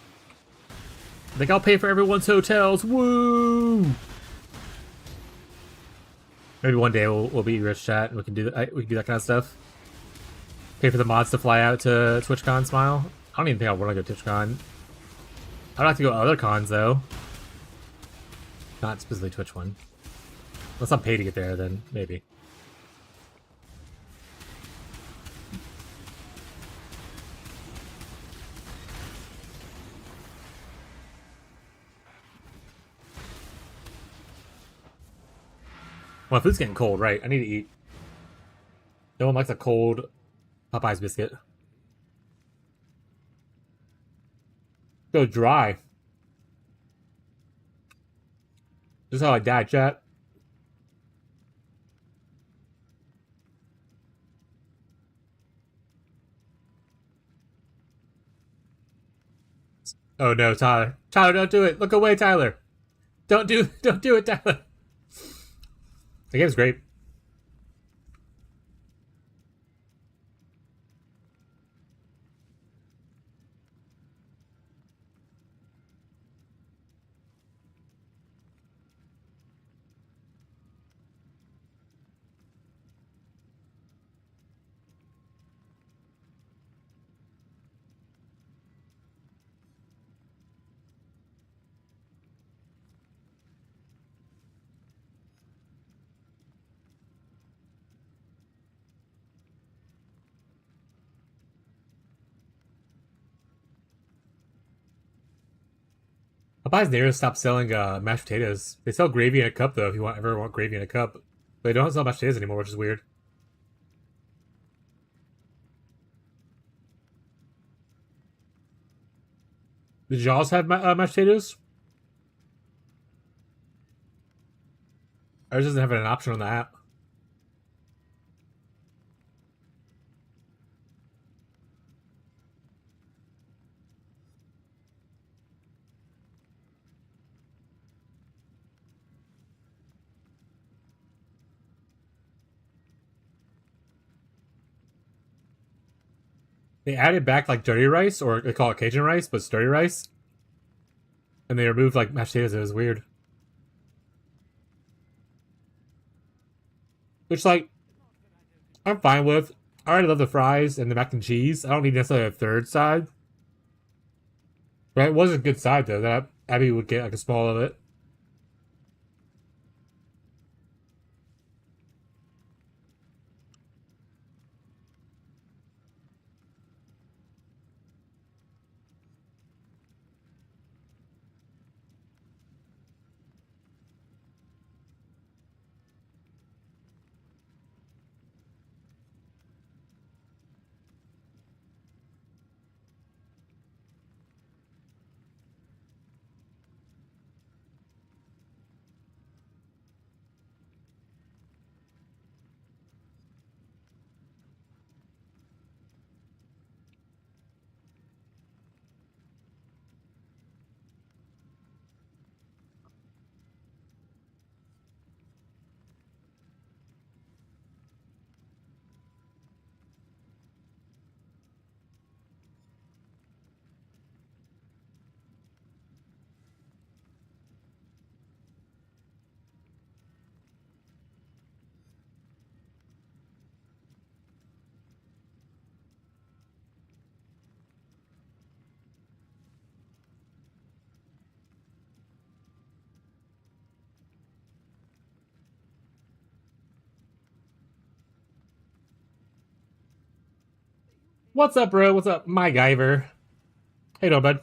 Like, I'll pay for everyone's hotels. Woo! Maybe one day we'll be rich chat and we can do that. We can do that kind of stuff. Pay for the mods to fly out to TwitchCon. Smile. I don't even think I want to go to TwitchCon. I'd like to go to other cons though. Not specifically Twitch one. Unless I'm paid to get there, then maybe. Well, food's getting cold, right? I need to eat. No one likes a cold Popeye's biscuit. Go dry. This is how I die, chat. Oh no, Tyler. Tyler, don't do it. Look away, Tyler. Don't do it, Tyler. The game's great. Popeye's near stopped selling mashed potatoes. They sell gravy in a cup though. If you ever want gravy in a cup, but they don't sell mashed potatoes anymore, which is weird. Did Jaws have mashed potatoes? Ours doesn't have an option on the app. They added back like dirty rice, or they call it Cajun rice, but it's dirty rice. And they removed like mashed potatoes. It was weird. Which like I'm fine with. I already love the fries and the mac and cheese. I don't need necessarily a third side. But it was a good side though. That Abby would get like a small of it. What's up, bro? What's up, my Guyver? How you doing, bud?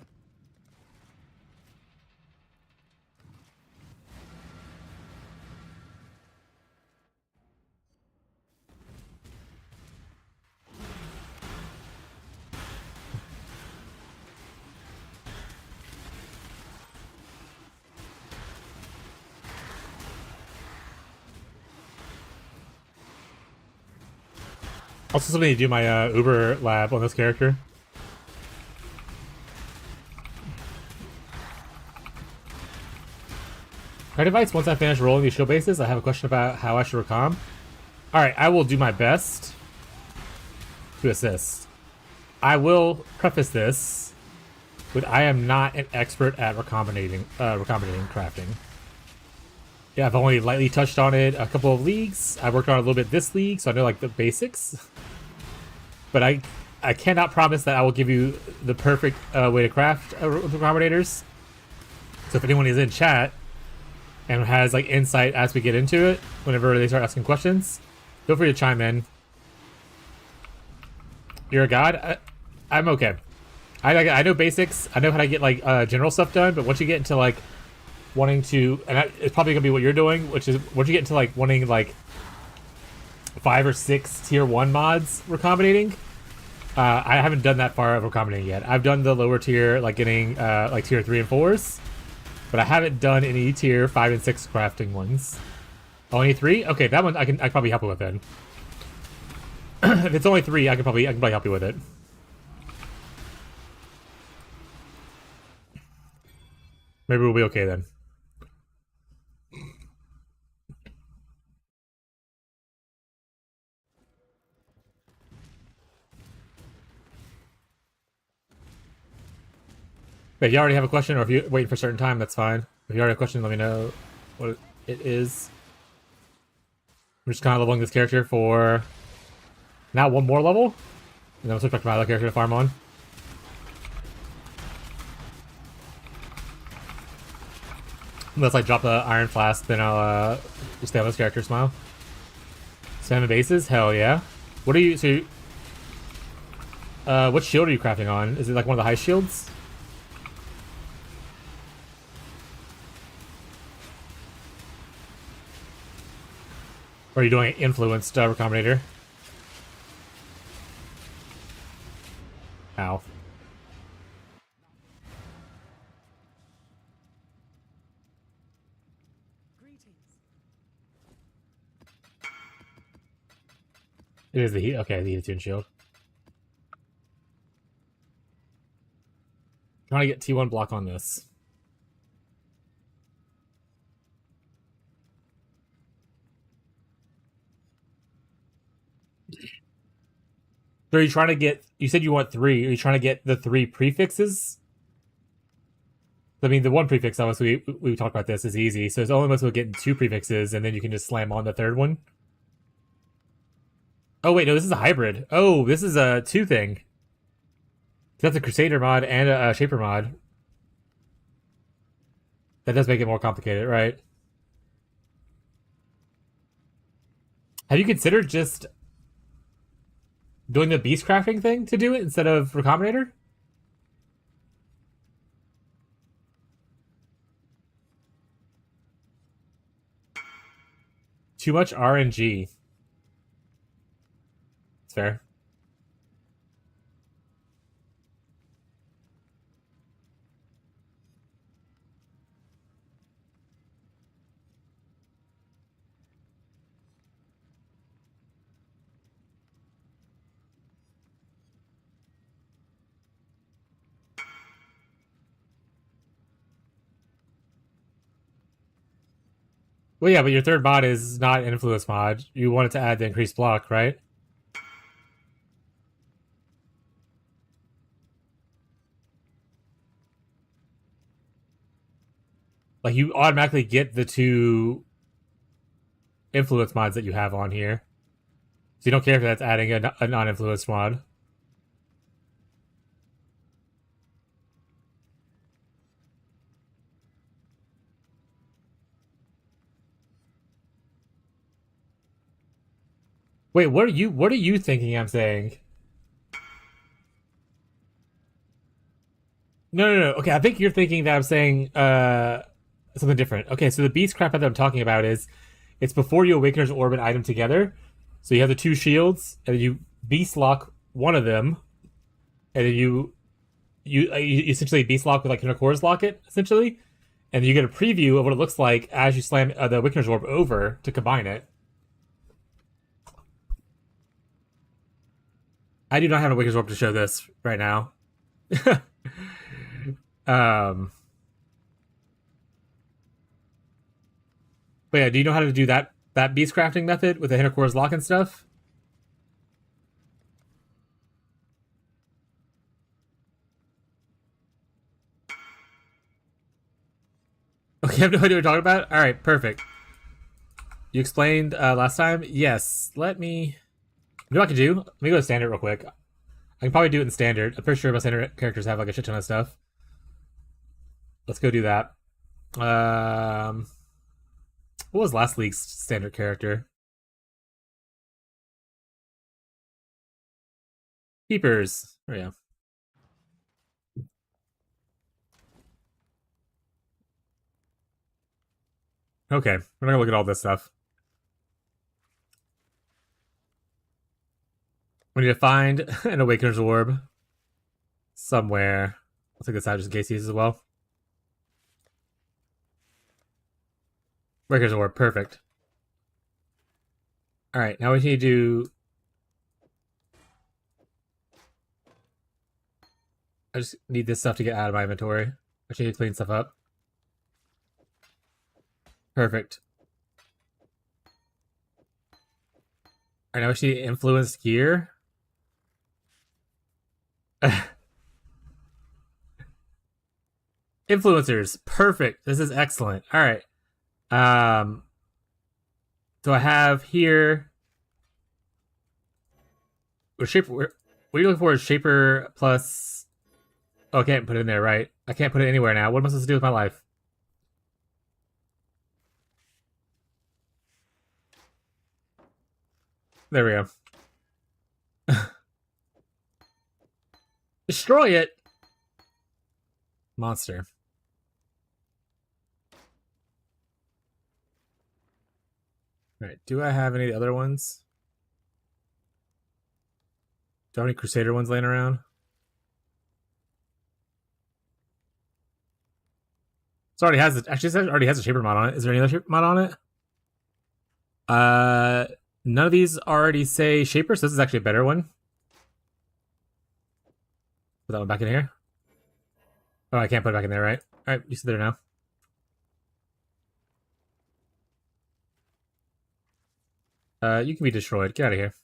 Also, something to do my Uber lab on this character. Credit advice, once I finish rolling these shield bases, I have a question about how I should recom. Alright, I will do my best to assist. I will preface this with I am not an expert at recombinating crafting. Yeah, I've only lightly touched on it a couple of leagues. I worked on it a little bit this league, so I know like the basics. But I cannot promise that I will give you the perfect way to craft recombinators. So if anyone is in chat and has like insight as we get into it, whenever they start asking questions, feel free to chime in. You're a god? I'm okay. I know basics. I know how to get like general stuff done, but once you get into like wanting to, and it's probably gonna be what you're doing, which is once you get into like wanting like 5 or 6 tier 1 mods recombinating, I haven't done that far of recombinating yet. I've done the lower tier, like getting like tier 3 and 4s, but I haven't done any tier 5 and 6 crafting ones. Only 3? Okay, that one I can probably help you with then. If it's only 3, I can probably help you with it. Maybe we'll be okay then. If you already have a question, or if you're waiting for a certain time, that's fine. If you already have a question, let me know what it is. I'm just kind of leveling this character for now one more level, and then we'll switch back to my other character to farm on. Unless I drop the Iron Flask, then I'll just stay on this character smile. Spamming bases? Hell yeah. What are you... So you, what shield are you crafting on? Is it like one of the high shields? Or are you doing influenced Recombinator? Ow. It is the heat. Okay, the heat shield. Trying to get T1 block on this. So are you trying to get... You said you want 3. Are you trying to get the 3 prefixes? I mean, the 1 prefix, obviously, we talked about this, is easy. So it's only possible getting 2 prefixes, and then you can just slam on the 3rd one. Oh, wait, no, this is a hybrid. Oh, this is a 2 thing. That's a Crusader mod and a Shaper mod. That does make it more complicated, right? Have you considered just doing the beast crafting thing to do it instead of Recombinator? Too much RNG. It's fair. Well, yeah, but your 3rd mod is not an influence mod. You wanted to add the increased block, right? Like, you automatically get the 2 influence mods that you have on here. So you don't care if that's adding a non-influence mod. Wait, what are you thinking I'm saying? No. Okay, I think you're thinking that I'm saying something different. Okay, so the beast crap that I'm talking about is it's before you Awakener's Orb and item together. So you have the 2 shields, and then you beast lock one of them, and then you essentially beast lock with like Hintercore's lock it, essentially. And you get a preview of what it looks like as you slam the Awakener's Orb over to combine it. I do not have a Awakener's Orb to show this right now. But yeah, do you know how to do that beast crafting method with the Hintercore's lock and stuff? Okay, I have no idea what you're talking about. All right, perfect. You explained last time. Yes, let me. You know what I can do? Let me go to standard real quick. I can probably do it in standard. I'm pretty sure my standard characters have like a shit ton of stuff. Let's go do that. What was last week's standard character? Keepers. Oh yeah. Okay, we're not gonna look at all this stuff. We need to find an Awakener's Orb somewhere. I'll take this out just in case he uses as well. Awakener's Orb, perfect. Alright, now we need to do... I just need this stuff to get out of my inventory. I should need to clean stuff up. Perfect. Alright, now we should need influenced gear. Influencers, perfect. This is excellent. All right. So I have here. Shaper. What are you looking for? Is Shaper plus? Oh, I can't put it in there, right? I can't put it anywhere now. What am I supposed to do with my life? There we go. Destroy it, monster. Alright, do I have any other ones? Do I have any Crusader ones laying around? It already has actually it already has a shaper mod on it. Is there any other shaper mod on it? Uh, none of these already say shaper, so this is actually a better one. Put that one back in here. Oh, I can't put it back in there, right? Alright, you sit there now. You can be destroyed. Get out of here.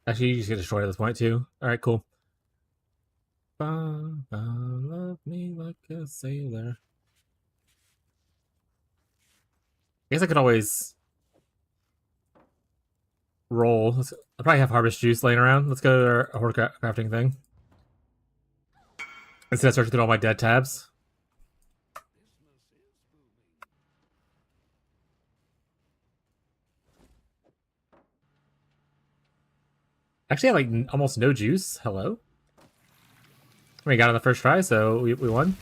Actually, you just get destroyed at this point, too. Alright, cool. Love me like a sailor. I guess I could always roll. I probably have harvest juice laying around. Let's go to our horde crafting thing. Instead of searching through all my dead tabs. Actually, I have like almost no juice. Hello? We got on the first try, so we won.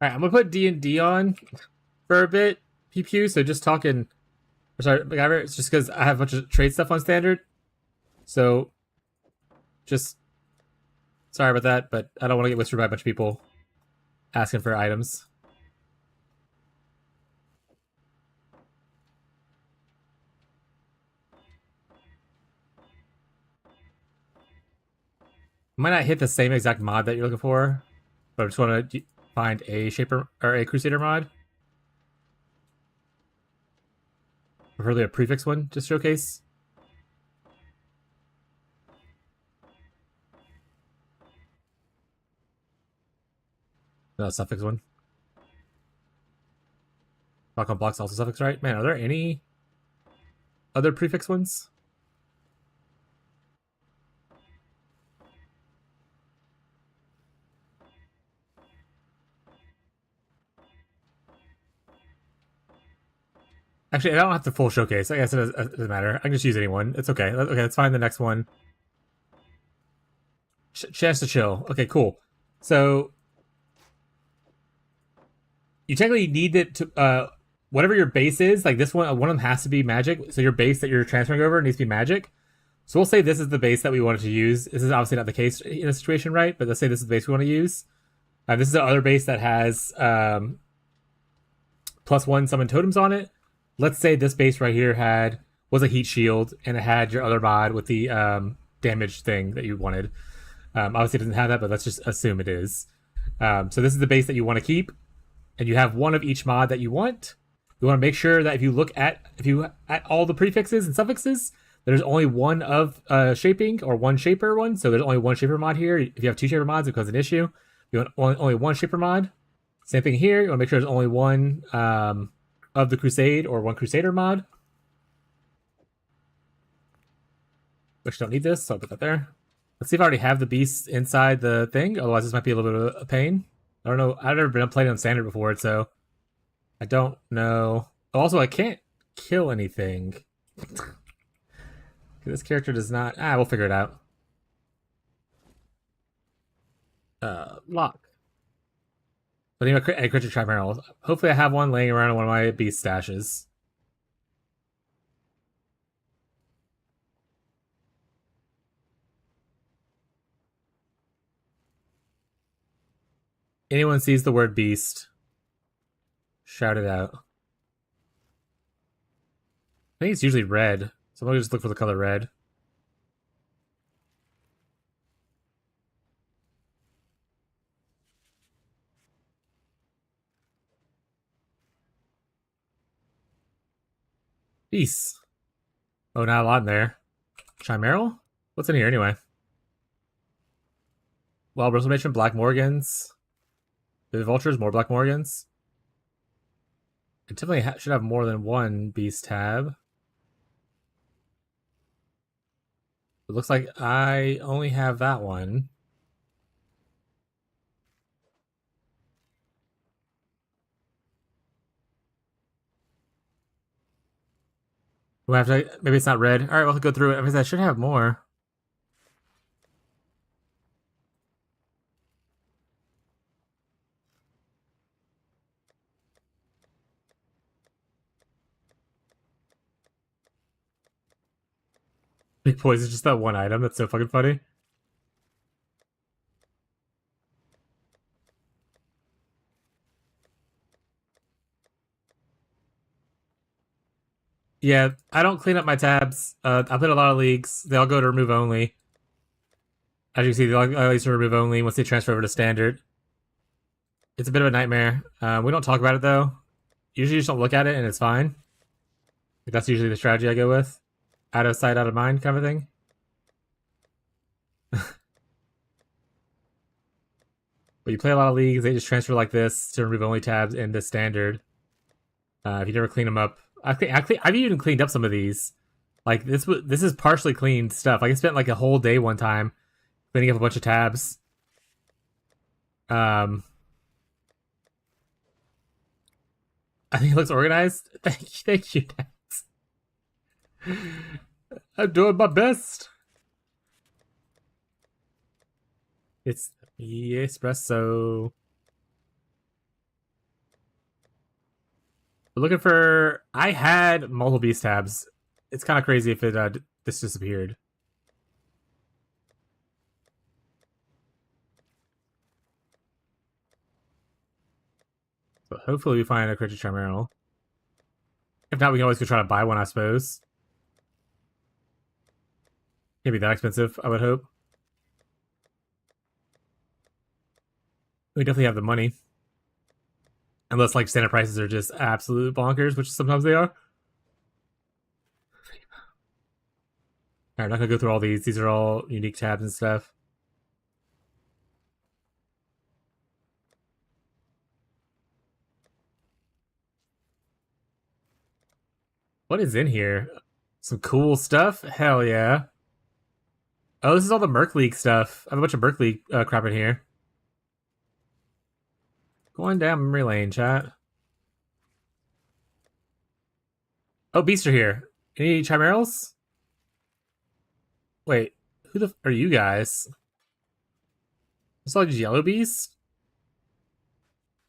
Alright, I'm gonna put D&D on for a bit. Pew pew, so just talking... Sorry, MacGyver, it's just because I have a bunch of trade stuff on standard. So, just... Sorry about that, but I don't want to get whispered by a bunch of people asking for items. Might not hit the same exact mod that you're looking for, but I just want to find a Shaper or a Crusader mod. Preferably a prefix one, just showcase. No, suffix one. Block on blocks also suffix, right? Man, are there any other prefix ones? Actually, I don't have to full showcase. I guess it doesn't matter. I can just use anyone. It's okay. Okay, let's find the next one. Chance to chill. Okay, cool. So you technically need it to whatever your base is. Like this one of them has to be magic. So your base that you're transferring over needs to be magic. So we'll say this is the base that we wanted to use. This is obviously not the case in a situation, right? But let's say this is the base we want to use. This is the other base that has +1 summon totems on it. Let's say this base right here was a heat shield and it had your other mod with the damage thing that you wanted. Obviously, it doesn't have that, but let's just assume it is. So this is the base that you want to keep, and you have one of each mod that you want. You want to make sure that if you at all the prefixes and suffixes, there's only one of shaping or one shaper one. So there's only one shaper mod here. If you have two shaper mods, it causes an issue. You want only one shaper mod. Same thing here. You want to make sure there's only one of the Crusade or one Crusader mod. Which don't need this, so I'll put that there. Let's see if I already have the beasts inside the thing. Otherwise, this might be a little bit of a pain. I don't know. I've never been playing on standard before, so I don't know. Also, I can't kill anything. This character does not... we'll figure it out. Lock. But anyway, a creature trimaral. Hopefully I have one laying around in one of my beast stashes. Anyone sees the word beast, shout it out. I think it's usually red, so I'm gonna just look for the color red. Beast. Oh, not a lot in there. Chimeral? What's in here anyway? Well, Resolution, Black Morgans. The Vultures, more Black Morgans. I definitely should have more than one beast tab. It looks like I only have that one. We have to. Maybe it's not red. All right, we'll go through it. I should have more. Big boys is just that one item. That's so fucking funny. Yeah, I don't clean up my tabs. I put a lot of leagues. They all go to remove only. As you can see, they all always to remove only once they transfer over to standard. It's a bit of a nightmare. We don't talk about it though. Usually, you just don't look at it and it's fine. Like, that's usually the strategy I go with. Out of sight, out of mind kind of thing. But you play a lot of leagues, they just transfer like this to remove only tabs in the standard. If you never clean them up, I've even cleaned up some of these. Like this is partially cleaned stuff. Like I spent like a whole day one time cleaning up a bunch of tabs. I think it looks organized. Thank you, Dax. I'm doing my best. It's the espresso. We're looking for. I had multiple beast tabs. It's kind of crazy if it this disappeared. But hopefully we find a creature Chimeral. If not, we can always go try to buy one, I suppose. Can't be that expensive, I would hope. We definitely have the money. Unless like standard prices are just absolute bonkers, which sometimes they are. Alright, I'm not gonna go through all these. These are all unique tabs and stuff. What is in here? Some cool stuff? Hell yeah. Oh, this is all the Merc League stuff. I have a bunch of Merc League crap in here. Going down memory lane, chat. Oh, beasts are here. Any Chimerals? Wait, who the are you guys? I saw these yellow beasts?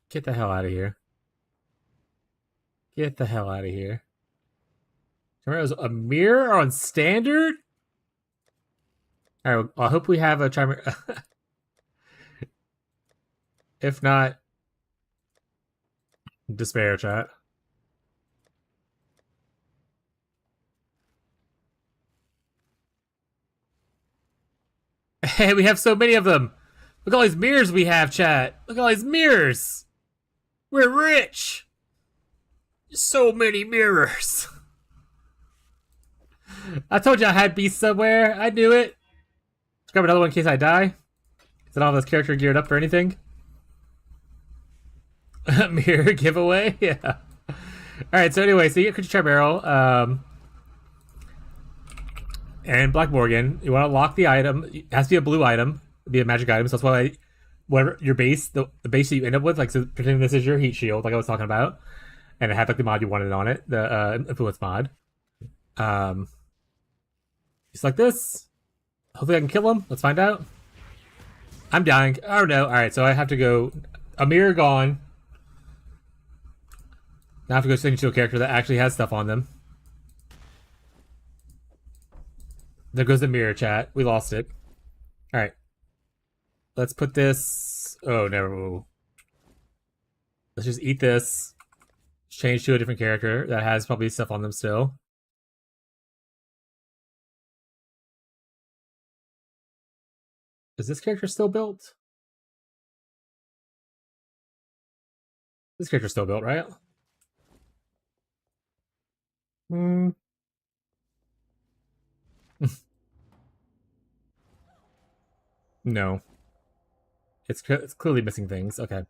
Get the hell out of here. Get the hell out of here. Chimerals, a mirror on standard? Alright, well, I hope we have a Chimera. If not, despair, chat. Hey, we have so many of them. Look at all these mirrors we have, chat. Look at all these mirrors. We're rich. So many mirrors. I told you I had beasts somewhere. I knew it. Let's grab another one in case I die. Is it all this character geared up for anything? Mirror giveaway? Yeah. Alright, so anyway, so you get Creature Chimeral. And Black Morgan. You want to lock the item. It has to be a blue item. It'd be a magic item. So that's why whatever your base, the base that you end up with, like so pretending this is your heat shield, like I was talking about. And it had like the mod you wanted on it, the influence mod. Just like this. Hopefully I can kill him. Let's find out. I'm dying. Oh no. Alright, so I have to go. A mirror gone. Now I have to go switch to a character that actually has stuff on them. There goes the mirror, chat. We lost it. Alright. Let's put this. Oh, never. Let's just eat this. Change to a different character that has probably stuff on them still. Is this character still built? This character's still built, right? Hmm. No. It's clearly missing things. Okay.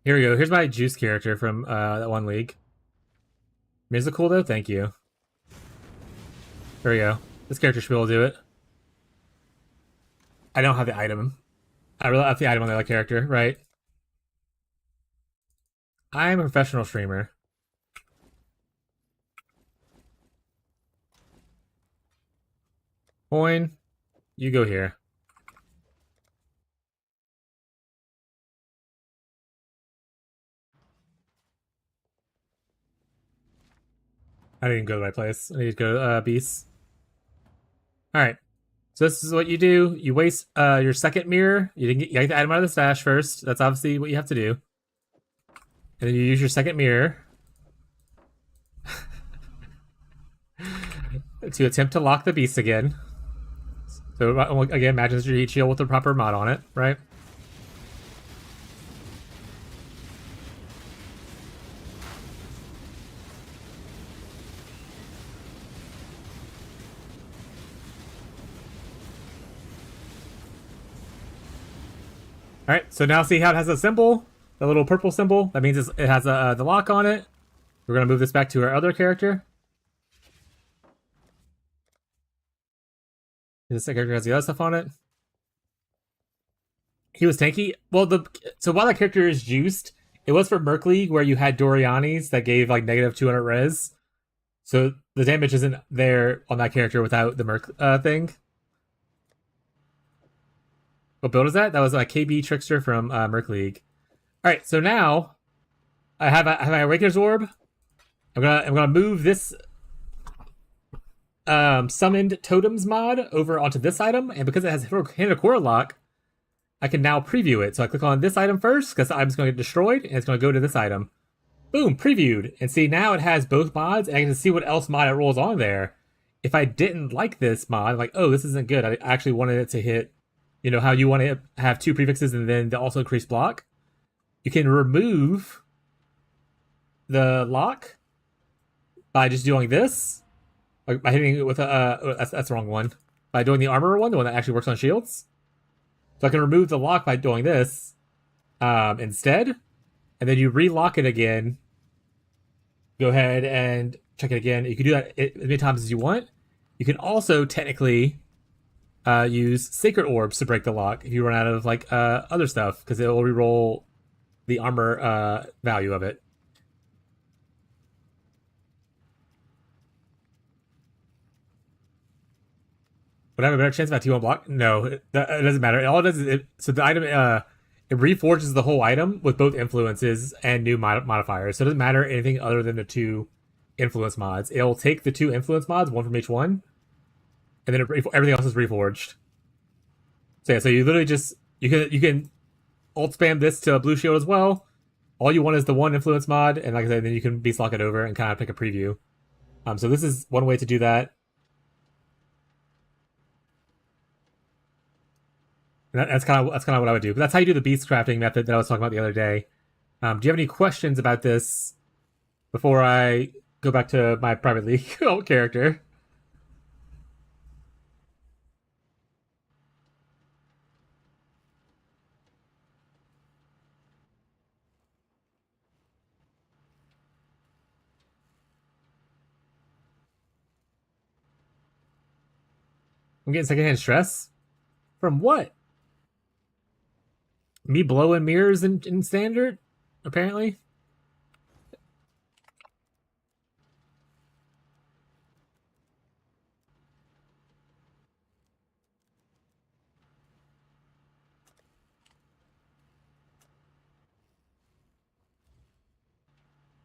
Here we go. Here's my juice character from that one league. Musical though? Thank you. There we go. This character should be able to do it. I don't have the item. I really have the item on the other character, right? I'm a professional streamer. Coin, you go here. I didn't go to the right place. I need to go to Beast. Alright. So this is what you do. You waste your second mirror. You get the item out of the stash first. That's obviously what you have to do. And then you use your second mirror to attempt to lock the beast again. So again, imagine it's your heat shield with the proper mod on it, right? Alright, so now see how it has a symbol? The little purple symbol? That means it has the lock on it. We're going to move this back to our other character. This character has the other stuff on it. He was tanky. Well, so while that character is juiced, it was for Merc League where you had Doriani's that gave like negative 200 res. So the damage isn't there on that character without the Merc thing. What build is that? That was a KB Trickster from Merc League. All right, so now I have my Awakener's Orb. I'm gonna move this summoned totems mod over onto this item, and because it has Hinakura lock, I can now preview it. So I click on this item first because the item's going to get destroyed, and it's going to go to this item. Boom, previewed, and see now it has both mods, and I can see what else mod it rolls on there. If I didn't like this mod, like, oh, this isn't good. I actually wanted it to hit, you know, how you want to have two prefixes and then also increase block. You can remove the lock by just doing this, like by hitting it with a that's the wrong one. By doing the armor one, the one that actually works on shields. So I can remove the lock by doing this instead, and then you relock it again. Go ahead and check it again. You can do that as many times as you want. You can also technically use Sacred Orbs to break the lock if you run out of like other stuff, because it will reroll the armor value of it. Would I have a better chance about T1 block? No, it doesn't matter. All it does is so the item it reforges the whole item with both influences and new modifiers. So it doesn't matter anything other than the two influence mods. It'll take the two influence mods, one from each one, and then everything else is reforged. So yeah, so you literally just you can alt spam this to blue shield as well. All you want is the one influence mod, and like I said, then you can beast lock it over and kind of pick a preview. So this is one way to do that. That's kind of what I would do. But that's how you do the beast crafting method that I was talking about the other day. Do you have any questions about this before I go back to my private league character? I'm getting secondhand stress from what? Me blowing mirrors in standard, apparently.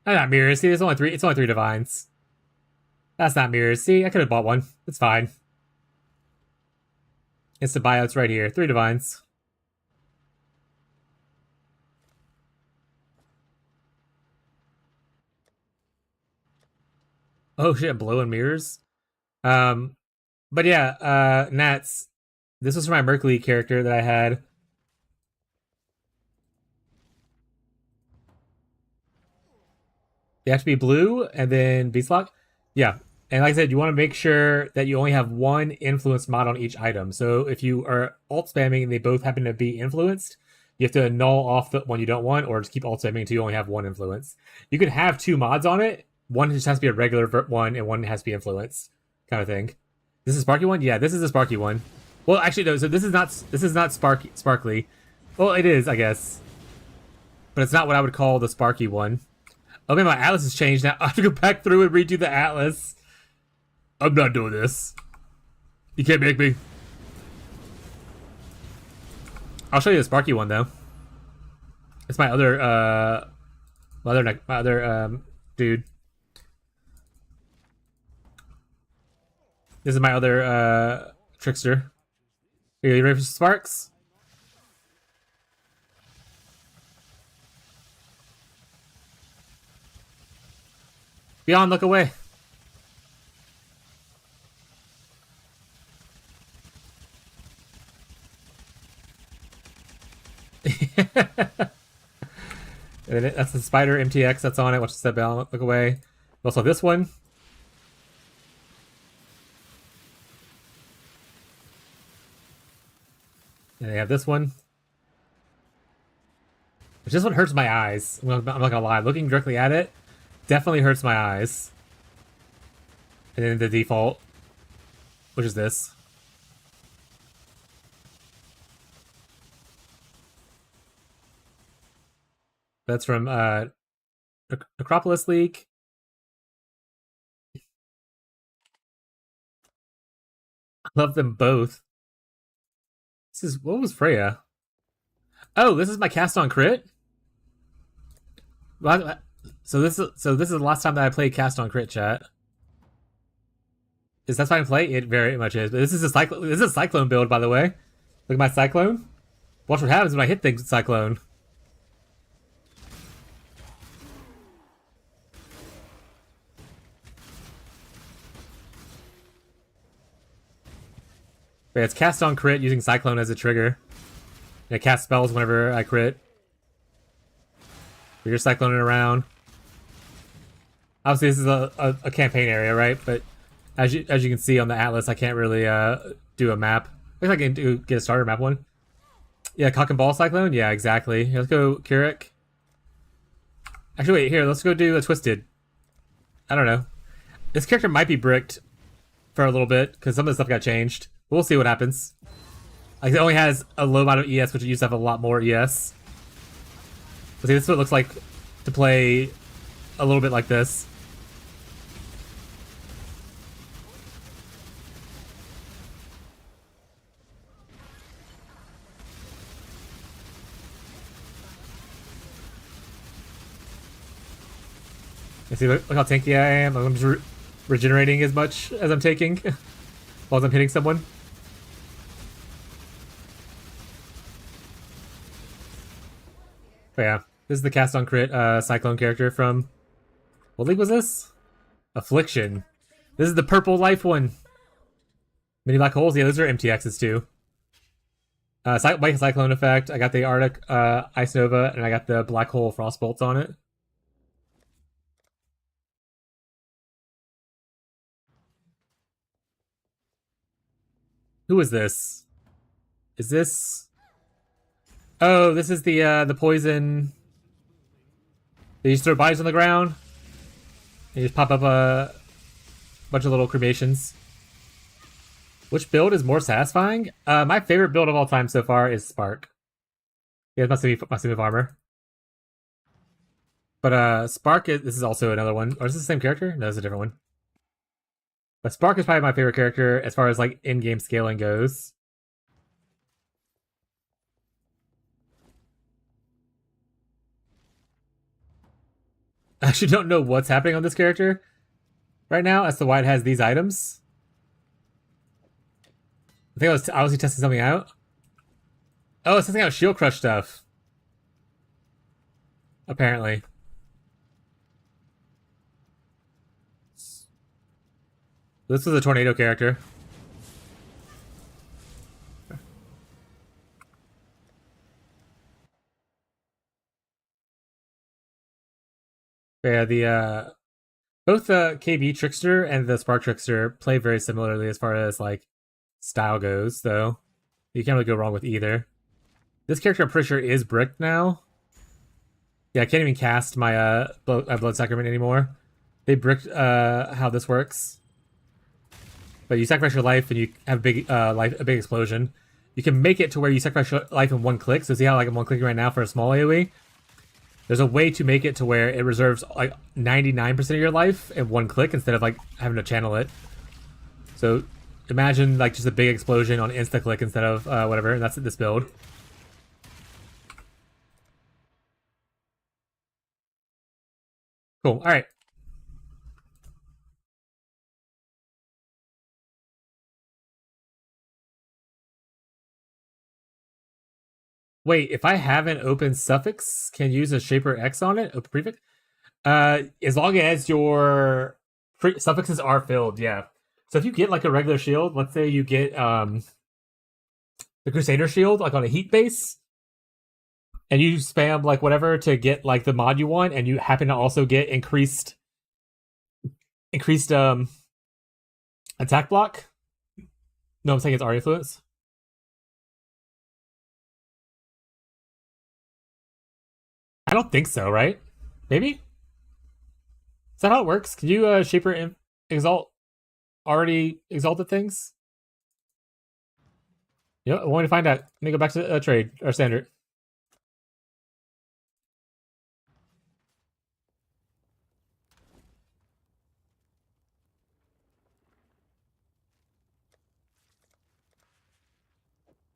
That's not mirrors. See, it's only three. It's only 3 divines. That's not mirrors. See, I could have bought one. It's fine. It's the buyouts right here. 3 divines. Oh shit, blowing mirrors. But yeah, Nats. This was for my Merc League character that I had. They have to be blue and then beast lock. Yeah. And like I said, you want to make sure that you only have one influence mod on each item. So if you are alt spamming and they both happen to be influenced, you have to null off the one you don't want, or just keep alt spamming until you only have one influence. You can have 2 mods on it. One just has to be a regular one, and one has to be influenced, kind of thing. This is a Sparky one? Yeah, this is a Sparky one. Well, actually, no. So this is not sparkly. Well, it is, I guess. but it's not what I would call the Sparky one. Oh man, my atlas has changed now. I have to go back through and redo the atlas. I'm not doing this. You can't make me. I'll show you the Sparky one though. It's my other dude. This is my other trickster. Are you ready for some sparks? Beyond, look away. That's the Spider MTX that's on it. Watch the step down, look away. Also this one. And they have this one. Which this one hurts my eyes. I'm not gonna lie. Looking directly at it definitely hurts my eyes. And then the default, which is this. That's from Acropolis League. I love them both. This is, what was Freya? Oh, this is my cast on crit. So this is the last time that I played cast on crit, chat. Is that fine to play? It very much is. But this is a cyclone build, by the way. Look at my cyclone. Watch what happens when I hit things with cyclone. But it's cast on crit using cyclone as a trigger. And it casts spells whenever I crit. You're cycloning around. Obviously, this is a campaign area, right? But as you can see on the atlas, I can't really do a map. I think I can get a starter map one. Yeah, cock and ball cyclone. Yeah, exactly. Here, let's go Keurig. Actually, wait. Here, let's go do a twisted. I don't know. This character might be bricked for a little bit because some of the stuff got changed. We'll see what happens. Like, it only has a low amount of ES, which it used to have a lot more ES. But see, this is what it looks like to play a little bit like this. You see, look how tanky I am. I'm just regenerating as much as I'm taking while I'm hitting someone. But yeah, this is the cast on crit Cyclone character from... What league was this? Affliction. This is the purple life one. Mini black holes. Yeah, those are MTXs too. White Cyclone effect. I got the Arctic Ice Nova, and I got the black hole frost bolts on it. Who is this? Is this... Oh, this is the poison. They just throw bodies on the ground. And you just pop up a bunch of little cremations. Which build is more satisfying? My favorite build of all time so far is Spark. Yeah, it must be my armor. But Spark this is also another one. Or is this the same character? No, it's a different one. But Spark is probably my favorite character as far as like in-game scaling goes. I actually don't know what's happening on this character right now as to why it has these items. I think I was obviously testing something out. Oh, it's testing out shield crush stuff. Apparently. This was a tornado character. Yeah, the both the KB Trickster and the Spark Trickster play very similarly as far as like style goes, though. You can't really go wrong with either. This character, I'm pretty sure, is bricked now. Yeah, I can't even cast my Blood Sacrament anymore. They bricked how this works. But you sacrifice your life and you have a big explosion. You can make it to where you sacrifice your life in one click. So see how like I'm one clicking right now for a small AoE? There's a way to make it to where it reserves like 99% of your life in one click instead of like having to channel it. So imagine like just a big explosion on insta click instead of whatever. And that's this build. Cool. All right. Wait, if I have an open suffix, can use a shaper X on it? Open prefix? As long as your suffixes are filled, yeah. So if you get like a regular shield, let's say you get the Crusader shield, like on a heat base, and you spam like whatever to get like the mod you want, and you happen to also get increased attack block. No, I'm saying it's our influence. I don't think so, right? Maybe? Is that how it works? Can you shaper exalt already exalted things? Yeah, I want to find out. Let me go back to trade or standard.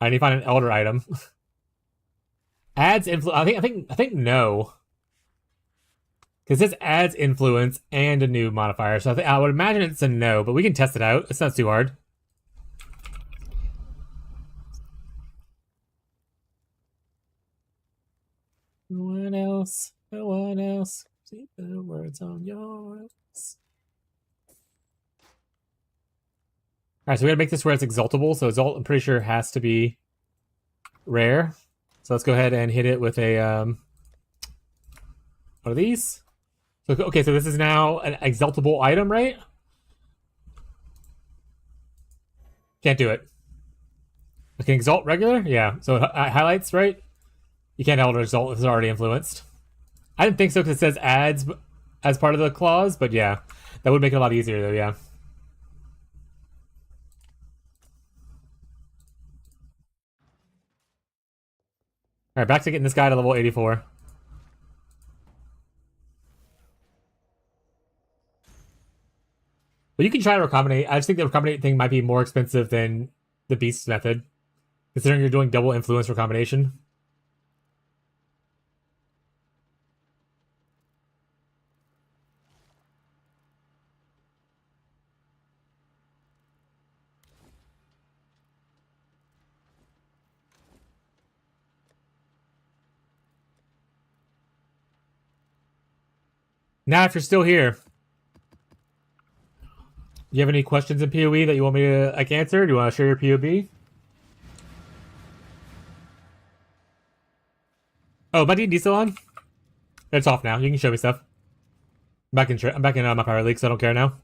I need to find an elder item. Adds influence. I think no. Because this adds influence and a new modifier. So I would imagine it's a no, but we can test it out. It's not too hard. No one else. No one else. See the words on your lips. Alright, so we gotta make this where it's exaltable. So exalt, I'm pretty sure, has to be rare. So let's go ahead and hit it with a what are these? So okay, so this is now an exaltable item, right? Can't do it. I can exalt regular? Yeah. So it highlights, right? You can't elder exalt if it's already influenced. I didn't think so because it says adds as part of the clause, but yeah. That would make it a lot easier though, yeah. Alright, back to getting this guy to level 84. But you can try to recombinate. I just think the recombinate thing might be more expensive than the beast method, considering you're doing double influence recombination. Now, if you're still here, you have any questions in PoE that you want me to like answer? Do you want to share your POB? Oh, my D&D still on? It's off now. You can show me stuff. I'm back in my Power League, so I don't care now.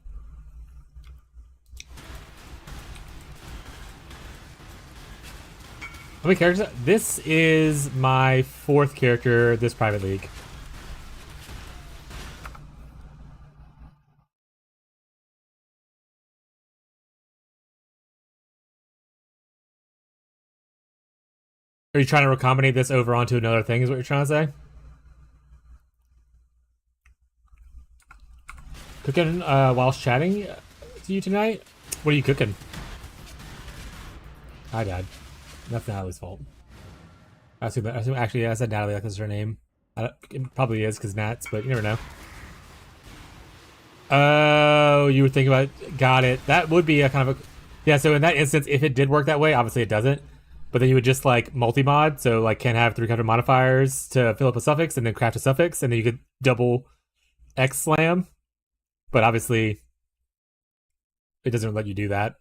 How many characters? This is my 4th character this private league. Are you trying to recombinate this over onto another thing, is what you're trying to say? Cooking whilst chatting to you tonight? What are you cooking? Hi, Dad. That's Natalie's fault. I assume actually, I said Natalie, like that's her name. It probably is, because Nats, but you never know. Oh, you were thinking about got it. That would be a kind of a yeah. So in that instance, if it did work that way, obviously it doesn't. But then you would just like multi-mod, so like can have 300 modifiers to fill up a suffix, and then craft a suffix, and then you could double X slam. But obviously, it doesn't let you do that.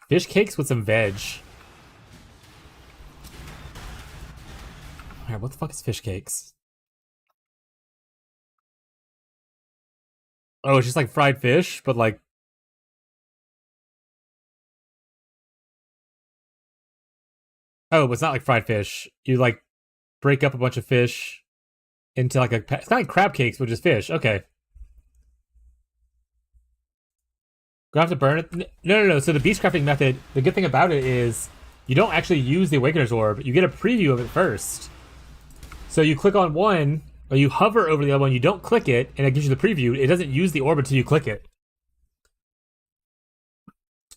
Fish cakes with some veg. Alright, what the fuck is fish cakes? Oh, it's just like fried fish, but like... Oh, but it's not like fried fish. You like break up a bunch of fish into like a... It's kind of like crab cakes, but just fish. Okay. Gonna have to burn it? No. So the beast crafting method, the good thing about it is you don't actually use the Awakener's Orb. You get a preview of it first. So you click on one, or you hover over the other one, you don't click it, and it gives you the preview. It doesn't use the orb until you click it.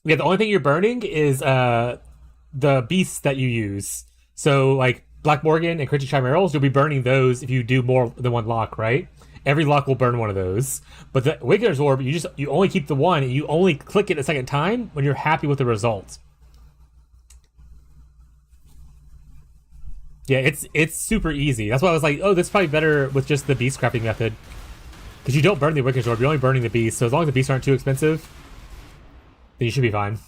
Yeah, the only thing you're burning is the beasts that you use. So like Black Morgan and Critchy Chimerals, you'll be burning those if you do more than one lock, right? Every lock will burn one of those. But the Awakener's Orb, you only keep the one, and you only click it a second time when you're happy with the result. Yeah, it's super easy. That's why I was like, oh, this is probably better with just the beast crafting method. Because you don't burn the Awakener's Orb, you're only burning the beast. So as long as the beasts aren't too expensive, then you should be fine.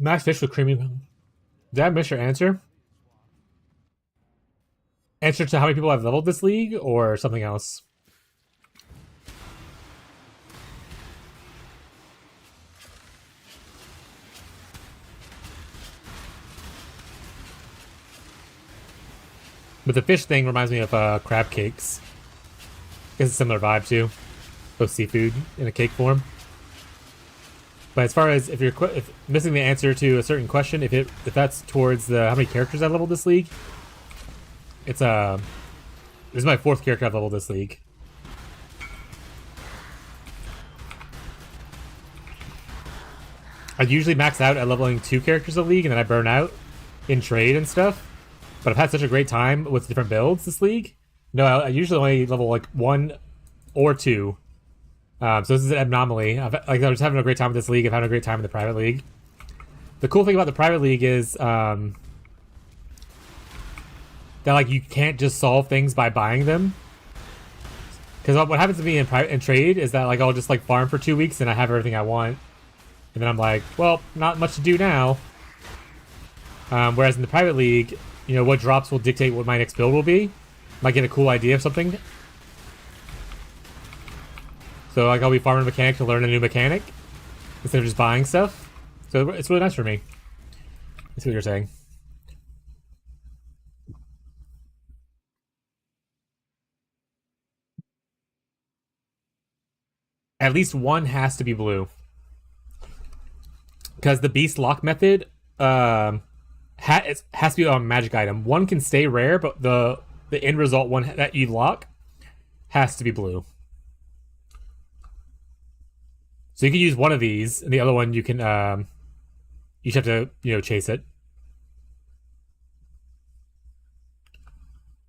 Max fish with creamy. Did I miss your answer? Answer to how many people have leveled this league, or something else? But the fish thing reminds me of crab cakes. It's a similar vibe too. Both seafood in a cake form. But as far as if you're missing the answer to a certain question, if that's towards the how many characters I leveled this league, it's this is my 4th character I've leveled this league. I usually max out at leveling 2 characters a league, and then I burn out in trade and stuff. But I've had such a great time with different builds this league. No, I usually only level like 1 or 2. So this is an anomaly. I was having a great time with this league. I've had a great time in the private league. The cool thing about the private league is that like you can't just solve things by buying them. Because what happens to me in trade is that like I'll just like farm for 2 weeks and I have everything I want, and then I'm like, well, not much to do now. Whereas in the private league, you know, what drops will dictate what my next build will be. Might get a cool idea of something. So like I'll be farming a mechanic to learn a new mechanic instead of just buying stuff. So it's really nice for me. That's what you're saying. At least one has to be blue. Because the beast lock method has to be on a magic item. One can stay rare, but the end result one that you lock has to be blue. So you can use one of these, and the other one you can you just have to, you know, chase it.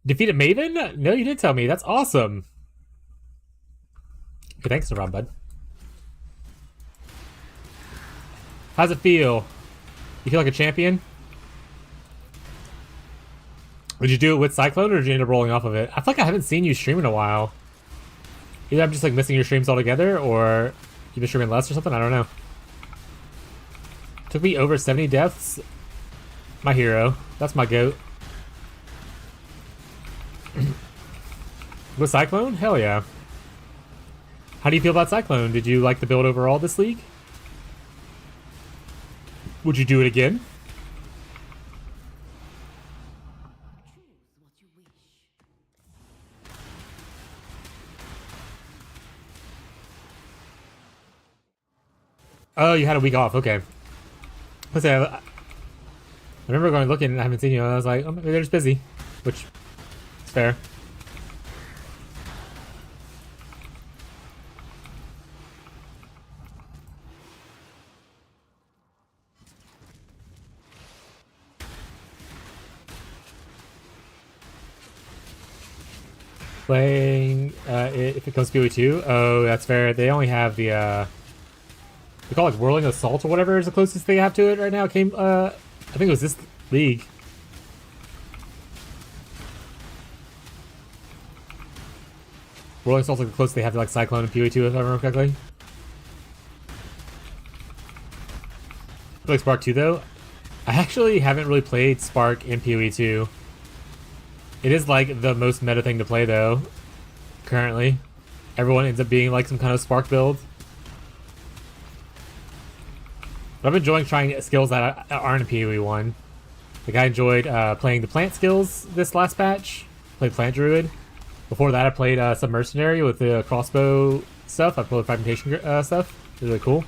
Defeat a Maven? No, you did tell me. That's awesome. Okay, thanks, Naram, bud. How's it feel? You feel like a champion? Would you do it with Cyclone, or did you end up rolling off of it? I feel like I haven't seen you stream in a while. Either I'm just like missing your streams altogether, or you've been streaming less or something? I don't know. Took me over 70 deaths. My hero. That's my goat. With Cyclone? Hell yeah. How do you feel about Cyclone? Did you like the build overall this league? Would you do it again? Oh, you had a week off. Okay. Let's say I remember going looking and I haven't seen you. And I was like, oh, maybe they're just busy, which is fair. Playing if it comes to PoE2. Oh, that's fair. They only have the they call it Whirling Assault or whatever is the closest they have to it right now. It came I think it was this league. Whirling Assault's like the closest they have to like Cyclone and PoE2 if I remember correctly. Like Spark 2 though. I actually haven't really played Spark in PoE2. It is like the most meta thing to play though, currently. Everyone ends up being like some kind of Spark build. But I'm enjoying trying skills that aren't in PoE 1. Like, I enjoyed playing the plant skills this last patch. Played Plant Druid. Before that, I played some Mercenary with the crossbow stuff. I played fragmentation stuff. It was really cool.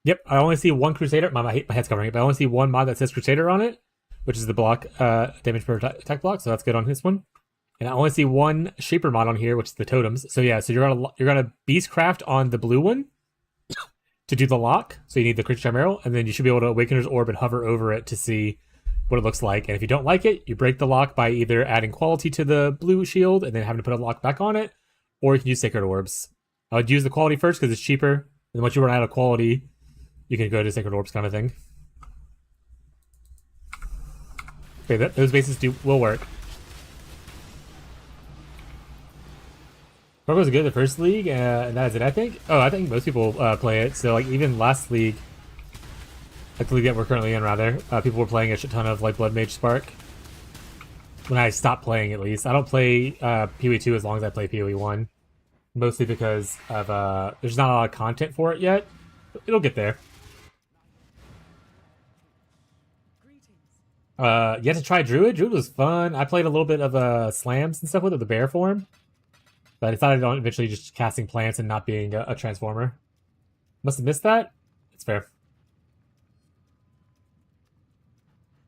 Yep, I only see one Crusader. My head's covering it, but I only see one mod that says Crusader on it, which is the block damage per attack block. So that's good on this one. And I only see one Shaper mod on here, which is the totems. So yeah, so you're gonna Beastcraft on the blue one to do the lock. So you need the Creature Chimeral, and then you should be able to Awakener's Orb and hover over it to see what it looks like. And if you don't like it, you break the lock by either adding quality to the blue shield and then having to put a lock back on it, or you can use Sacred Orbs. I would use the quality first because it's cheaper. And once you run out of quality, you can go to Sacred Orbs kind of thing. Okay, those bases will work. Purple was good the first league, and that is it, I think. Oh, I think most people play it. So, like, even last league, like the league that we're currently in, rather, people were playing a shit ton of, like, Blood Mage Spark. When I stopped playing, at least. I don't play PoE 2 as long as I play PoE 1. Mostly because of, there's not a lot of content for it yet. It'll get there. You have to try Druid. Druid was fun. I played a little bit of slams and stuff with it, the bear form. But I decided on eventually just casting plants and not being a transformer. Must have missed that. It's fair.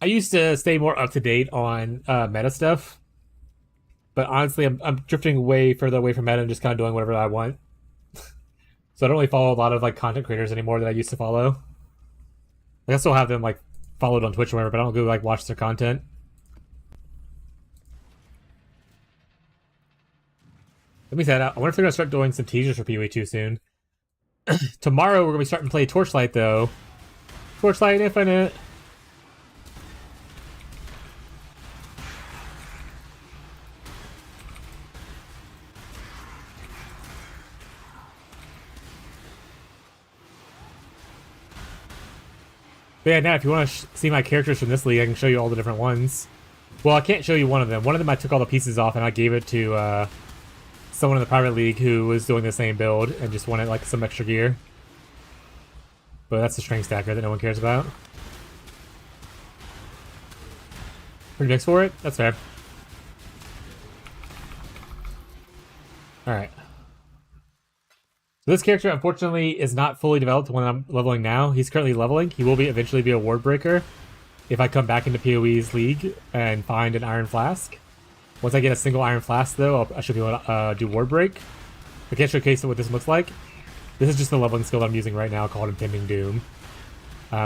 I used to stay more up to date on meta stuff. But honestly, I'm drifting way further away from meta and just kind of doing whatever I want. So I don't really follow a lot of like content creators anymore that I used to follow. Like, I still have them like followed on Twitch or whatever, but I don't go like watch their content. Let me say that. I wonder if they're gonna start doing some teasers for PoE 2 soon. Tomorrow we're gonna be starting to play Torchlight though. Torchlight Infinite. But yeah, now if you want to see my characters from this league, I can show you all the different ones. Well, I can't show you one of them. One of them I took all the pieces off and I gave it to someone in the private league who was doing the same build and just wanted like some extra gear. But that's the string stacker that no one cares about. Pretty mixed for it? That's fair. Alright. So this character, unfortunately, is not fully developed when I'm leveling now. He's currently leveling. He will eventually be a ward breaker if I come back into PoE's league and find an Iron Flask. Once I get a single Iron Flask, though, I should be able to do ward break. I can't showcase what this looks like. This is just the leveling skill that I'm using right now called Impending Doom.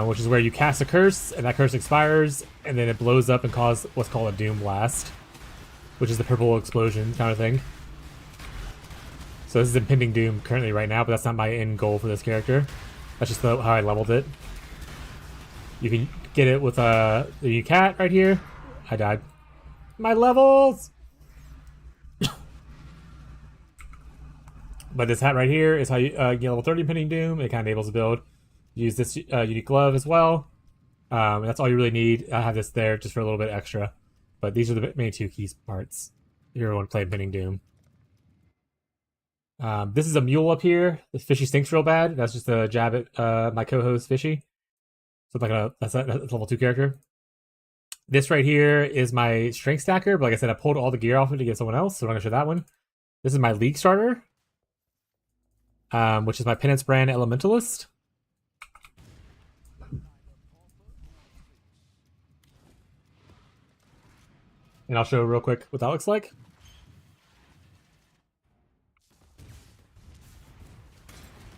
Which is where you cast a curse, and that curse expires, and then it blows up and causes what's called a Doom Blast. Which is the purple explosion kind of thing. So this is Impending Doom currently right now, but that's not my end goal for this character. That's just how I leveled it. You can get it with the cat right here. I died. My levels! But this hat right here is how you get level 30 Impending Doom. It kind of enables the build. Use this unique glove as well. And that's all you really need. I have this there just for a little bit extra. But these are the main two key parts if you ever want to play Impending Doom. This is a mule up here. This Fishy stinks real bad. That's just a jab at my co-host Fishy. So that's a level 2 character. This right here is my strength stacker, but like I said, I pulled all the gear off it to give someone else, so I'm gonna show that one. This is my league starter, which is my Penance Brand Elementalist. And I'll show real quick what that looks like.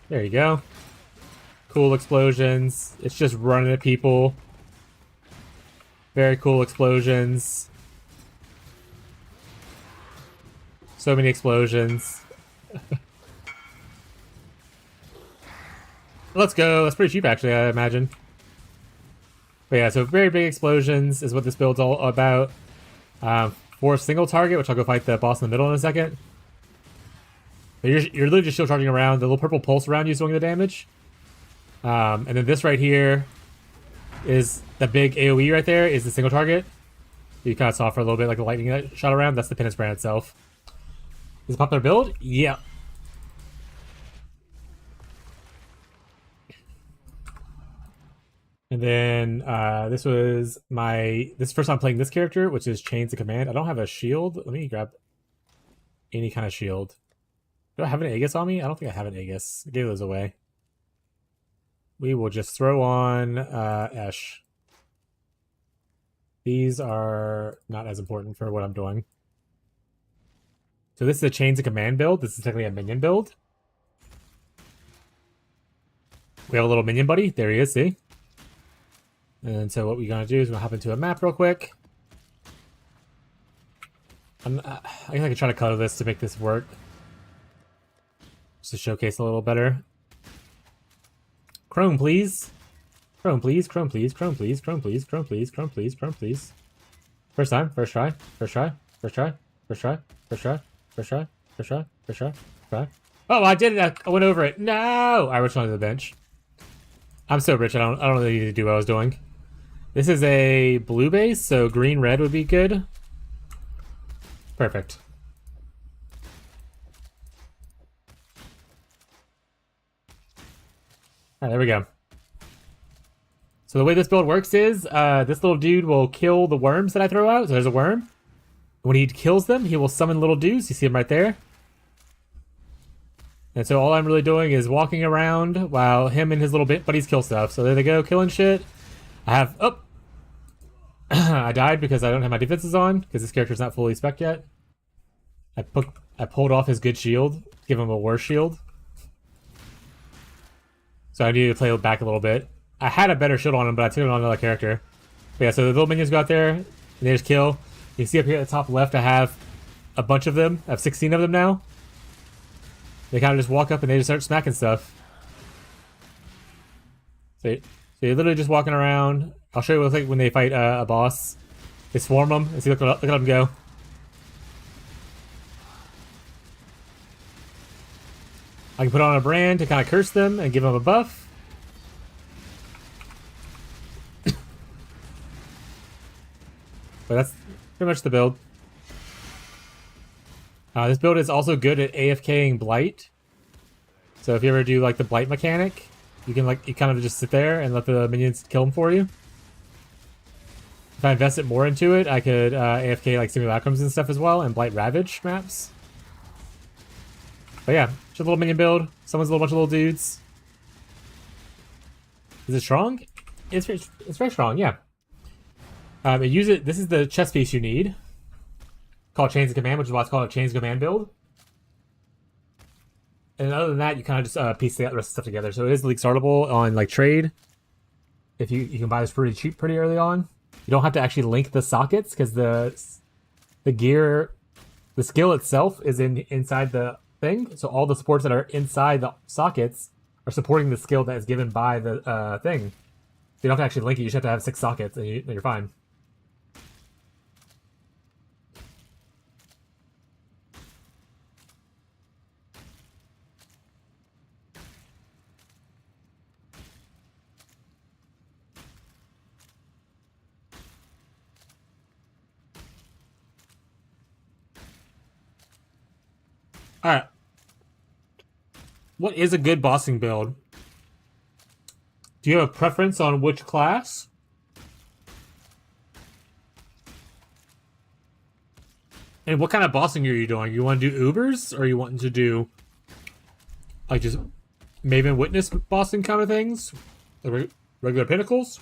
There you go. Cool explosions. It's just running at people. Very cool explosions. So many explosions. Let's go. That's pretty cheap, actually, I imagine. But yeah, so very big explosions is what this build's all about. For a single target, which I'll go fight the boss in the middle in a second. But you're literally just shield charging around. The little purple pulse around you is doing the damage. And then this right here is the big AoE right there, is the single target. You kind of saw for a little bit like the lightning that shot around. That's the Penance Brand itself. Is it popular build? Yeah. And then this is the first time playing this character, which is Chains of Command. I don't have a shield. Let me grab any kind of shield. Do I have an Aegis on me? I don't think I have an Aegis. I gave those away. We will just throw on Esh. These are not as important for what I'm doing. So this is a Chains of Command build. This is technically a minion build. We have a little minion buddy. There he is, see? And so what we're going to do is we're going to hop into a map real quick. I guess I can try to color this to make this work. Just to showcase a little better. Chrome, please. Chrome, please. Chrome, please. Chrome, please. Chrome, please. Chrome, please. Chrome, please. Chrome, please. First time. First try. First try. First try. First try. First try. First try. First try. First try. Try. Oh, I did it. I went over it. No! I returned to the bench. I'm so rich. I don't really need to do what I was doing. This is a blue base, so green-red would be good. Perfect. Alright, there we go. So the way this build works is, this little dude will kill the worms that I throw out. So there's a worm. When he kills them, he will summon little dudes. You see him right there. And so all I'm really doing is walking around while him and his little buddies kill stuff. So there they go, killing shit. I have... Oh! I died because I don't have my defenses on, because this character's not fully spec'd yet. I pulled off his good shield, give him a worse shield. So I needed to play back a little bit. I had a better shield on him, but I took it on another character. But yeah, so the little minions go out there, and they just kill. You see up here at the top left, I have a bunch of them. I have 16 of them now. They kind of just walk up and they just start smacking stuff. So you're literally just walking around. I'll show you what it's like when they fight a boss. They swarm them, and see, look at them go. I can put on a brand to kind of curse them and give them a buff. But that's pretty much the build. This build is also good at AFKing Blight. So if you ever do like the Blight mechanic, you can you kind of just sit there and let the minions kill them for you. If I invested more into it, I could AFK like simulacrums and stuff as well, and Blight Ravage maps. But yeah, just a little minion build. Someone's a little bunch of little dudes. Is it strong? It's very strong, yeah. This is the chess piece you need. Called Chains of Command, which is why it's called a Chains of Command build. And other than that, you kind of just piece the rest of the stuff together. So it is league startable on like trade. If you can buy this pretty cheap pretty early on. You don't have to actually link the sockets because the gear, the skill itself is inside the thing. So all the supports that are inside the sockets are supporting the skill that is given by the thing. So you don't have to actually link it. You just have to have 6 sockets and you're fine. Alright. What is a good bossing build? Do you have a preference on which class? And what kind of bossing are you doing? You want to do Ubers? Or you want to do like just Maven Witness bossing kind of things? Like regular pinnacles?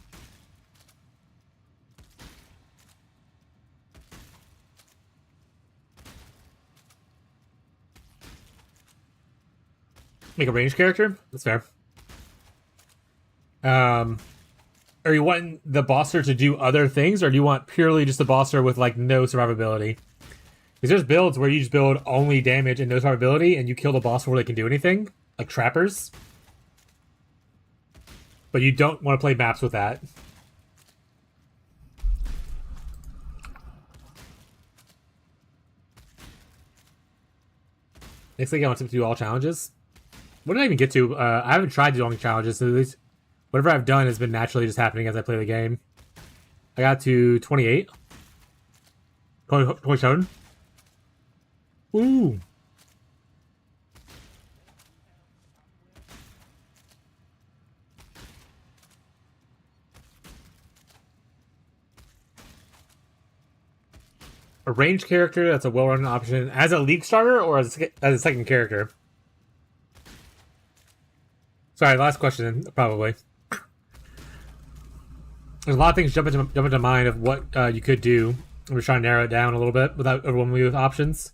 Make a ranged character? That's fair. Are you wanting the bosser to do other things, or do you want purely just a bosser with like no survivability? Because there's builds where you just build only damage and no survivability, and you kill the boss before they can do anything, like trappers. But you don't want to play maps with that. Next thing I want to do all challenges. What did I even get to? I haven't tried doing challenges, so at least whatever I've done has been naturally just happening as I play the game. I got to 28. 27. Woo! A ranged character that's a well-run option as a league starter or as a second character. Sorry, last question, probably. There's a lot of things jump into mind of what you could do. We're trying to narrow it down a little bit without overwhelming you with options.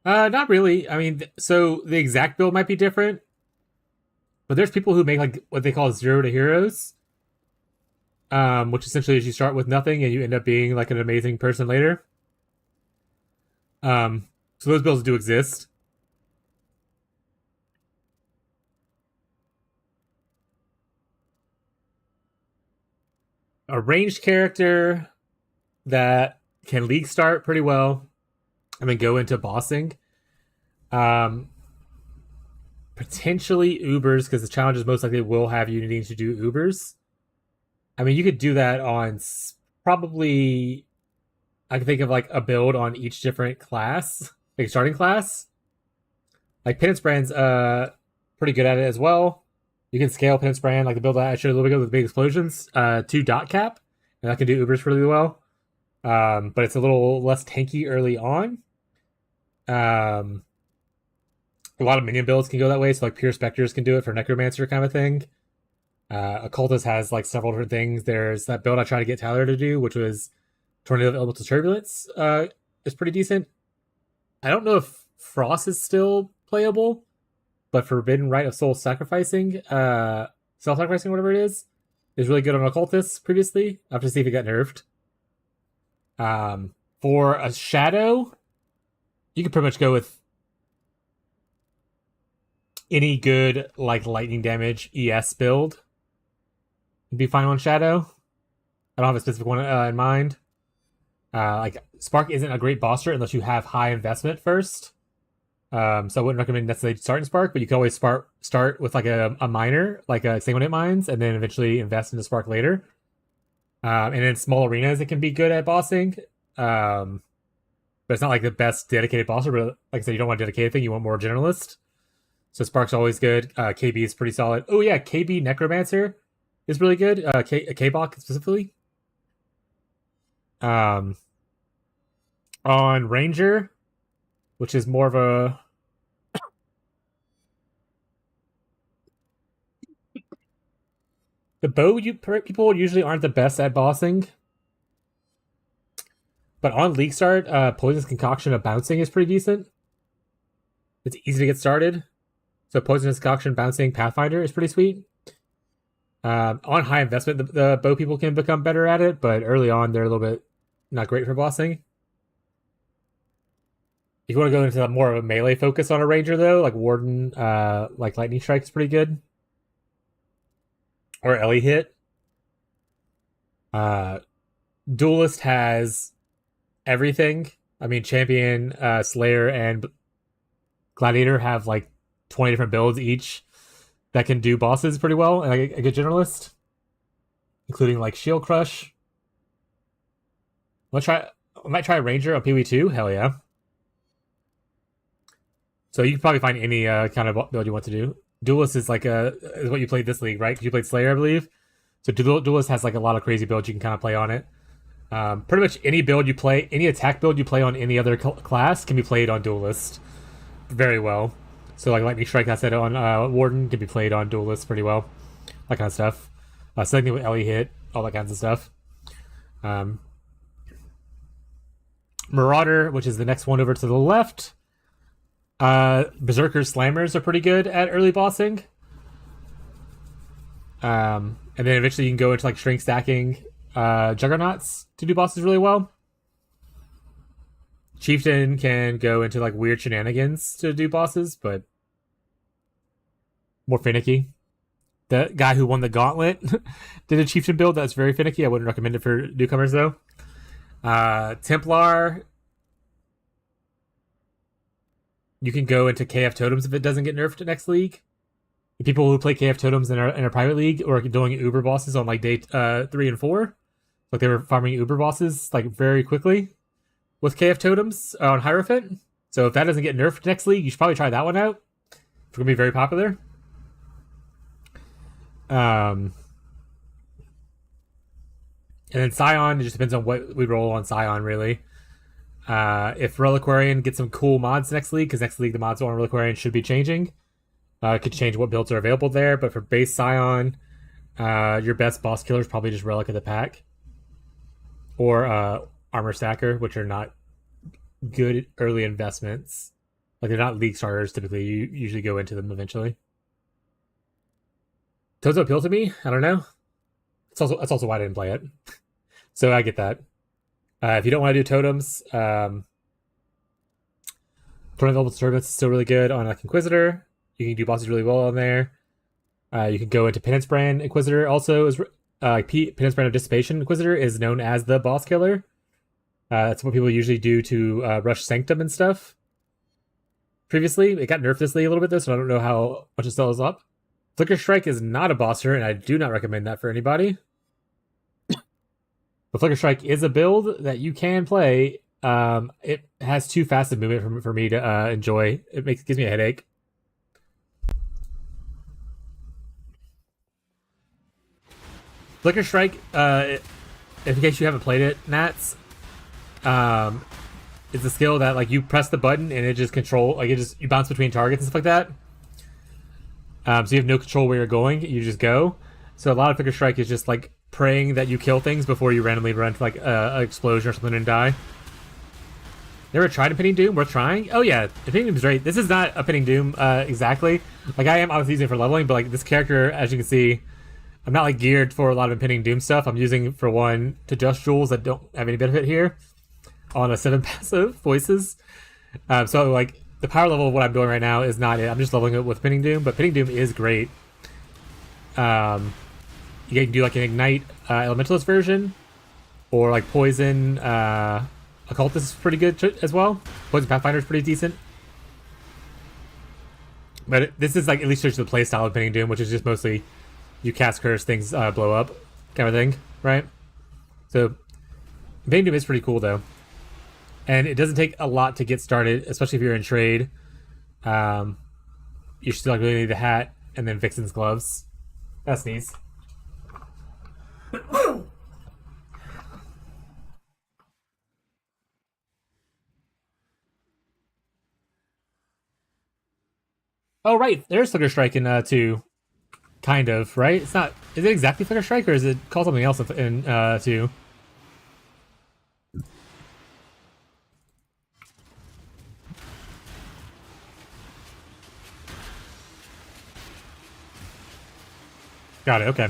Not really. I mean, so the exact build might be different, but there's people who make like what they call zero to heroes, which essentially is you start with nothing and you end up being like an amazing person later. So those builds do exist. A ranged character that can league start pretty well and then go into bossing. Potentially Ubers, because the challenges most likely will have you needing to do Ubers. I mean, you could do that on probably. I can think of like a build on each different class, like starting class. Like Penance Brand's pretty good at it as well. You can scale Penance Brand, like the build that I showed a little bit ago with big explosions, to dot cap, and that can do Ubers really well. But it's a little less tanky early on. A lot of minion builds can go that way, so like Pure Spectres can do it for Necromancer kind of thing. Occultist has like several different things. There's that build I tried to get Tyler to do, which was Tornado of Elemental Turbulence. Is pretty decent. I don't know if Frost is still playable, but Forbidden Rite of Soul Sacrificing, self-sacrificing, whatever it is really good on Occultist previously. I have to see if it got nerfed. For a Shadow, you can pretty much go with any good like lightning damage ES build. It'd be fine on Shadow. I don't have a specific one in mind. Like Spark isn't a great bosser unless you have high investment first. So I wouldn't recommend necessarily starting Spark, but you can always start with like a minor, like a Sanguinate Mines, and then eventually invest into Spark later. And in small arenas, it can be good at bossing. But it's not like the best dedicated bosser. But like I said, you don't want a dedicated thing. You want more generalist. So Spark's always good. KB is pretty solid. Oh yeah, KB Necromancer is really good. K-Bok specifically. On Ranger, which is more of a the bow people usually aren't the best at bossing. But on League Start, Poison's Concoction of Bouncing is pretty decent. It's easy to get started. So Poisonous Concoction, Bouncing, Pathfinder is pretty sweet. On high investment, the bow people can become better at it, but early on, they're a little bit not great for bossing. If you want to go into more of a melee focus on a ranger, though, like Warden, like Lightning Strike is pretty good. Or Ellie Hit. Duelist has everything. I mean, Champion, Slayer, and Gladiator have like 20 different builds each that can do bosses pretty well, and like a good generalist, including like Shield Crush. I might try Ranger on PvE2. Hell yeah. So you can probably find any kind of build you want to do. Duelist is like is what you played this league, right? Because you played Slayer, I believe. So Duelist has like a lot of crazy builds you can kind of play on it. Pretty much any build you play, any attack build you play on any other class can be played on Duelist very well. So like Lightning Strike, I said on Warden, can be played on Duelist pretty well. That kind of stuff. Same thing with Ellie Hit, all that kinds of stuff. Marauder, which is the next one over to the left. Berserker Slammers are pretty good at early bossing. And then eventually you can go into like Shrink Stacking Juggernauts to do bosses really well. Chieftain can go into like weird shenanigans to do bosses, but more finicky. The guy who won the Gauntlet did a Chieftain build that's very finicky. I wouldn't recommend it for newcomers though. Templar, you can go into KF Totems if it doesn't get nerfed next league. The people who play KF Totems in our private league were doing Uber bosses on like day 3 and 4. Like they were farming Uber bosses like very quickly with KF Totems on Hierophant. So if that doesn't get nerfed next league, you should probably try that one out. It's gonna be very popular. And then Scion, it just depends on what we roll on Scion, really. If Reliquarian gets some cool mods next league, because next league the mods on Reliquarian should be changing. It could change what builds are available there, but for base Scion, your best boss killer is probably just Relic of the Pack. Or Armor Stacker, which are not good early investments. Like, they're not league starters, typically. You usually go into them eventually. Toads appeal to me? I don't know. That's also why I didn't play it. So I get that. If you don't want to do totems, Totem Available Disturbance is still really good on like Inquisitor. You can do bosses really well on there. You can go into Penance Brand Inquisitor also is Penance Brand of Dissipation Inquisitor is known as the boss killer. That's what people usually do to rush Sanctum and stuff. Previously, it got nerfed this league a little bit though, so I don't know how much it still is up. Flicker Strike is not a bosser, and I do not recommend that for anybody. But Flicker Strike is a build that you can play. It has too fast a movement for me to enjoy. It gives me a headache. Flicker Strike, in case you haven't played it, Nats, it's a skill that like you press the button and it just you bounce between targets and stuff like that. So you have no control where you're going. You just go. So a lot of Flicker Strike is just like praying that you kill things before you randomly run to like an explosion or something and die. Never tried Impending Doom? Worth trying? Oh yeah, Impending Doom is great. This is not a Impending Doom exactly. Like I am obviously using it for leveling, but like this character, as you can see, I'm not like geared for a lot of Impending Doom stuff. I'm using for one to dust jewels that don't have any benefit here on a 7 passive voices. So like the power level of what I'm doing right now is not it. I'm just leveling it with Impending Doom, but Impending Doom is great. You can do like an Ignite Elementalist version, or like Poison Occultist is pretty good as well. Poison Pathfinder is pretty decent. But this is like at least switch to the playstyle of Impending Doom, which is just mostly you cast curse, things blow up, kind of thing, right? So Impending Doom is pretty cool though. And it doesn't take a lot to get started, especially if you're in trade. You still like really need the hat and then Vixen's gloves. That's sneeze. Oh right, there's Flicker Strike in 2. Kind of, right? It's not. Is it exactly Flicker Strike or is it called something else in 2? Got it, okay.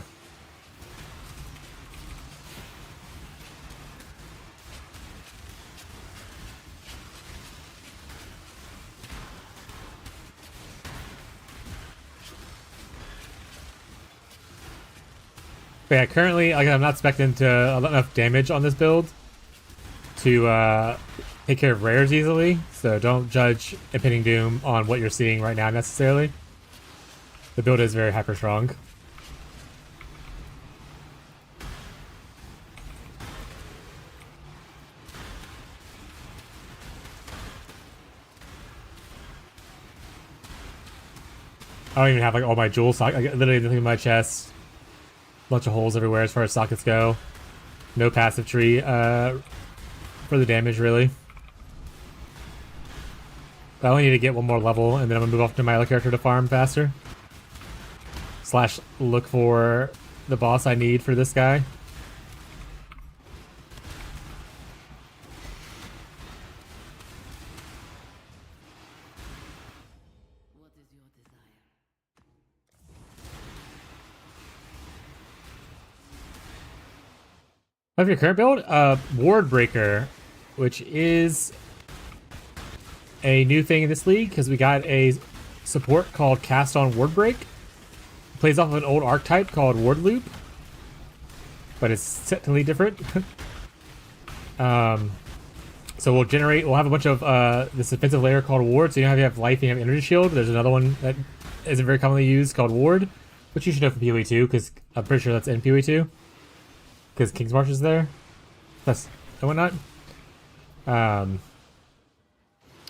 But yeah, currently, like, I'm not expecting to enough damage on this build to take care of rares easily, so don't judge Impending Doom on what you're seeing right now necessarily. The build is very hyper strong. I don't even have like all my jewels. I got literally nothing in my chest. Bunch of holes everywhere as far as sockets go. No passive tree for the damage really. But I only need to get one more level and then I'm gonna move off to my other character to farm faster. / look for the boss I need for this guy. Of your current build, Ward Breaker, which is a new thing in this league because we got a support called Cast on Ward Break. It plays off of an old archetype called Ward Loop, but it's certainly different. So we'll have a bunch of this defensive layer called Ward. So you know how you have life, you have energy shield. There's another one that isn't very commonly used called Ward, which you should know from PoE 2 because I'm pretty sure that's in PoE 2 because King's March is there. That's and whatnot. Um,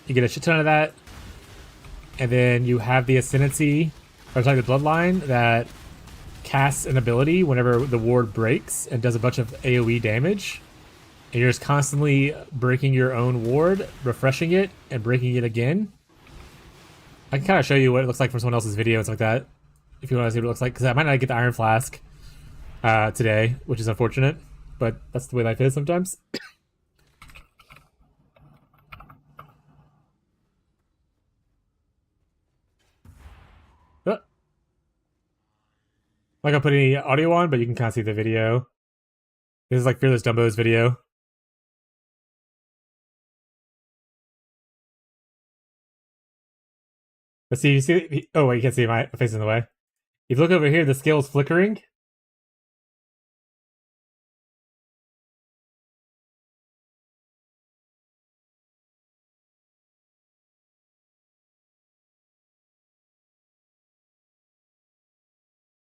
you get a shit ton of that, and then you have the Ascendancy, or sorry, the Bloodline that casts an ability whenever the ward breaks and does a bunch of AoE damage. And you're just constantly breaking your own ward, refreshing it, and breaking it again. I can kind of show you what it looks like from someone else's video and stuff like that, if you want to see what it looks like, because I might not get the Iron Flask today, which is unfortunate, but that's the way life is sometimes. I'm not gonna put any audio on, but you can kind of see the video. This is like Fearless Dumbo's video. Let's see, you see, oh wait, you can't see my face in the way. If you look over here, the scale's flickering.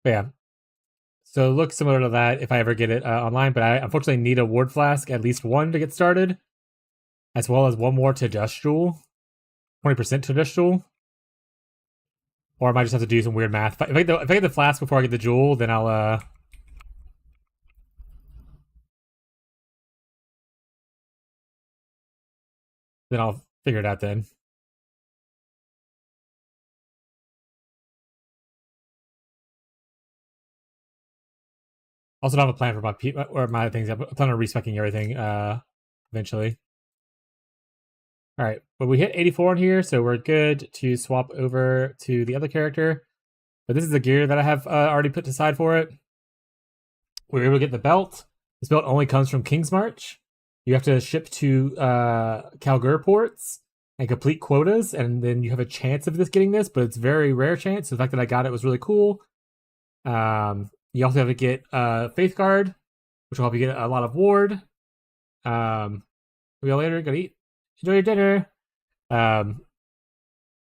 But yeah, so it looks similar to that if I ever get it online, but I unfortunately need a Ward Flask, at least one to get started, as well as one more to Dust Jewel, 20% to Dust Jewel. Or I might just have to do some weird math. If I get the Flask before I get the Jewel, then I'll figure it out then. Also, don't have a plan for my things. I plan on respecking everything eventually. All right, but we hit 84 in here, so we're good to swap over to the other character. But this is the gear that I have already put aside for it. We're able to get the belt. This belt only comes from King's March. You have to ship to Kalgur ports and complete quotas, and then you have a chance of getting this, but it's very rare chance. So the fact that I got it was really cool. You also have to get Faith Guard, which will help you get a lot of ward. We all later. Gotta eat. Enjoy your dinner.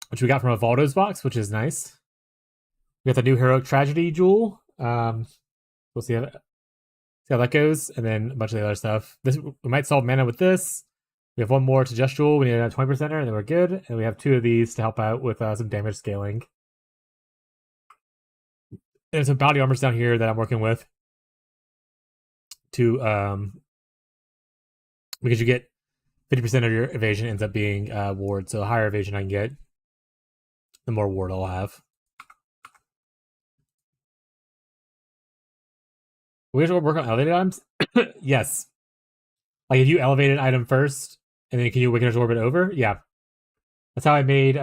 Which we got from a Valdo's box, which is nice. We got the new Heroic Tragedy Jewel. We'll see how that goes, and then a bunch of the other stuff. We might solve mana with this. We have one more to Just Jewel. We need a 20%er, and then we're good. And we have two of these to help out with some damage scaling. There's some bounty armors down here that I'm working with to because you get 50% of your evasion ends up being ward. So the higher evasion I can get, the more ward I'll have. We should work on elevated items. Yes. Like if you elevate an item first, and then can you Wicked Absorb it over? Yeah. That's how I made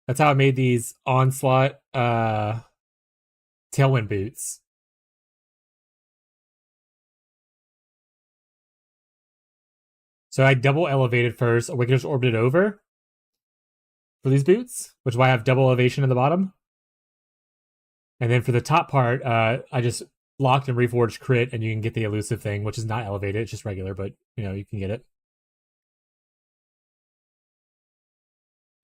that's how I made these onslaught tailwind boots. So I double elevated first, Wicked Absorb it over for these boots, which is why I have double elevation in the bottom. And then for the top part, I just locked and reforged crit, and you can get the elusive thing, which is not elevated, it's just regular, but you know, you can get it.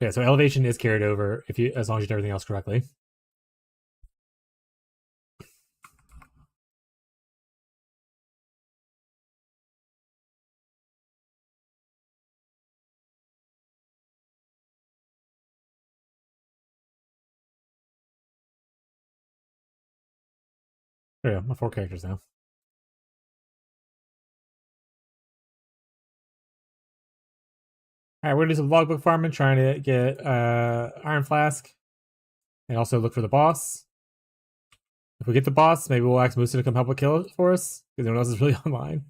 Yeah, so elevation is carried over as long as you do everything else correctly. There we go, my 4 characters now. Alright, we're gonna do some logbook farming, trying to get Iron Flask. And also look for the boss. If we get the boss, maybe we'll ask Musa to come help with kill it for us, because no one else is really online.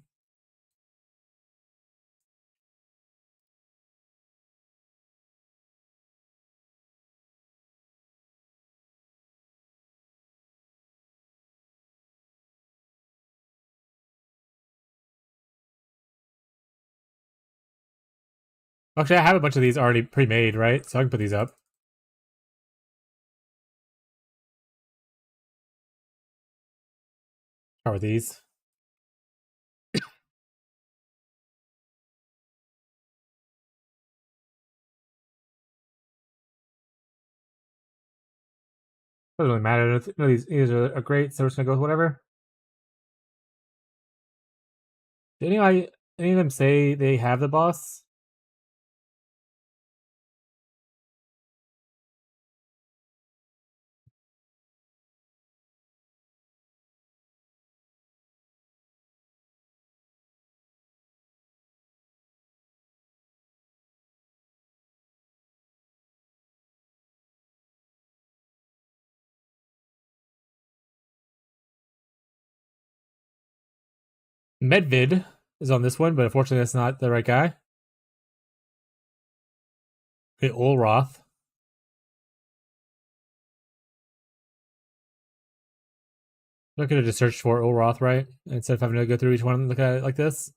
Actually, I have a bunch of these already pre-made, right? So I can put these up. How are these? Doesn't really matter. None of these are great, so we're just gonna go with whatever. Did any of them say they have the boss? Medvid is on this one, but unfortunately that's not the right guy. Okay, Olroth. I could have just searched for Olroth, right? Instead of having to go through each one and look at it like this.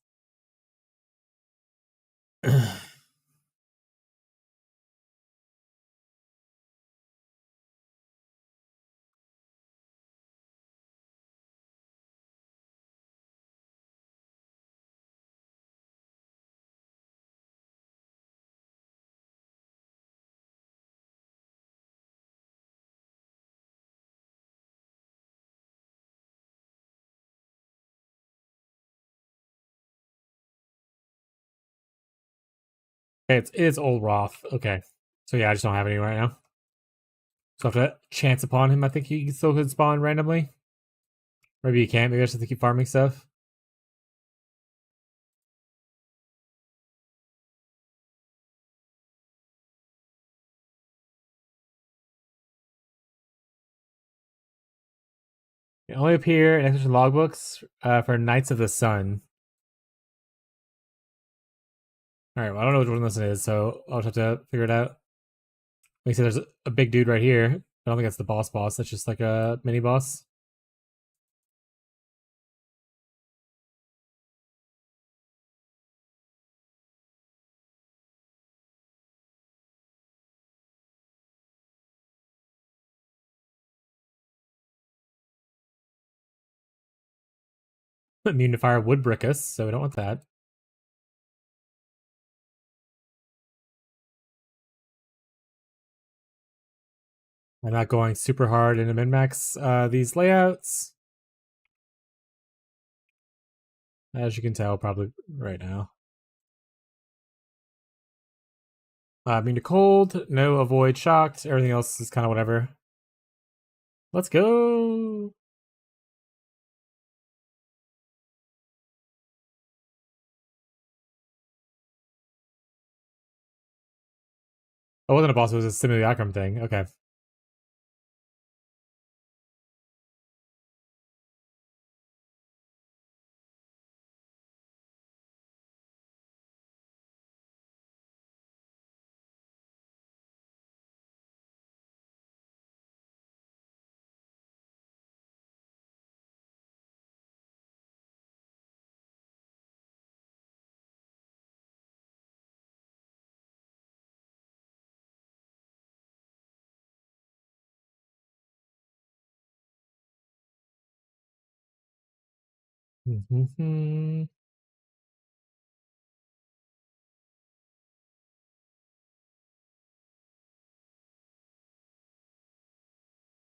Okay, it's Olroth. Okay. So yeah, I just don't have any right now. So I have to chance upon him. I think he still could spawn randomly. Maybe he can't. Maybe I just have to keep farming stuff. They only appear in extra logbooks for Knights of the Sun. Alright, well, I don't know which one this is, so I'll just have to figure it out. Like I said, there's a big dude right here. I don't think that's the boss. That's just like a mini boss. Immune to fire would brick us, so we don't want that. I'm not going super hard into min-max these layouts. As you can tell, probably right now. Immune to cold, no avoid shocked. Everything else is kind of whatever. Let's go. Oh, it wasn't a boss, it was a simulacrum thing. Okay.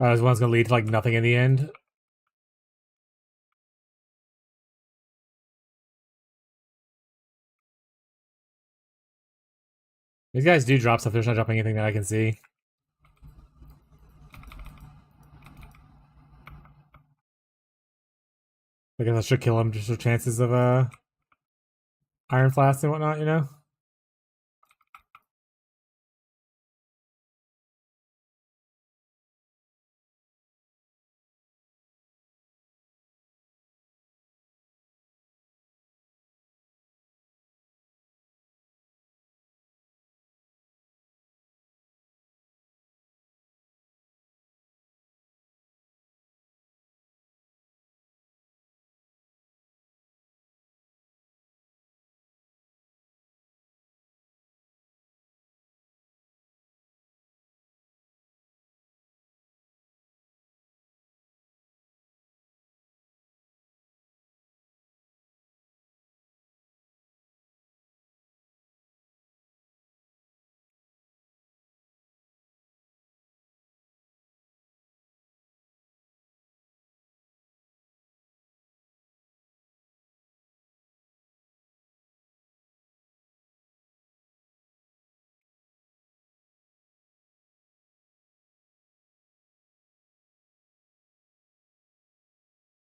This one's gonna lead to like nothing in the end. These guys do drop stuff. They're not dropping anything that I can see. I guess I should kill him just for chances of Iron Flask and whatnot, you know?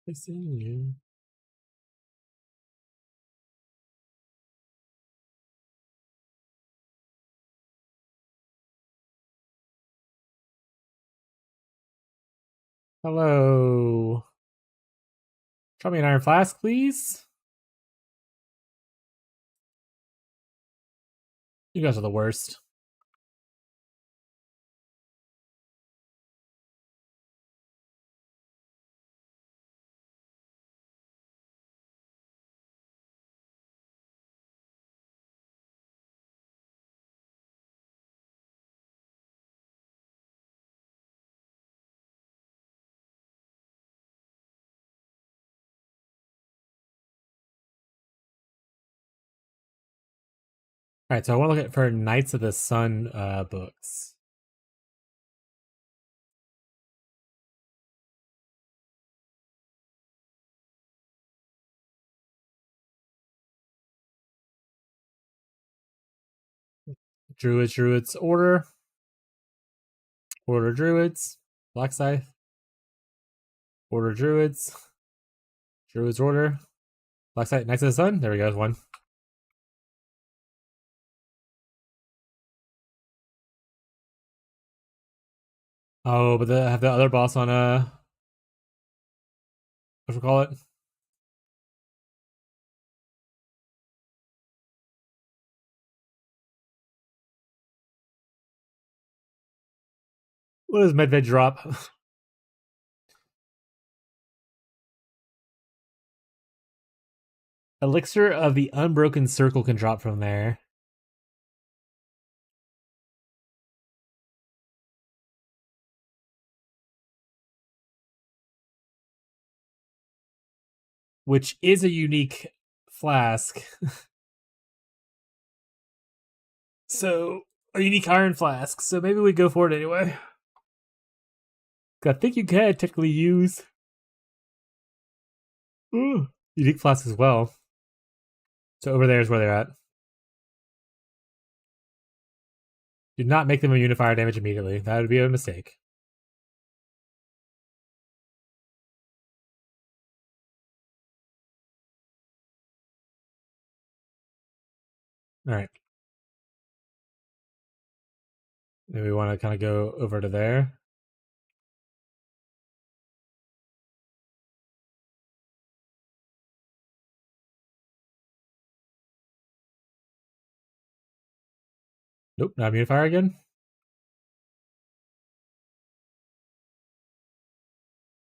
Missing you. Hello. Drop me an iron flask, please. You guys are the worst. All right, so I want to look at for Knights of the Sun books. Druids, order. Order Druids. Black Scythe. Order Druids. Druids order. Black Scythe, Knights of the Sun. There we go, one. Oh, but I have the other boss on what we call it? What does Medved drop? Elixir of the Unbroken Circle can drop from there. Which is a unique flask. So, a unique iron flask. So maybe we go for it anyway. I think you can technically use unique flask as well. So over there is where they're at. Do not make them immune to fire damage immediately. That would be a mistake. All right. Maybe we want to kind of go over to there. Nope, not immune to fire again.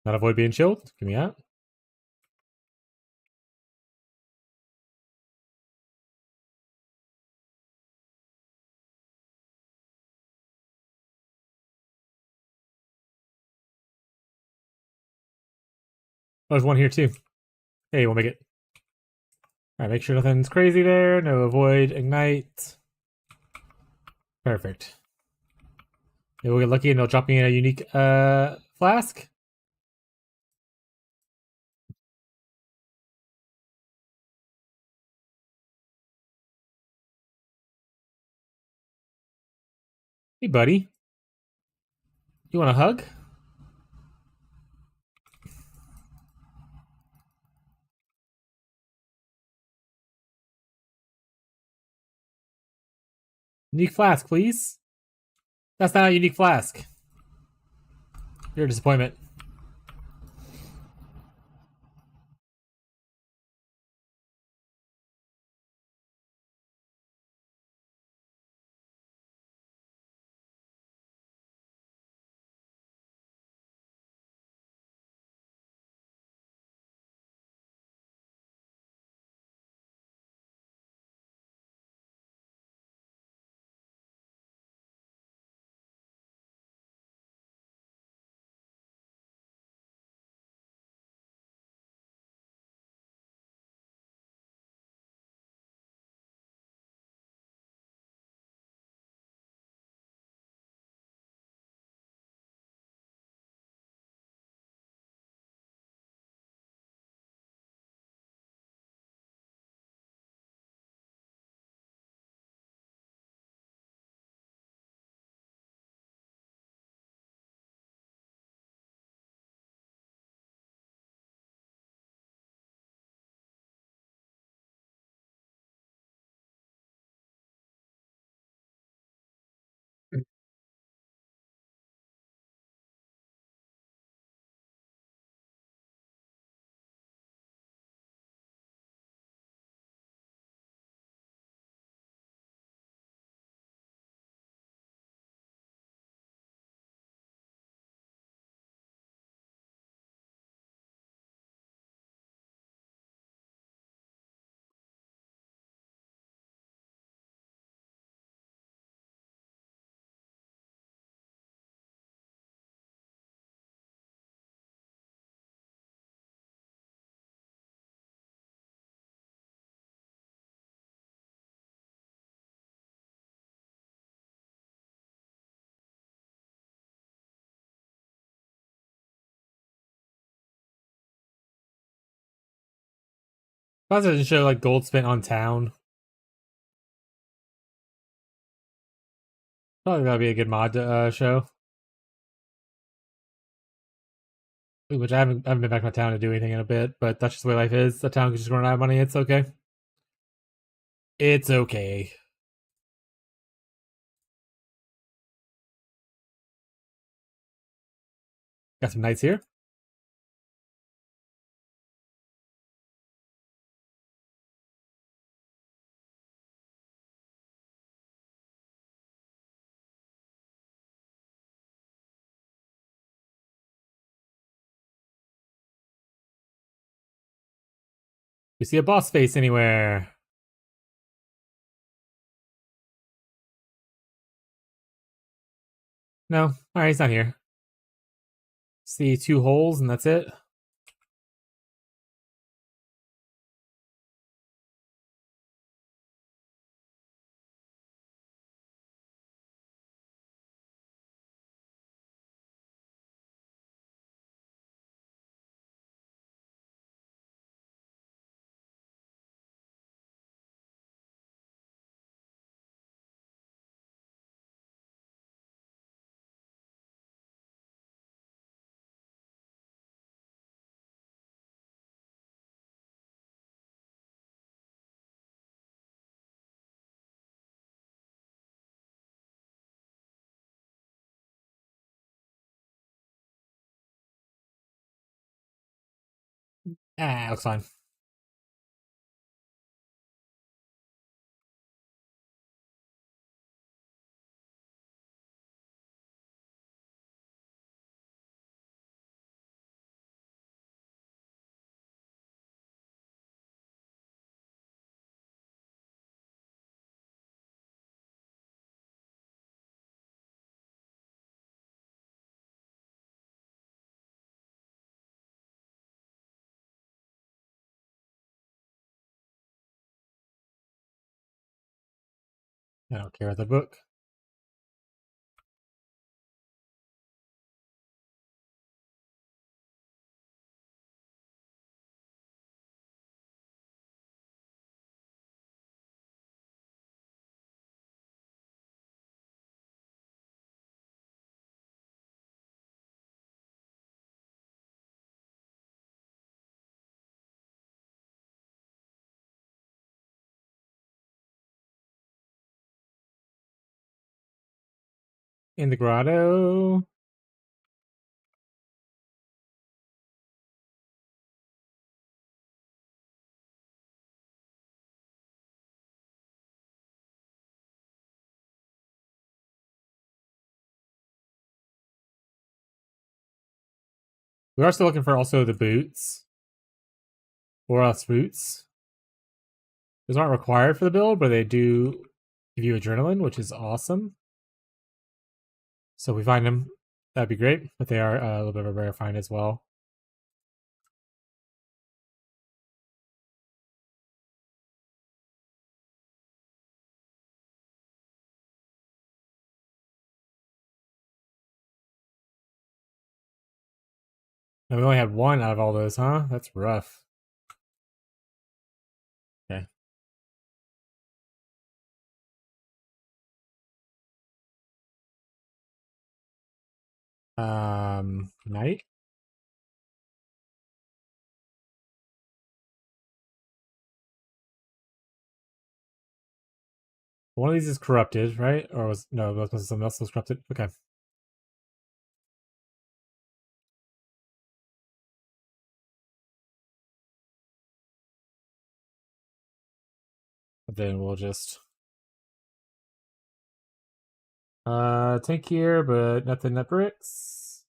Not avoid being chilled. Give me out. Oh, there's one here too. Hey, we'll make it. All right, make sure nothing's crazy there. No avoid, ignite. Perfect. Maybe we'll get lucky and they'll drop me in a unique flask. Hey, buddy. You want a hug? Unique flask, please. That's not a unique flask. You're a disappointment. Plus, it doesn't show like gold spent on town. Probably that'd be a good mod to show. Which I haven't been back to my town to do anything in a bit, but that's just the way life is. The town can just run out of money. It's okay. It's okay. Got some knights here. You see a boss face anywhere? No. All right, he's not here. See 2 holes, and that's it. Ah, looks fine. I don't care about the book. In the grotto. We are still looking for also the boots. Or else boots. Those aren't required for the build, but they do give you adrenaline, which is awesome. So if we find them, that'd be great. But they are a little bit of a rare find as well. And we only had one out of all those, huh? That's rough. Okay. Knight. One of these is corrupted, right? Or was no? That was something else that was corrupted. Okay. But then we'll just tank here, but nothing that bricks.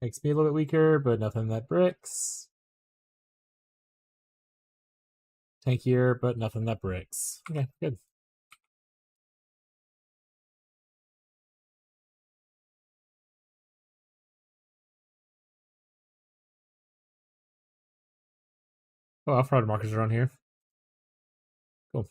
Makes me a little bit weaker, but nothing that bricks. Tank here, but nothing that bricks. Okay, good. Oh, off-road markers are on here. Cool.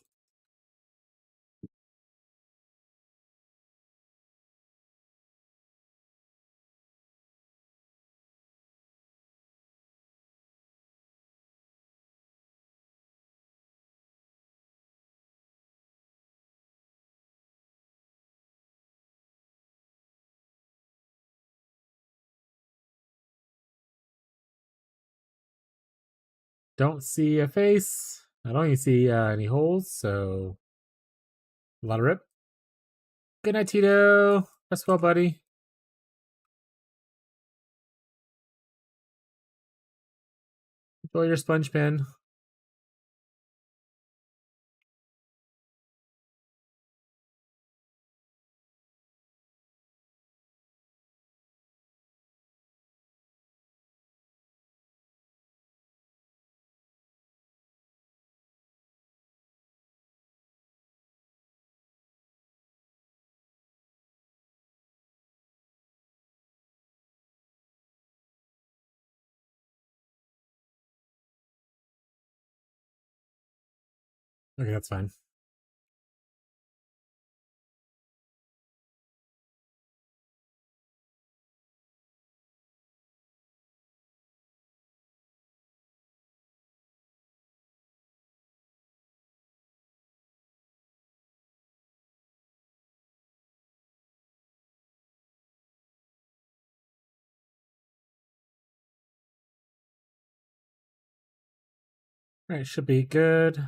Don't see a face. I don't even see any holes, so a lot of rip. Good night, Tito. Rest well, buddy. Enjoy your sponge pen. Okay, that's fine. All right, should be good.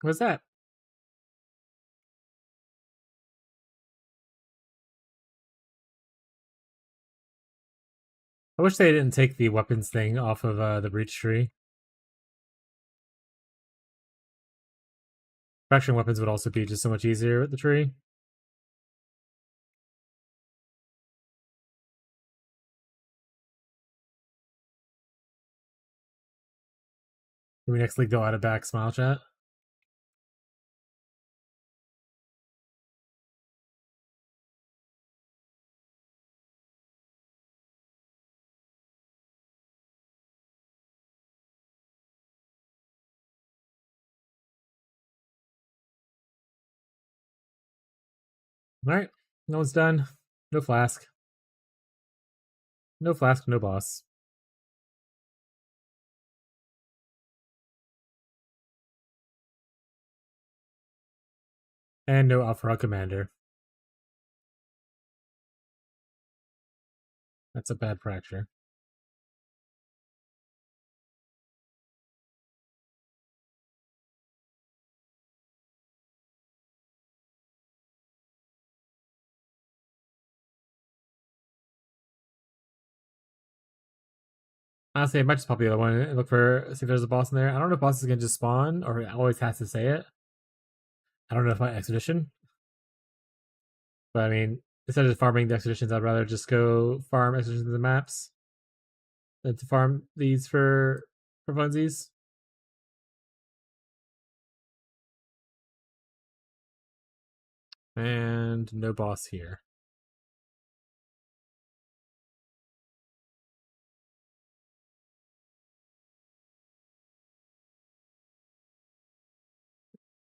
What's that? I wish they didn't take the weapons thing off of the breach tree. Fraction weapons would also be just so much easier with the tree. Maybe next league they'll add it back, smile chat. All right, no one's done. No flask. No flask, no boss. And no Alpha Commander. That's a bad fracture. Honestly, I might just pop the other one and look for see if there's a boss in there. I don't know if bosses can just spawn or it always has to say it. I don't know if my expedition, but I mean, instead of farming the expeditions, I'd rather just go farm expeditions in the maps than to farm these for funsies. And no boss here.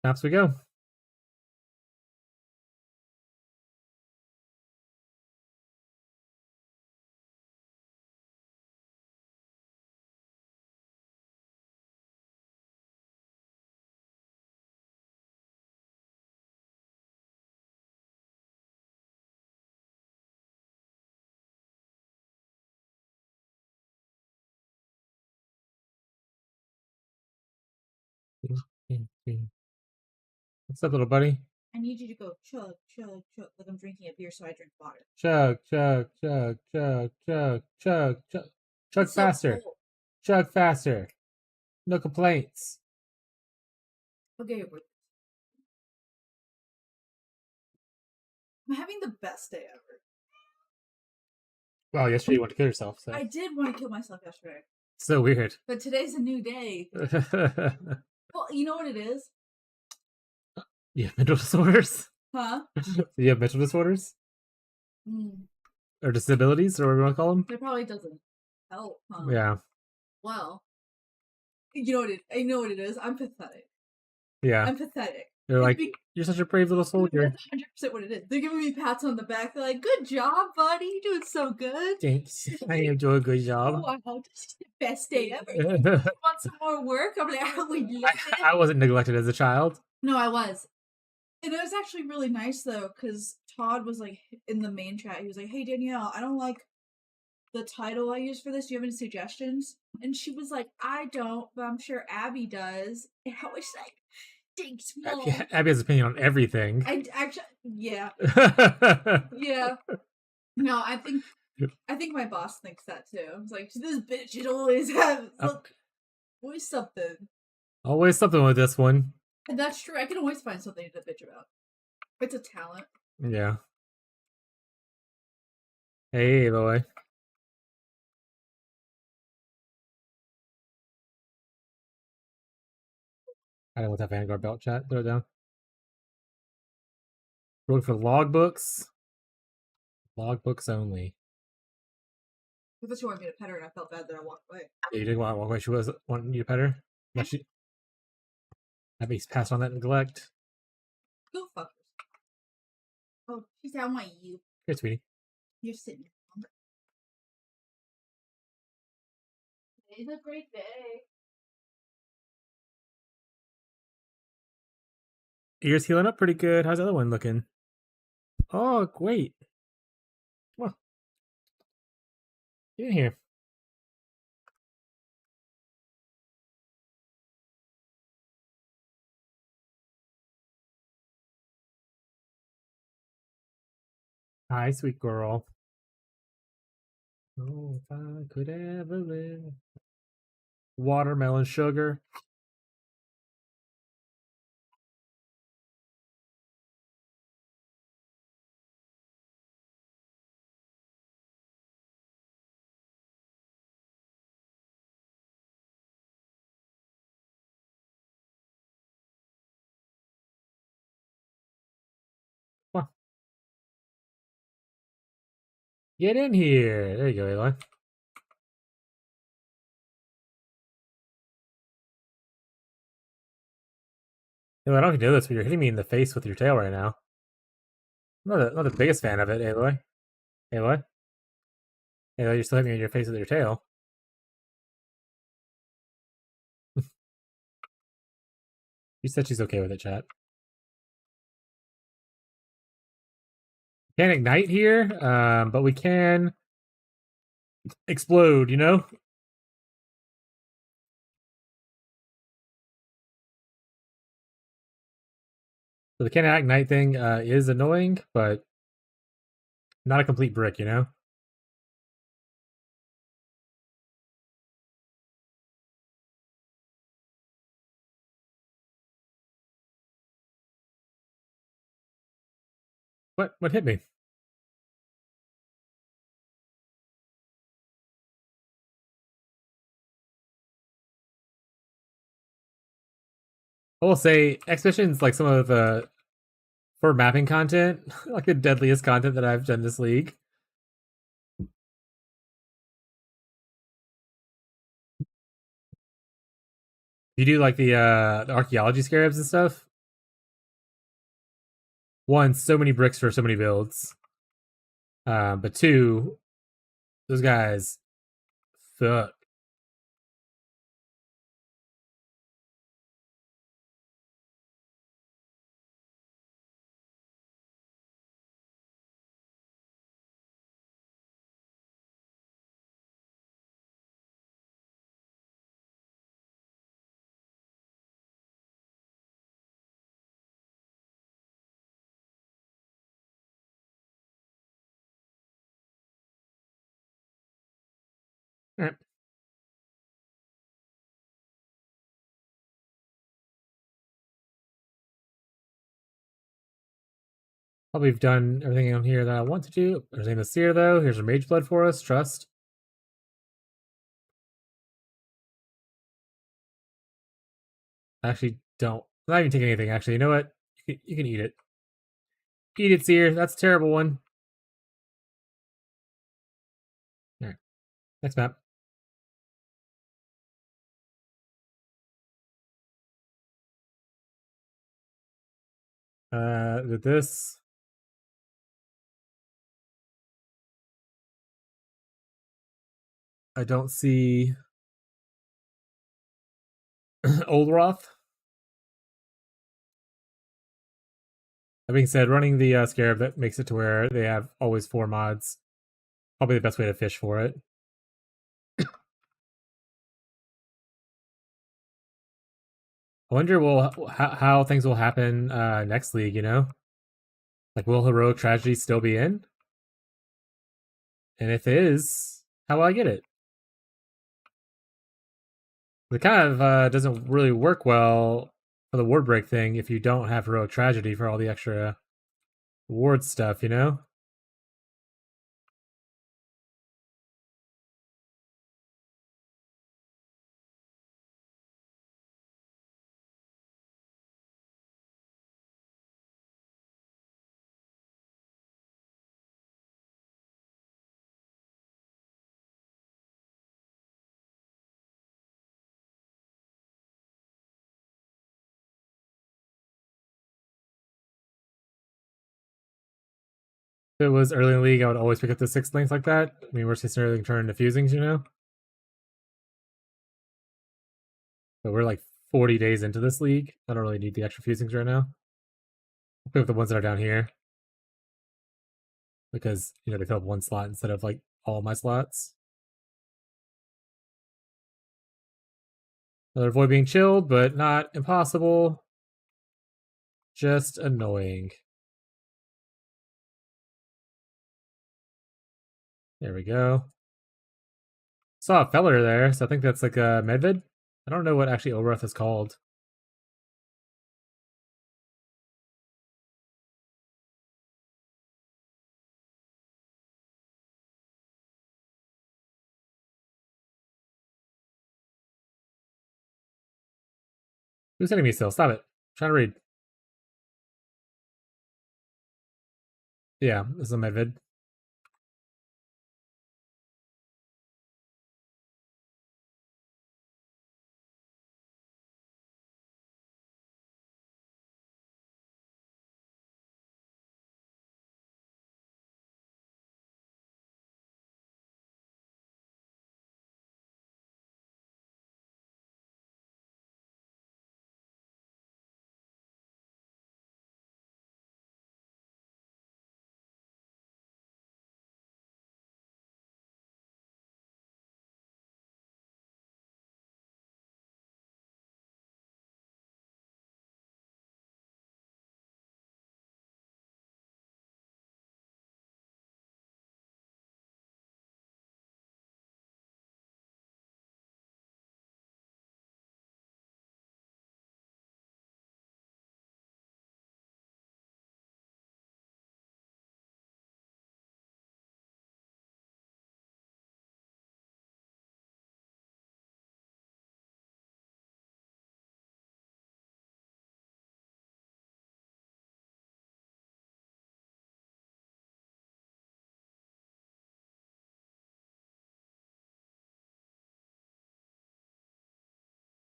Maps we go. What's up, little buddy? I need you to go chug, chug, chug, like I'm drinking a beer, so I drink water. Chug, chug, chug, chug, chug, chug, chug. Chug It's so faster. cold. Chug faster. No complaints. Okay, I'm having the best day ever. Well, yesterday you wanted to kill yourself, so I did want to kill myself yesterday, so weird. but today's a new day. Well, you know what it is, You have mental disorders? huh? You have mental disorders? Mm, Or disabilities, or whatever you want to call them? it probably doesn't help, huh? Yeah. Well, you know what I know what it is. I'm pathetic. Yeah. I'm pathetic. They're It's like, you're such a brave little soldier. That's 100% what it is. They're giving me pats on the back. They're like, "Good job, buddy. You're doing so good." Thanks. I am doing a good job. Oh, wow, this is the best day ever. You want some more work? I'm like, "I would love it." I wasn't neglected as a child. No, I was. And it was actually really nice though, because Todd was like in the main chat. He was like, "Hey Danielle, I don't like the title I use for this. Do you have any suggestions?" And she was like, "I don't, but I'm sure Abby does." And I was like, "Thanks, Mom." Abby has an opinion on everything. I actually, yeah, yeah. No, I think my boss thinks that too. It's like this bitch should always have always something. Always something with this one. And that's true. I can always find something to bitch about. It's a talent. Yeah. Hey, boy. I don't want that Vanguard belt chat. Throw it down. Road for logbooks. Logbooks only. I thought she wanted me to pet her, and I felt bad that I walked away. Yeah, you didn't want to walk away. She was wanting you to pet her. Abby's passed on that neglect. Go fuck yourself. Oh, she said, "I want you." Here, sweetie. You're sitting. Today's a great day. Ears healing up pretty good. How's the other one looking? Oh, wait. Come on. Get in here. Hi, sweet girl. Oh, if I could ever live. Watermelon sugar. Come on. Get in here. There you go, Eli. I don't know if you know this, but you're hitting me in the face with your tail right now. I'm not the biggest fan of it, Aloy. Aloy? Aloy, you're still hitting me in your face with your tail. She said she's okay with it, chat. Can't ignite here, but we can explode, you know? So the can't ignite thing is annoying, but not a complete brick, you know? What hit me? I will say, Expedition's like some of the for mapping content, like the deadliest content that I've done this league. You do like the archaeology scarabs and stuff. One, so many bricks for so many builds. But two, those guys suck. All right. Probably have done everything on here that I want to do. There's Name of Seer, though. Here's a Mage Blood for us. Trust. I actually don't. I'm not even taking anything, actually. You know what? You can eat it. Eat it, Seer. That's a terrible one. Alright. Next map. With this. I don't see Old Roth. That being said, running the Scarab that makes it to where they have always 4 mods. Probably the best way to fish for it. I wonder how things will happen next league, you know? Like, will Heroic Tragedy still be in? And if it is, how will I get it? It kind of doesn't really work well for the ward break thing if you don't have Heroic Tragedy for all the extra ward stuff, you know? If it was early in the league, I would always pick up the 6 links like that. I mean, worst case scenario, turn into fusings, you know? But we're like 40 days into this league. I don't really need the extra fusings right now. I'll pick up the ones that are down here. Because, you know, they fill up 1 slot instead of like all my slots. Another avoid being chilled, but not impossible. Just annoying. There we go. Saw a feller there, so I think that's like a Medvid. I don't know what actually Olroth is called. Who's sending me still? Stop it. I'm trying to read. Yeah, this is a Medvid.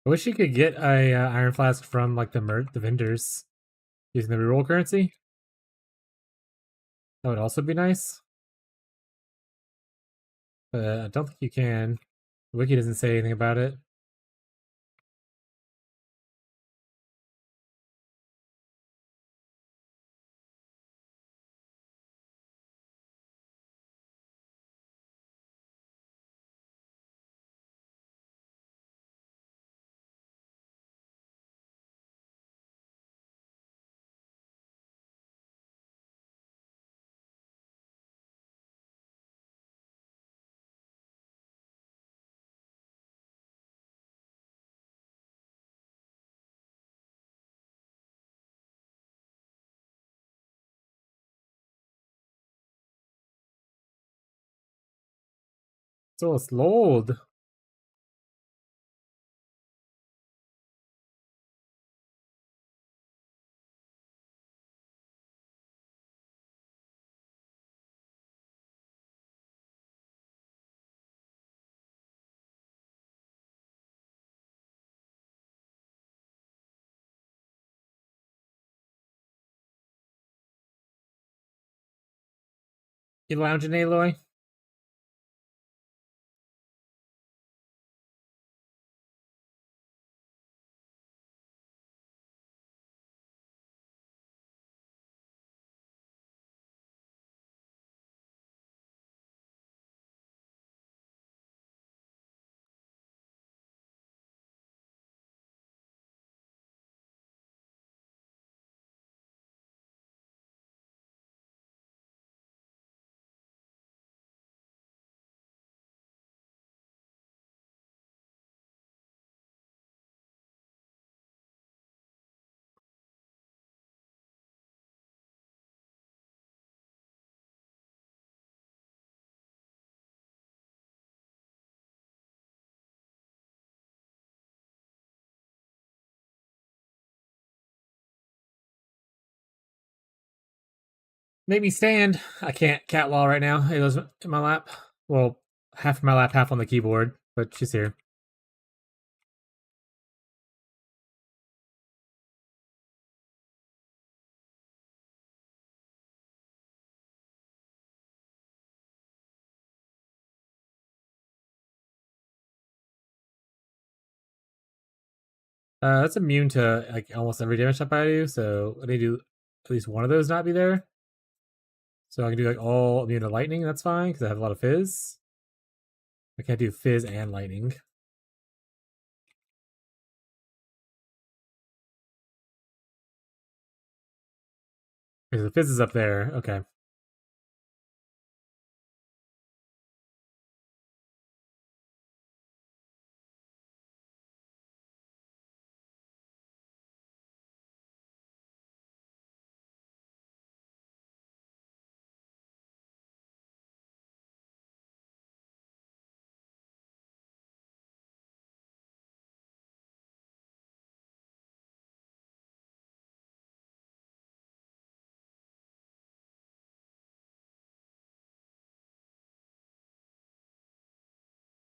I wish you could get a Iron Flask from like the vendors using the reroll currency. That would also be nice. But I don't think you can. The wiki doesn't say anything about it. So slowed. You lounging, Aloy? Make me stand. I can't cat wall right now. Aloy's in my lap. Well, half in my lap, half on the keyboard, but she's here. That's immune to like almost every damage type I do, so I need to do at least one of those not be there. So I can do like all immune to lightning, that's fine, because I have a lot of fizz. I can't do fizz and lightning. Because the fizz is up there. Okay.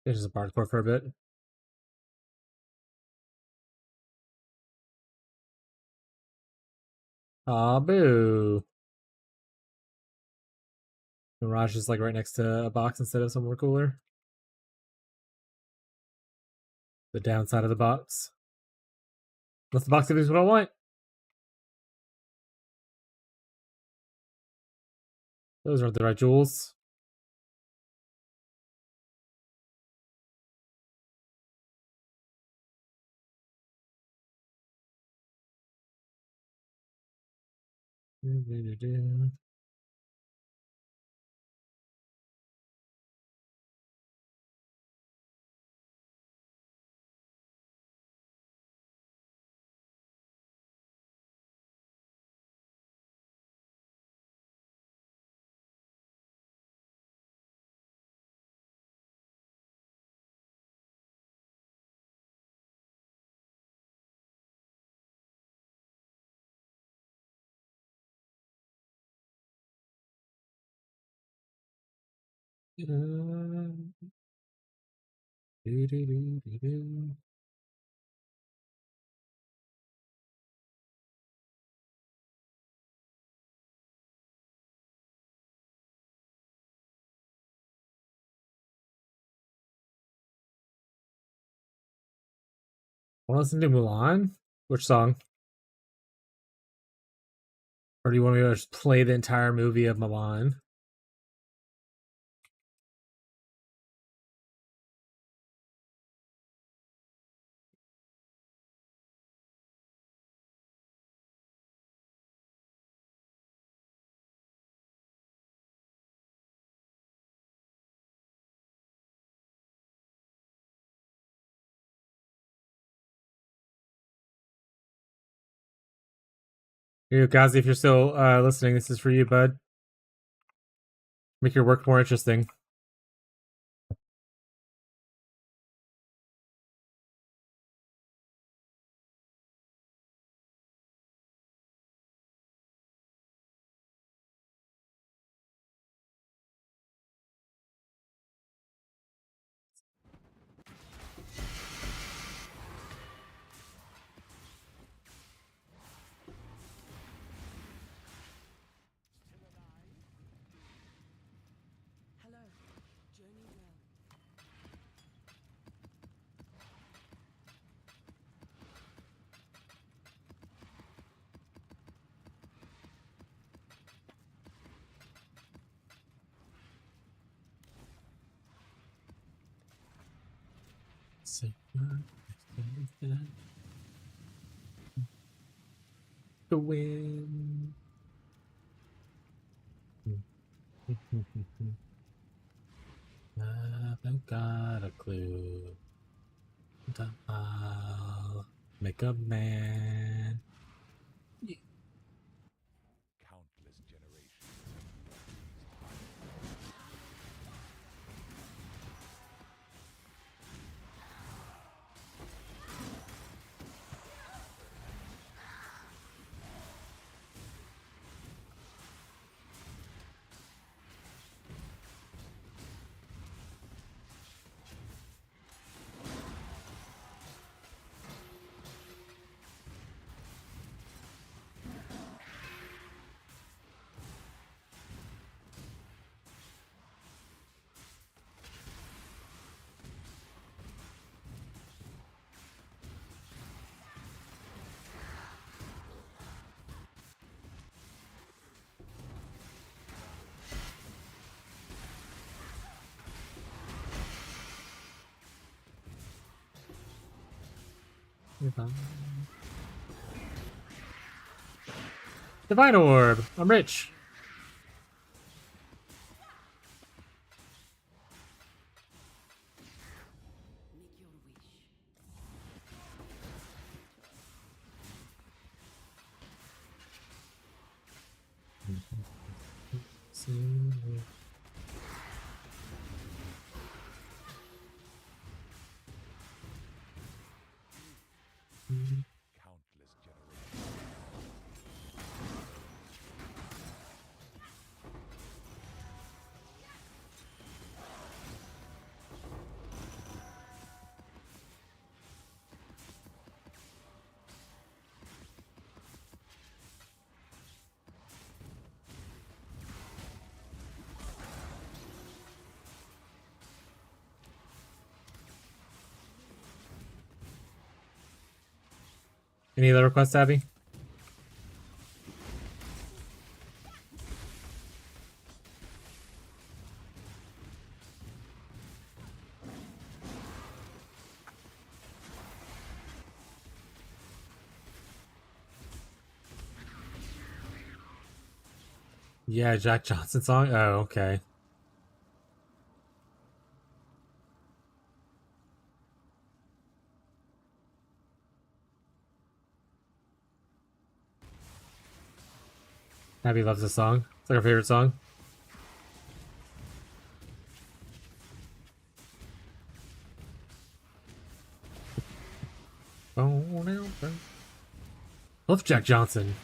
It's just a hardcore for a bit. Aw, boo. Mirage is like right next to a box instead of somewhere cooler. The downside of the box. Unless the box gives me what I want. Those aren't the right jewels. Want to listen to Mulan? Which song? Or do you want me to just play the entire movie of Mulan? Here, Gazi, if you're still listening, this is for you, bud. Make your work more interesting. The wind. Haven't got a clue. I'll make a man. Countless generations. Divine Orb. I'm rich. Countless generations. Any other requests, Abby? Yeah, Jack Johnson song. Oh, okay. Abby loves this song. It's like her favorite song. Love Jack Johnson.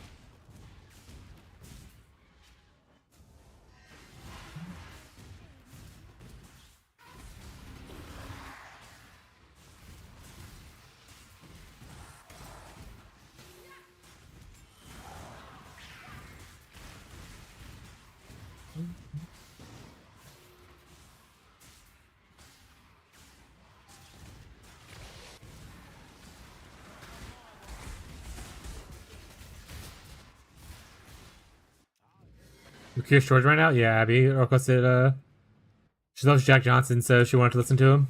You curious George right now? Yeah, Abby requested she loves Jack Johnson, so she wanted to listen to him.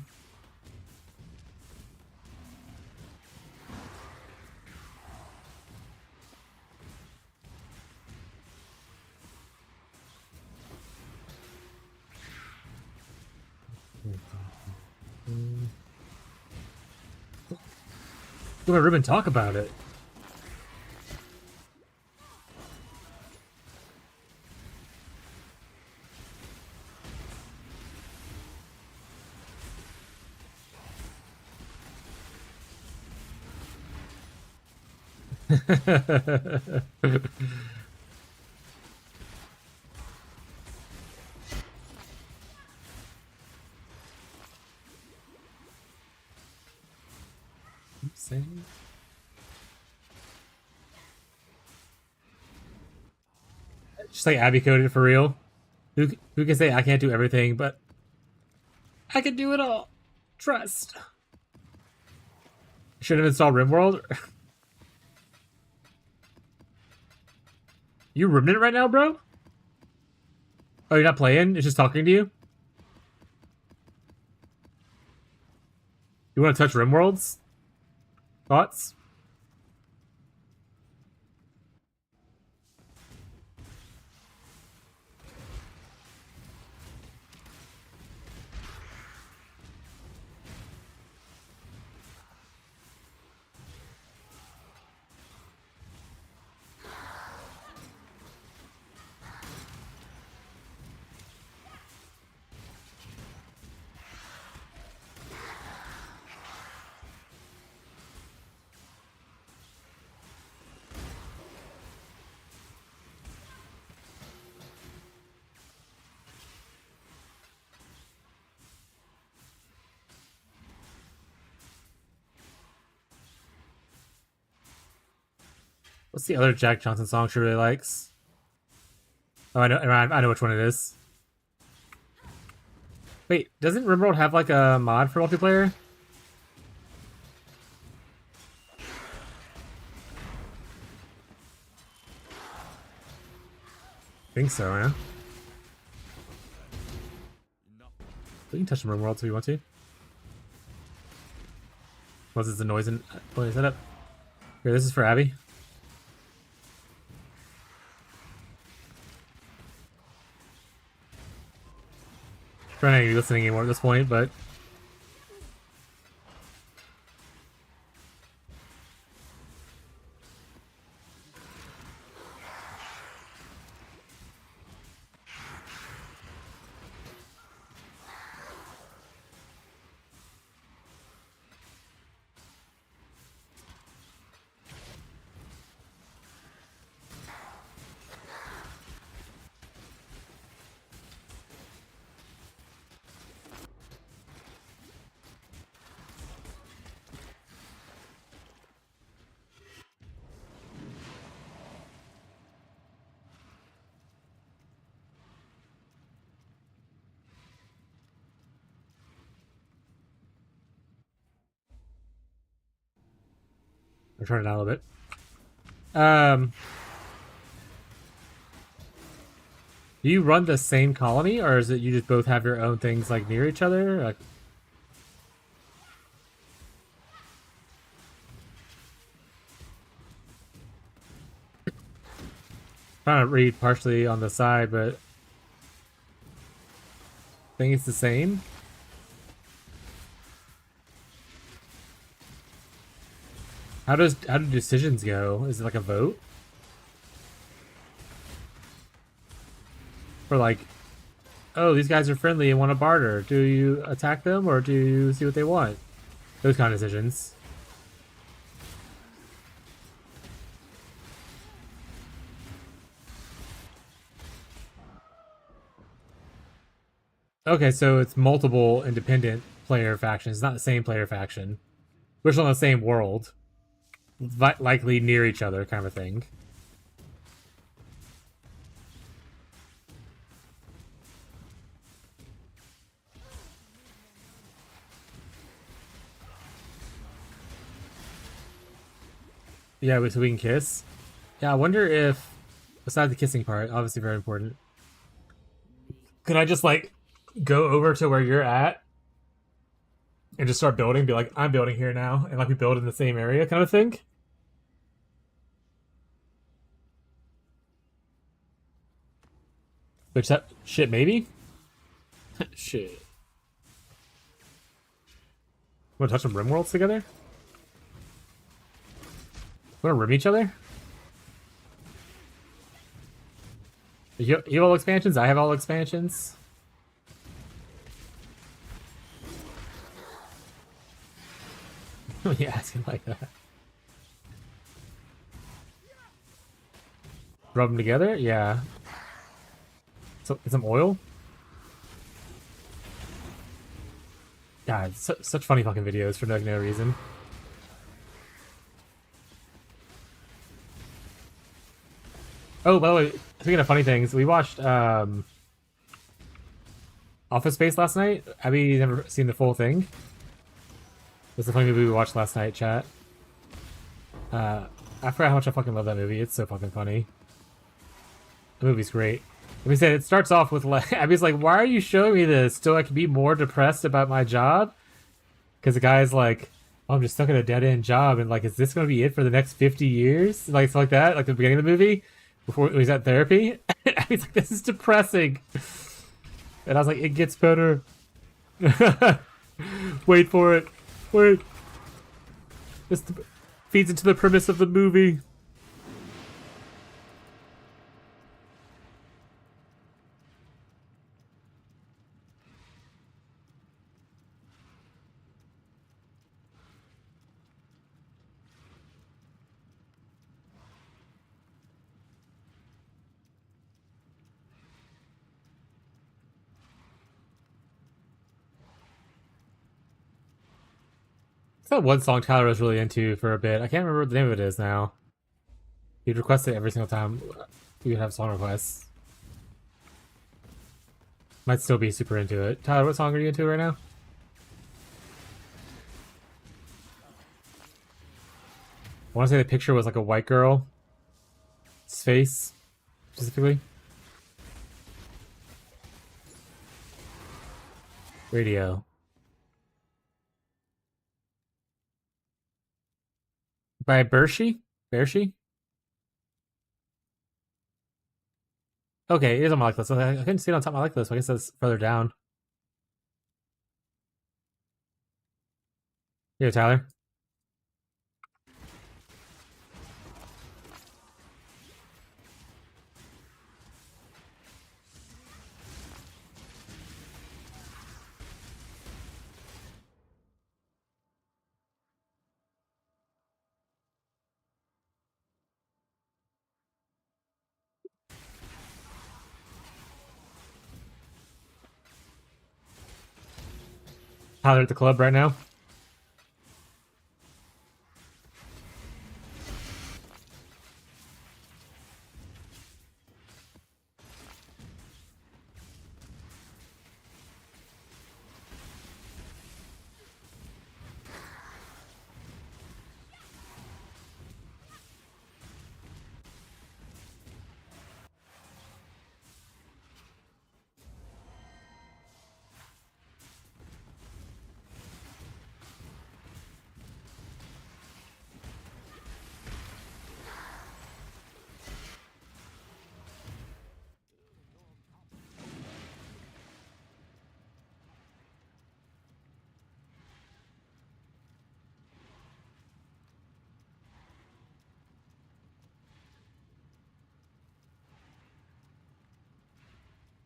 Let my Ruben talk about it. Saying. Just like Abby coded it for real. Who can say I can't do everything, but I can do it all. Trust. Should have installed RimWorld. You rimming it right now, bro? Oh, you're not playing? It's just talking to you? You want to touch RimWorlds? Thoughts? What's the other Jack Johnson song she really likes? Oh, I know which one it is. Wait, doesn't RimWorld have like a mod for multiplayer? I think so, yeah. We can touch the RimWorld if we want to. What's this, the noise and play setup? Here, this is for Abby. Trying to be listening anymore at this point, but I'll turn it down a little bit. Do you run the same colony, or is it you just both have your own things like near each other? Like, trying to read partially on the side, but I think it's the same. How do decisions go? Is it like a vote? Or like, oh, these guys are friendly and want to barter. Do you attack them or do you see what they want? Those kind of decisions. Okay, so it's multiple independent player factions. It's not the same player faction. We're still in the same world. Likely near each other kind of thing. Yeah, so we can kiss. Yeah, I wonder if, besides the kissing part, obviously very important, could I just like go over to where you're at and just start building? Be like, I'm building here now, and like we build in the same area, kind of thing. Which that shit maybe. Shit. Want to touch some RimWorlds together? Want to rim each other? You have all expansions? I have all expansions. Yeah, asking like that. Rub them together? Yeah. So, some oil? God, such funny fucking videos for like no reason. Oh, by the way, speaking of funny things, we watched Office Space last night. Abby never seen the full thing. It's the funny movie we watched last night, chat. I forgot how much I fucking love that movie. It's so fucking funny. The movie's great. Like we said, it starts off with like Abby's like, "Why are you showing me this? So I can be more depressed about my job?" because the guy's like, oh, I'm just stuck in a dead end job, and like, is this gonna be it for the next 50 years? Like stuff like that, like the beginning of the movie before he's at therapy. He's like, this is depressing, and I was like, it gets better. Wait for it. Wait. This feeds into the premise of the movie. It's that one song Tyler was really into for a bit. I can't remember what the name of it is now. He'd request it every single time we would have song requests. Might still be super into it. Tyler, what song are you into right now? I want to say the picture was like a white girl's face, specifically. Radio. By Bershi? Bershi? Okay, it is on my like list. I couldn't see it on top of my like list, so I guess that's further down. Here, Tyler. Tyler at the club right now.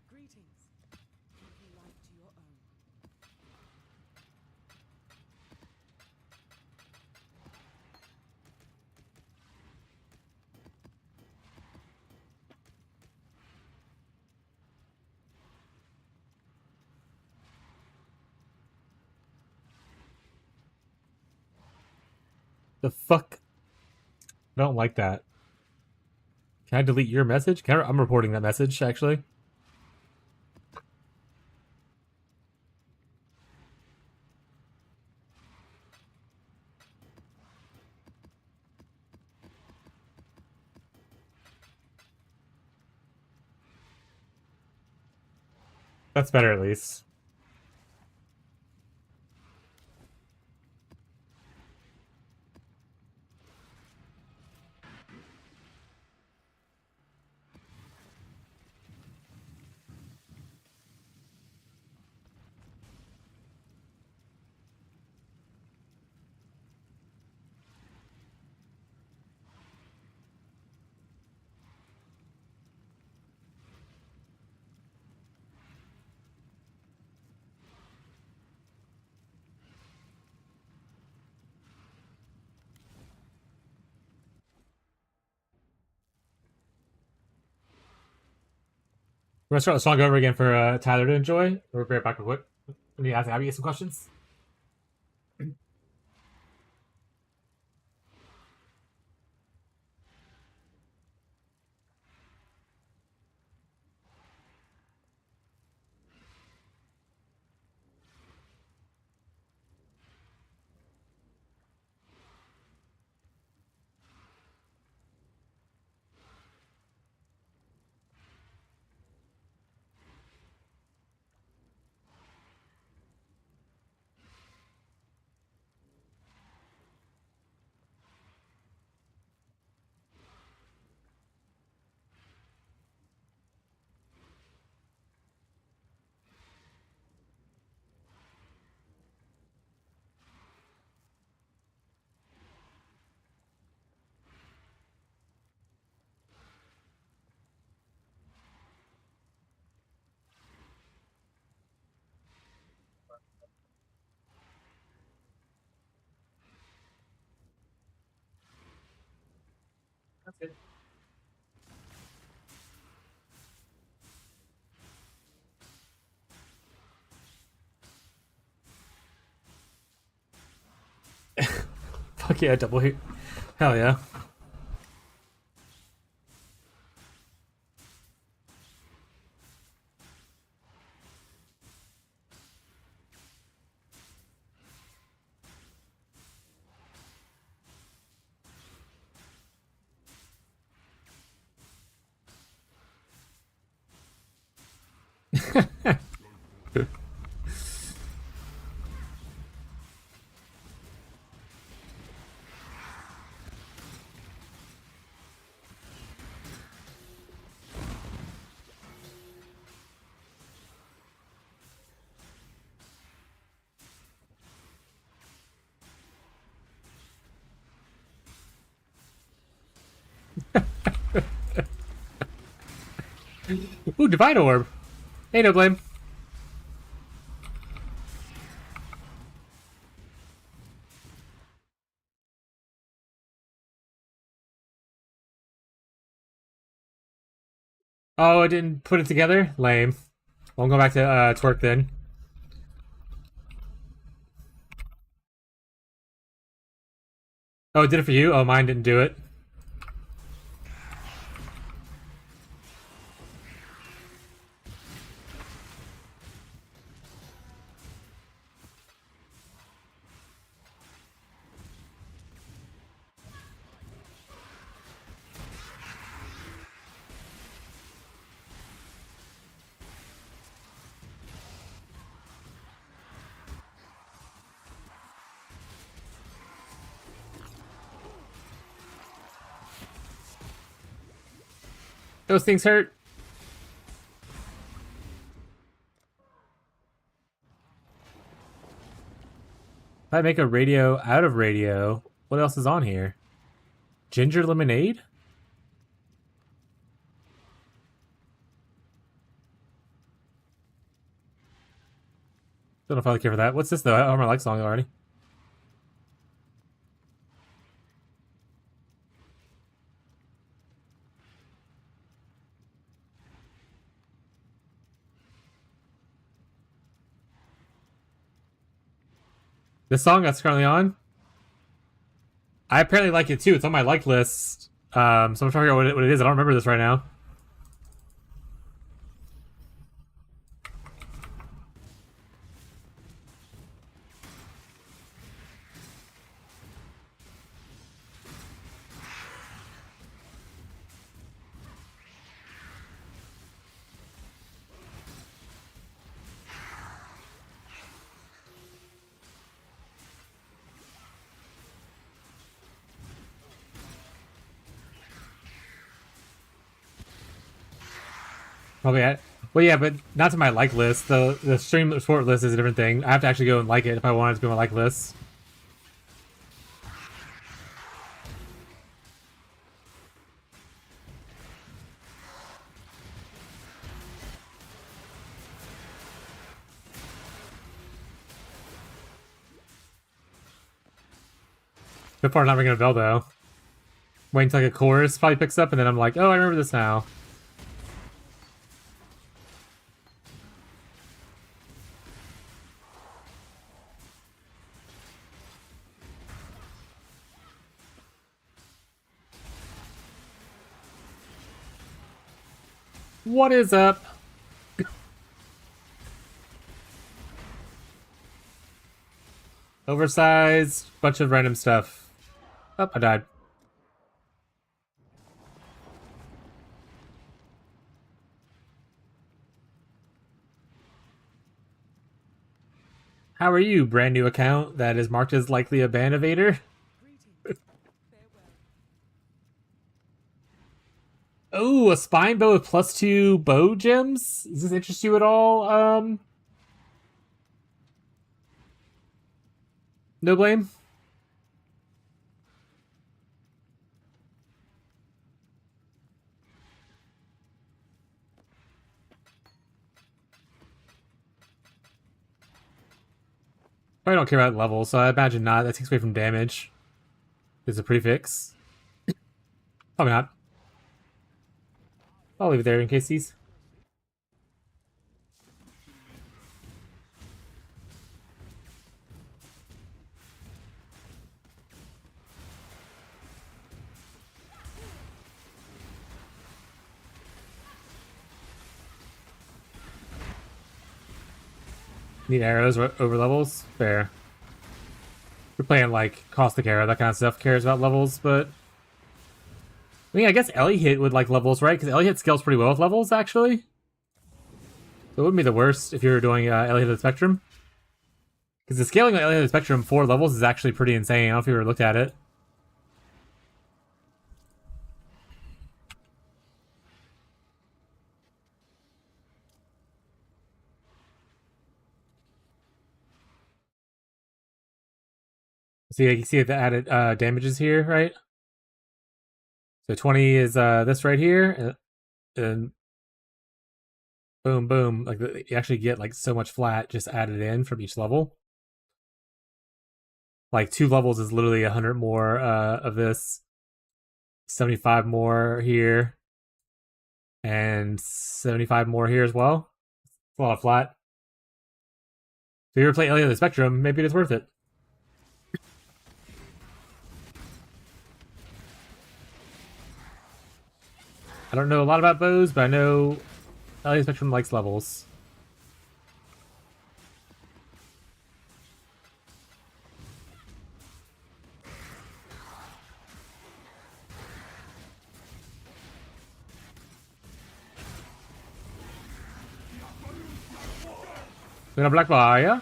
Greetings. Keep your life to your own. The fuck? I don't like that. Can I delete your message? I'm reporting that message, actually. That's better, at least. We're gonna start the song over again for Tyler to enjoy. We'll be right back with what? Let me ask Abby some questions. Fuck yeah, double hit. Hell yeah. Ooh, Divine Orb. Hey, no blame. Oh, I didn't put it together? Lame. Well, I'm going back to twerk then. Oh, it did it for you? Oh, mine didn't do it. Those things hurt. If I make a radio out of radio, what else is on here? Ginger lemonade? Don't know if I care for that. What's this though? I already like song already. The song that's currently on, I apparently like it too. It's on my like list. So I'm trying to figure out what it is. I don't remember this right now. Probably at. Well, yeah, but not to my like list. The stream support list is a different thing. I have to actually go and like it if I want it to be on my like list. So far, not ringing a bell though. Waiting until like a chorus probably picks up, and then I'm like, oh, I remember this now. What is up? Oversized, bunch of random stuff. Oh, I died. How are you, brand new account that is marked as likely a ban evader? Greetings. Farewell. Oh, a spine bow with +2 bow gems? Does this interest you at all? No blame? I don't care about levels, so I imagine not. That takes away from damage. It's a prefix. Probably not. I'll leave it there in case these. Need arrows over levels? Fair. We're playing like caustic arrow, that kind of stuff cares about levels, but I mean, I guess Ellie hit would like levels, right? Because Ellie hit scales pretty well with levels, actually. So it wouldn't be the worst if you were doing Ellie hit of the Spectrum. Because the scaling of Ellie hit of the Spectrum for levels is actually pretty insane. I don't know if you ever looked at it. See, you can see the added damages here, right? So 20 is this right here, and boom, boom. Like you actually get like so much flat just added in from each level. Like 2 levels is literally 100 more of this, 75 more here, and 75 more here as well. It's a lot of flat. If you ever play Alien of the Spectrum, maybe it is worth it. I don't know a lot about bows, but I know Alien of the Spectrum likes levels. Gonna black fire.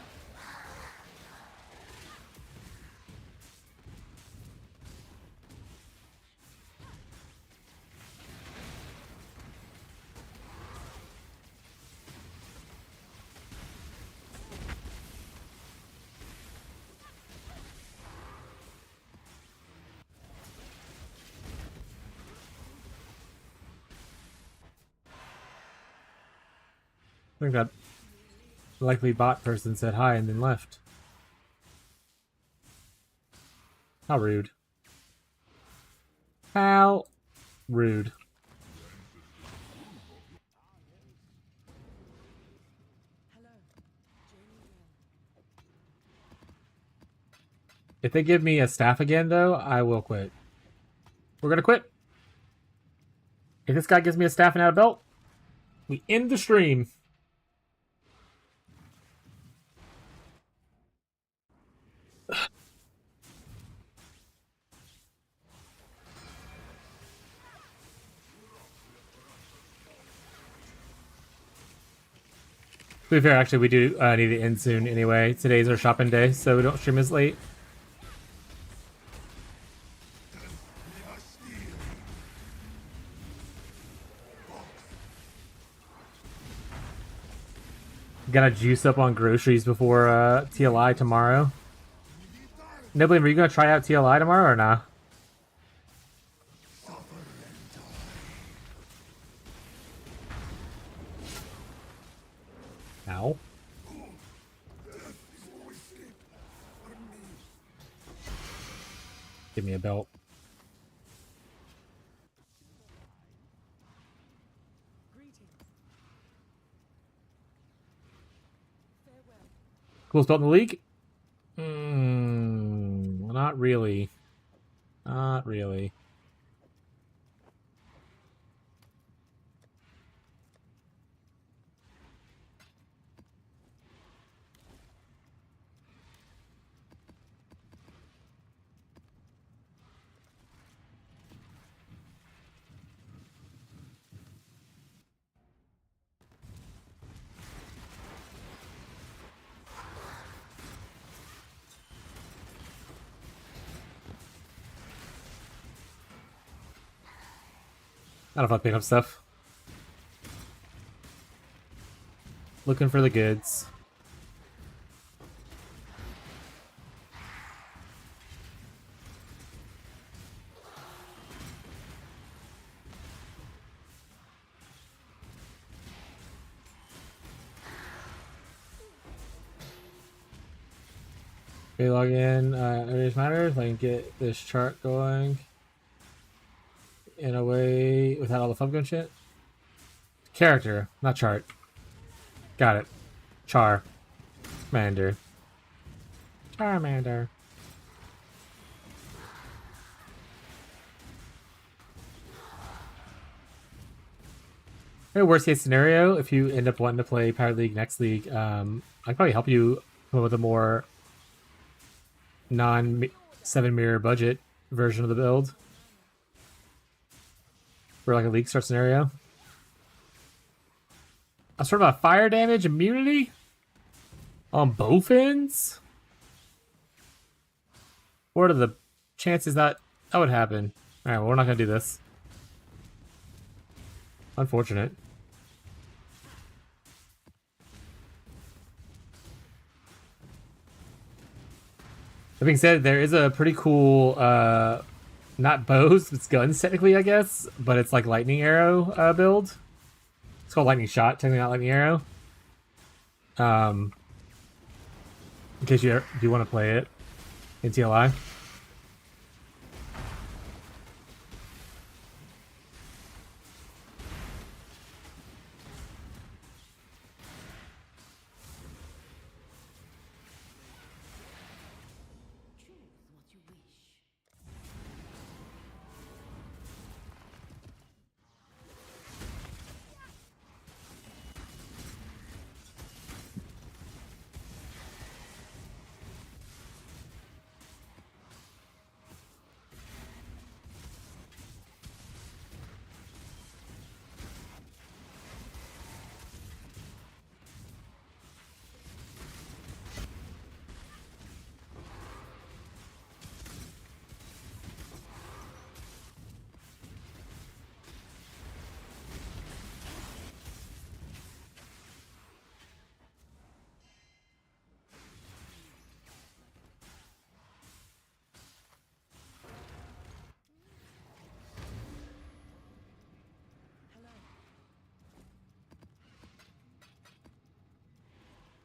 I think that likely bot person said hi and then left. How rude. How rude. Hello, Jamie Gill. If they give me a staff again, though, I will quit. We're gonna quit. If this guy gives me a staff and out a belt, we end the stream. To be fair, actually, we do need to end soon anyway. Today's our shopping day, so we don't stream as late. Gotta juice up on groceries before TLI tomorrow. Nobody, are you gonna try out TLI tomorrow or not? Ow. Give me a belt. Greetings. Farewell. Coolest belt in the league? Not really. Not really. I don't know if I pick up stuff. Looking for the goods. Okay, log in. Areas matters. I can get this chart going in a way without all the fun gun shit. Character, not chart. Got it. Char. Charmander. Charmander. Maybe worst case scenario, if you end up wanting to play Pirate League next league, I can probably help you come up with a more non-7 mirror budget version of the build for like a league start scenario. A sort of a fire damage immunity on both ends? What are the chances that would happen? Alright, well, we're not going to do this. Unfortunate. That being said, there is a pretty cool, not bows, it's guns technically, I guess, but it's like lightning arrow build. It's called lightning shot, technically not lightning arrow. In case you do want to play it in TLI.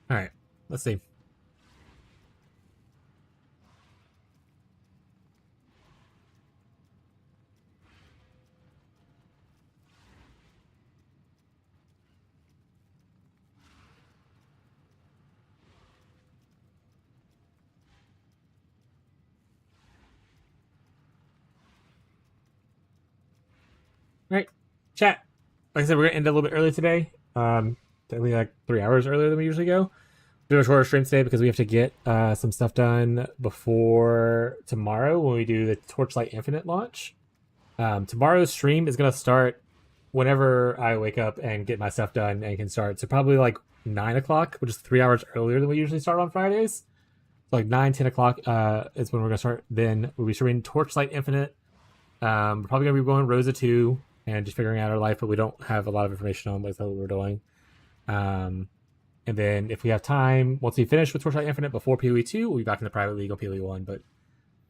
Alright, let's see. Alright, chat. Like I said, we're going to end a little bit early today. Technically like 3 hours earlier than we usually go. Do a shorter stream today because we have to get some stuff done before tomorrow when we do the Torchlight Infinite launch. Tomorrow's stream is going to start whenever I wake up and get my stuff done and can start. So probably like 9 o'clock, which is 3 hours earlier than we usually start on Fridays. So like 9, 10 o'clock is when we're going to start. Then we'll be streaming Torchlight Infinite. We're probably going to be going Rosa 2 and just figuring out our life, but we don't have a lot of information on what we're doing. And then if we have time, once we finish with Torchlight Infinite before PoE 2, we'll be back in the private league on PoE 1. But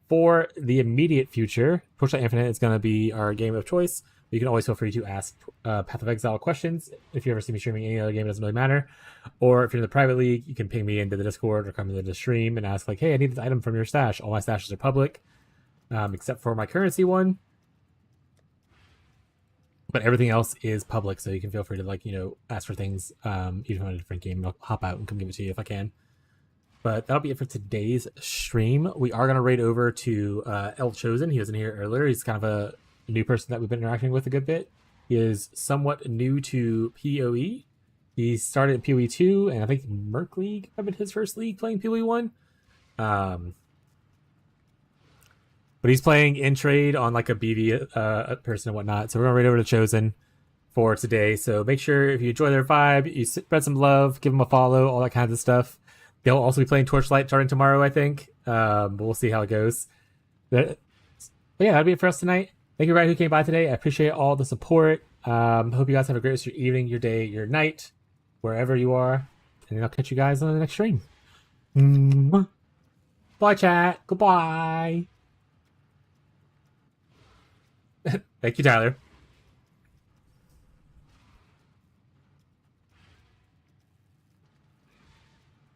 for the immediate future, Torchlight Infinite is going to be our game of choice. You can always feel free to ask Path of Exile questions. If you ever see me streaming any other game, it doesn't really matter. Or if you're in the private league, you can ping me into the Discord or come into the stream and ask like, hey, I need this item from your stash. All my stashes are public, except for my currency one. But everything else is public, so you can feel free to, like, you know, ask for things, even on a different game, and I'll hop out and come give it to you if I can. But that'll be it for today's stream. We are going to raid over to El Chosen. He was in here earlier. He's kind of a new person that we've been interacting with a good bit. He is somewhat new to PoE. He started in PoE 2, and I think Merc League might have been his first league playing PoE 1. But he's playing in trade on like a BV person and whatnot. So we're going to raid over to Chosen for today. So make sure if you enjoy their vibe, you spread some love, give them a follow, all that kinds of stuff. They'll also be playing Torchlight starting tomorrow, I think. But we'll see how it goes. But yeah, that'll be it for us tonight. Thank you, everybody who came by today. I appreciate all the support. Hope you guys have a great rest of your evening, your day, your night, wherever you are. And then I'll catch you guys on the next stream. Bye, chat. Goodbye. Thank you, Tyler.